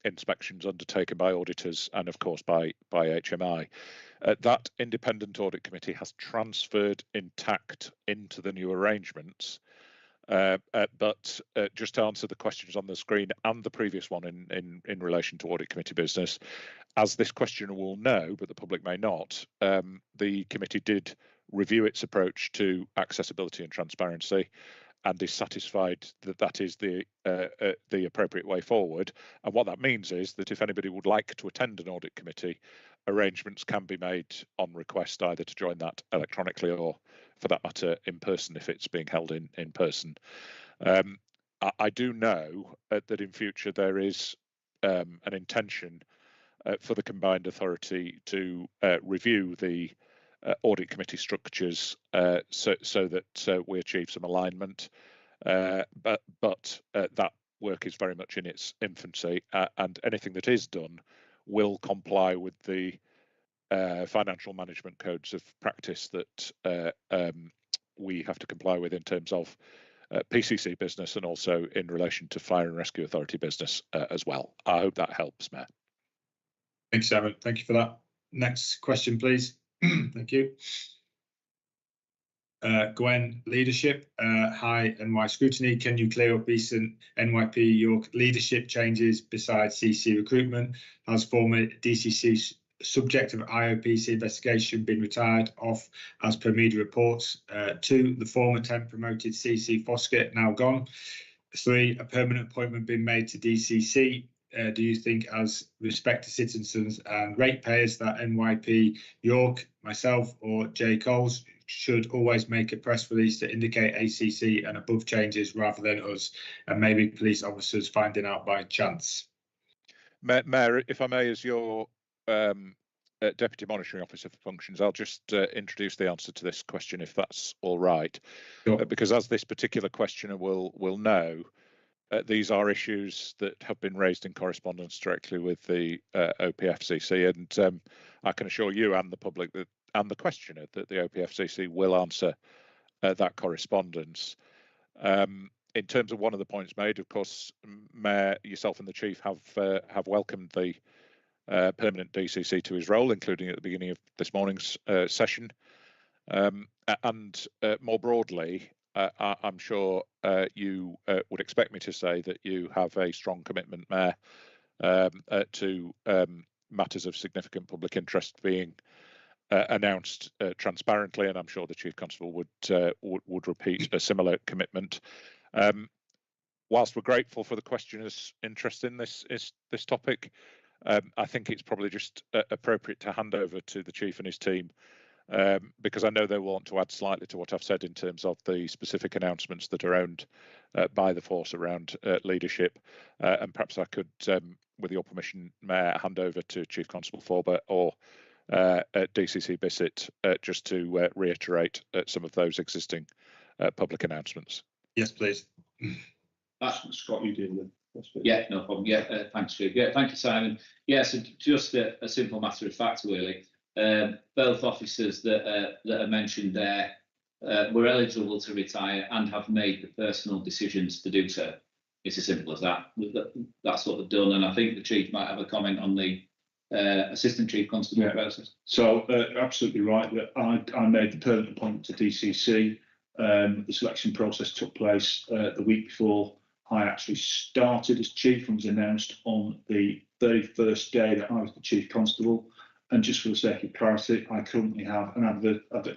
inspections undertaken by auditors and, of course, by HMI. That independent audit committee has transferred intact into the new arrangements. But just to answer the questions on the screen and the previous one in relation to audit committee business, as this questioner will know, but the public may not, the committee did review its approach to accessibility and transparency, and is satisfied that that is the appropriate way forward. And what that means is that if anybody would like to attend an audit committee, arrangements can be made on request, either to join that electronically or, for that matter, in person if it's being held in person. I do know that in future there is an intention for the combined authority to review the audit committee structures so that we achieve some alignment. But that work is very much in its infancy, and anything that is done will comply with the financial management codes of practice that we have to comply with in terms of PCC business and also in relation to Fire and Rescue Authority business as well. I hope that helps, Mayor. Thanks, Simon. Thank you for that. Next question, please. Thank you. Gwen, leadership. Hi, NY Scrutiny. Can you clear up recent NYP York leadership changes besides CC recruitment? Has former DCC subject of IOPC investigation been retired off as per media reports? 2, the former temp promoted CC Foskett now gone. 3, a permanent appointment been made to DCC. Do you think, as respect to citizens and ratepayers, that NYP York, myself, or Jay Coles should always make a press release to indicate ACC and above changes rather than us, and maybe police officers finding out by chance? Mayor, if I may, as your Deputy Monitoring Officer for Functions, I'll just introduce the answer to this question, if that's all right. Sure. Because as this particular questioner will know, these are issues that have been raised in correspondence directly with the OPFCC, and I can assure you and the public that, and the questioner, that the OPFCC will answer that correspondence. In terms of one of the points made, of course, Mayor, yourself and the Chief have welcomed the permanent DCC to his role, including at the beginning of this morning's session. And more broadly, I'm sure you would expect me to say that you have a strong commitment, Mayor, to matters of significant public interest being announced transparently, and I'm sure the Chief Constable would repeat a similar commitment. Whilst we're grateful for the questioner's interest in this topic, I think it's probably just appropriate to hand over to the Chief and his team, because I know they want to add slightly to what I've said in terms of the specific announcements that are owned by the force around leadership. And perhaps I could, with your permission, Mayor, hand over to Chief Constable Forbert or DCC Bissett just to reiterate some of those existing public announcements. Yes, please. Scott, you deal with. Yeah, no problem. Yeah, thanks, Chief. Yeah, thank you, Simon. Yeah, so just a simple matter of fact, really. Both officers that are mentioned there were eligible to retire and have made the personal decisions to do so. It's as simple as that. That's what they've done, and I think the Chief might have a comment on the Assistant Chief Constable process. So absolutely right. That I made the permanent appointment to DCC. The selection process took place the week before I actually started as Chief, and was announced on the very first day that I was the Chief Constable. And just for the sake of clarity, I currently have an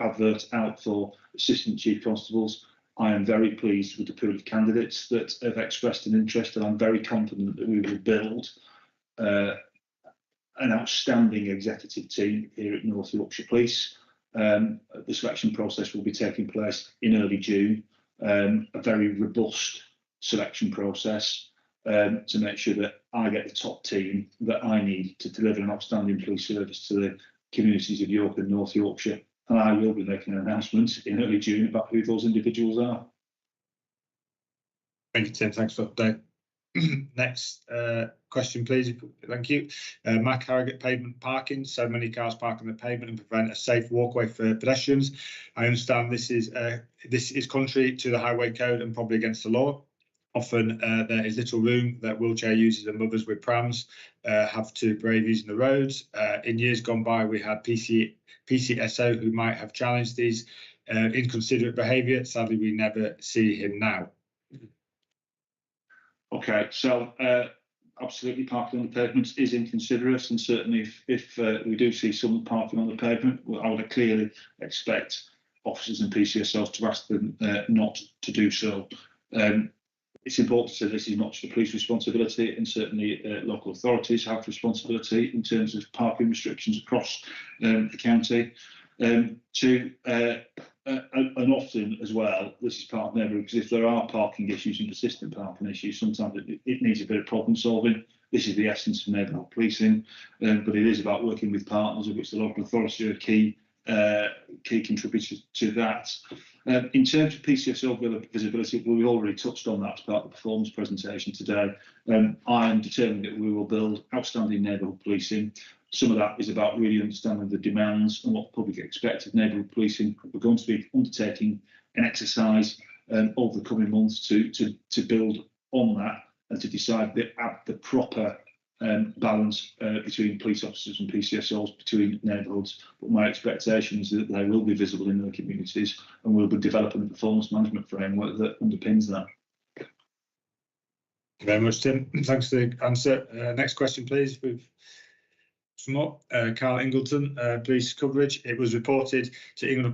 advert out for Assistant Chief Constables. I am very pleased with the pool of candidates that have expressed an interest, and I'm very confident that we will build an outstanding executive team here at North Yorkshire Police. The selection process will be taking place in early June, a very robust selection process to make sure that I get the top team that I need to deliver an outstanding police service to the communities of York and North Yorkshire. And I will be making an announcement in early June about who those individuals are. Thank you, Tim. Thanks for the update. Next question, please. Thank you. Mac Harrogate pavement parking. So many cars park on the pavement and prevent a safe walkway for pedestrians. I understand this is contrary to the highway code and probably against the law. Often there is little room that wheelchair users and mothers with prams have to brave using the roads. In years gone by, we had PCSO who might have challenged these inconsiderate behaviour. Sadly, we never see him now. Okay, so absolutely parking on the pavements is inconsiderate, and certainly if we do see someone parking on the pavement, I would clearly expect officers and PCSOs to ask them not to do so. It's important to say this is not just a police responsibility, and certainly local authorities have responsibility in terms of parking restrictions across the county. And often as well, this is part never, because if there are parking issues and persistent parking issues, sometimes it needs a bit of problem solving. This is the essence of neighbourhood policing, but it is about working with partners, of which the local authorities are a key key contributor to that. In terms of PCSO visibility, we've already touched on that as part of the performance presentation today. I am determined that we will build outstanding neighbourhood policing. Some of that is about really understanding the demands and what the public expect of neighbourhood policing. We're going to be undertaking an exercise over the coming months to build on that and to decide the proper balance between police officers and PCSOs between neighbourhoods. But my expectation is that they will be visible in their communities, and we'll be developing a performance management framework that underpins that. Thank you very much, Tim. Thanks for the answer. Next question, please. We've some more. Carl Ingleton, police coverage. It was reported to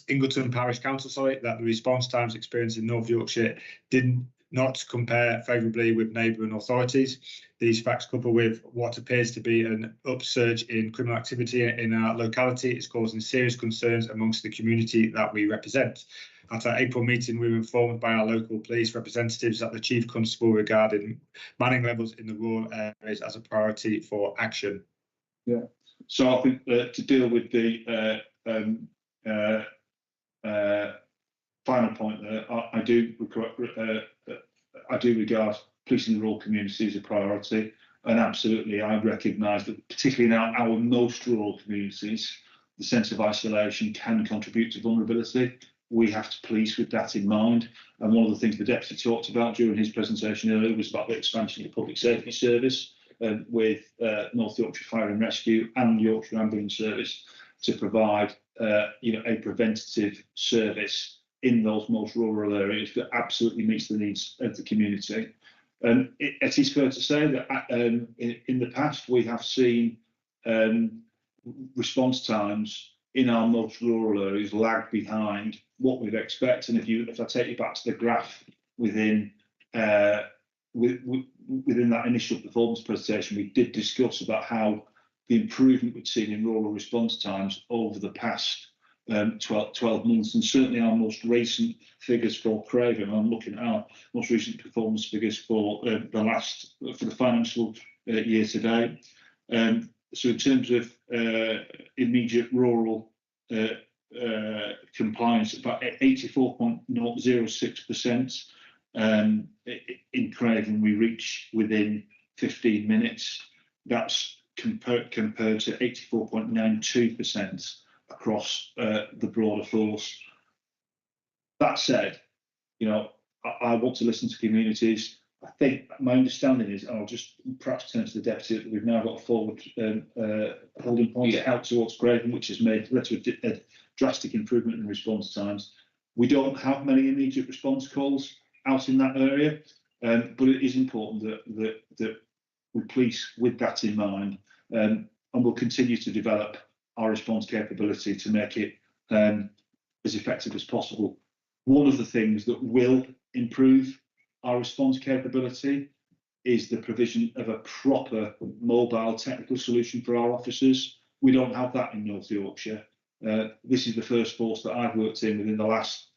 Ingleton Parish Council, that the response times experienced in North Yorkshire did not compare favourably with neighbouring authorities. These facts, coupled with what appears to be an upsurge in criminal activity in our locality, is causing serious concerns amongst the community that we represent. At our April meeting, we were informed by our local police representatives that the Chief Constable regarded manning levels in the rural areas as a priority for action. Yeah. So I think to deal with the final point there, I do regard policing the rural community as a priority, and absolutely I recognise that particularly in our most rural communities, the sense of isolation can contribute to vulnerability. We have to police with that in mind, and one of the things the Deputy talked about during his presentation earlier was about the expansion of the Public Safety Service with North Yorkshire Fire and Rescue and Yorkshire Ambulance Service to provide a preventative service in those most rural areas that absolutely meets the needs of the community. It is fair to say that in the past we have seen response times in our most rural areas lag behind what we'd expect. And if I take you back to the graph within that initial performance presentation, we did discuss about how the improvement we'd seen in rural response times over the past 12 months, and certainly our most recent figures for Craven. I'm looking at our most recent performance figures for the financial year to date. So in terms of immediate rural compliance, about 84.06%. In Craven, we reach within 15 minutes. That's compared to 84.92% across the broader force. That said, I want to listen to communities. I think my understanding is, and I'll just perhaps turn to the Deputy, that we've now got a forward holding point out towards Craven, which has led to a drastic improvement in response times. We don't have many immediate response calls out in that area, but it is important that we police with that in mind, and we'll continue to develop our response capability to make it as effective as possible. One of the things that will improve our response capability is the provision of a proper mobile technical solution for our officers. We don't have that in North Yorkshire. This is the first force that I've worked in within the last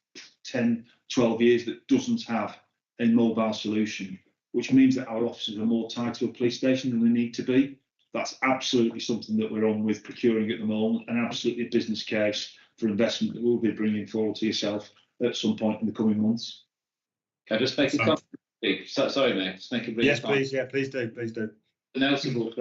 10, 12 years that doesn't have a mobile solution, which means that our officers are more tied to a police station than they need to be. That's absolutely something that we're on with procuring at the moment, and absolutely a business case for investment that we'll be bringing forward to yourself at some point in the coming months. Can I just make a comment? Sorry, mate. Just make a brief comment. Please. Yeah, please do. The notable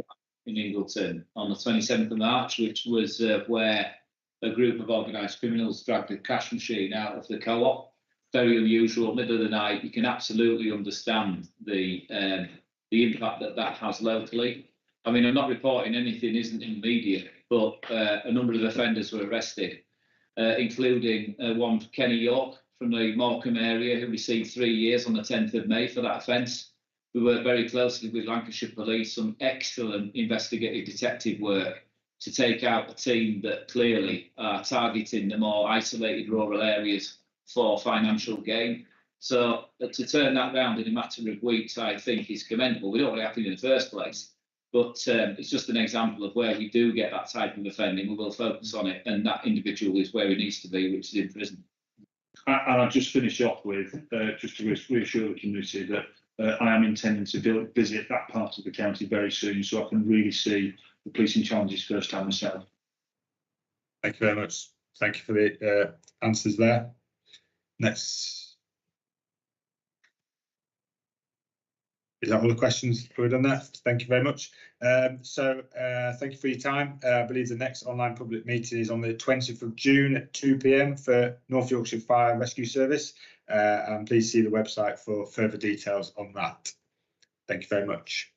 in Ingleton on the 27th of March, which was where a group of organised criminals dragged a cash machine out of the co-op. Very unusual, middle of the night. You can absolutely understand the impact that has locally. I mean, I'm not reporting anything isn't in the media, but a number of offenders were arrested, including one Kenny York from the Morecambe area, who received 3 years on the 10th of May for that offence. We worked very closely with Lancashire Police, some excellent investigative detective work to take out a team that clearly are targeting the more isolated rural areas for financial gain. So to turn that round in a matter of weeks, I think is commendable. We don't want it happening in the first place, but it's just an example of where we do get that type of offending. We will focus on it, and that individual is where he needs to be, which is in prison. And I'll just finish off with, just to reassure the community that I am intending to visit that part of the county very soon, so I can really see the policing challenges firsthand myself. Thank you very much. Thank you for the answers there. Next. Is that all the questions we've done there? Thank you very much. Thank you for your time. I believe the next online public meeting is on the 20th of June at 2 p.m. for North Yorkshire Fire Rescue Service. And please see the website for further details on that. Thank you very much.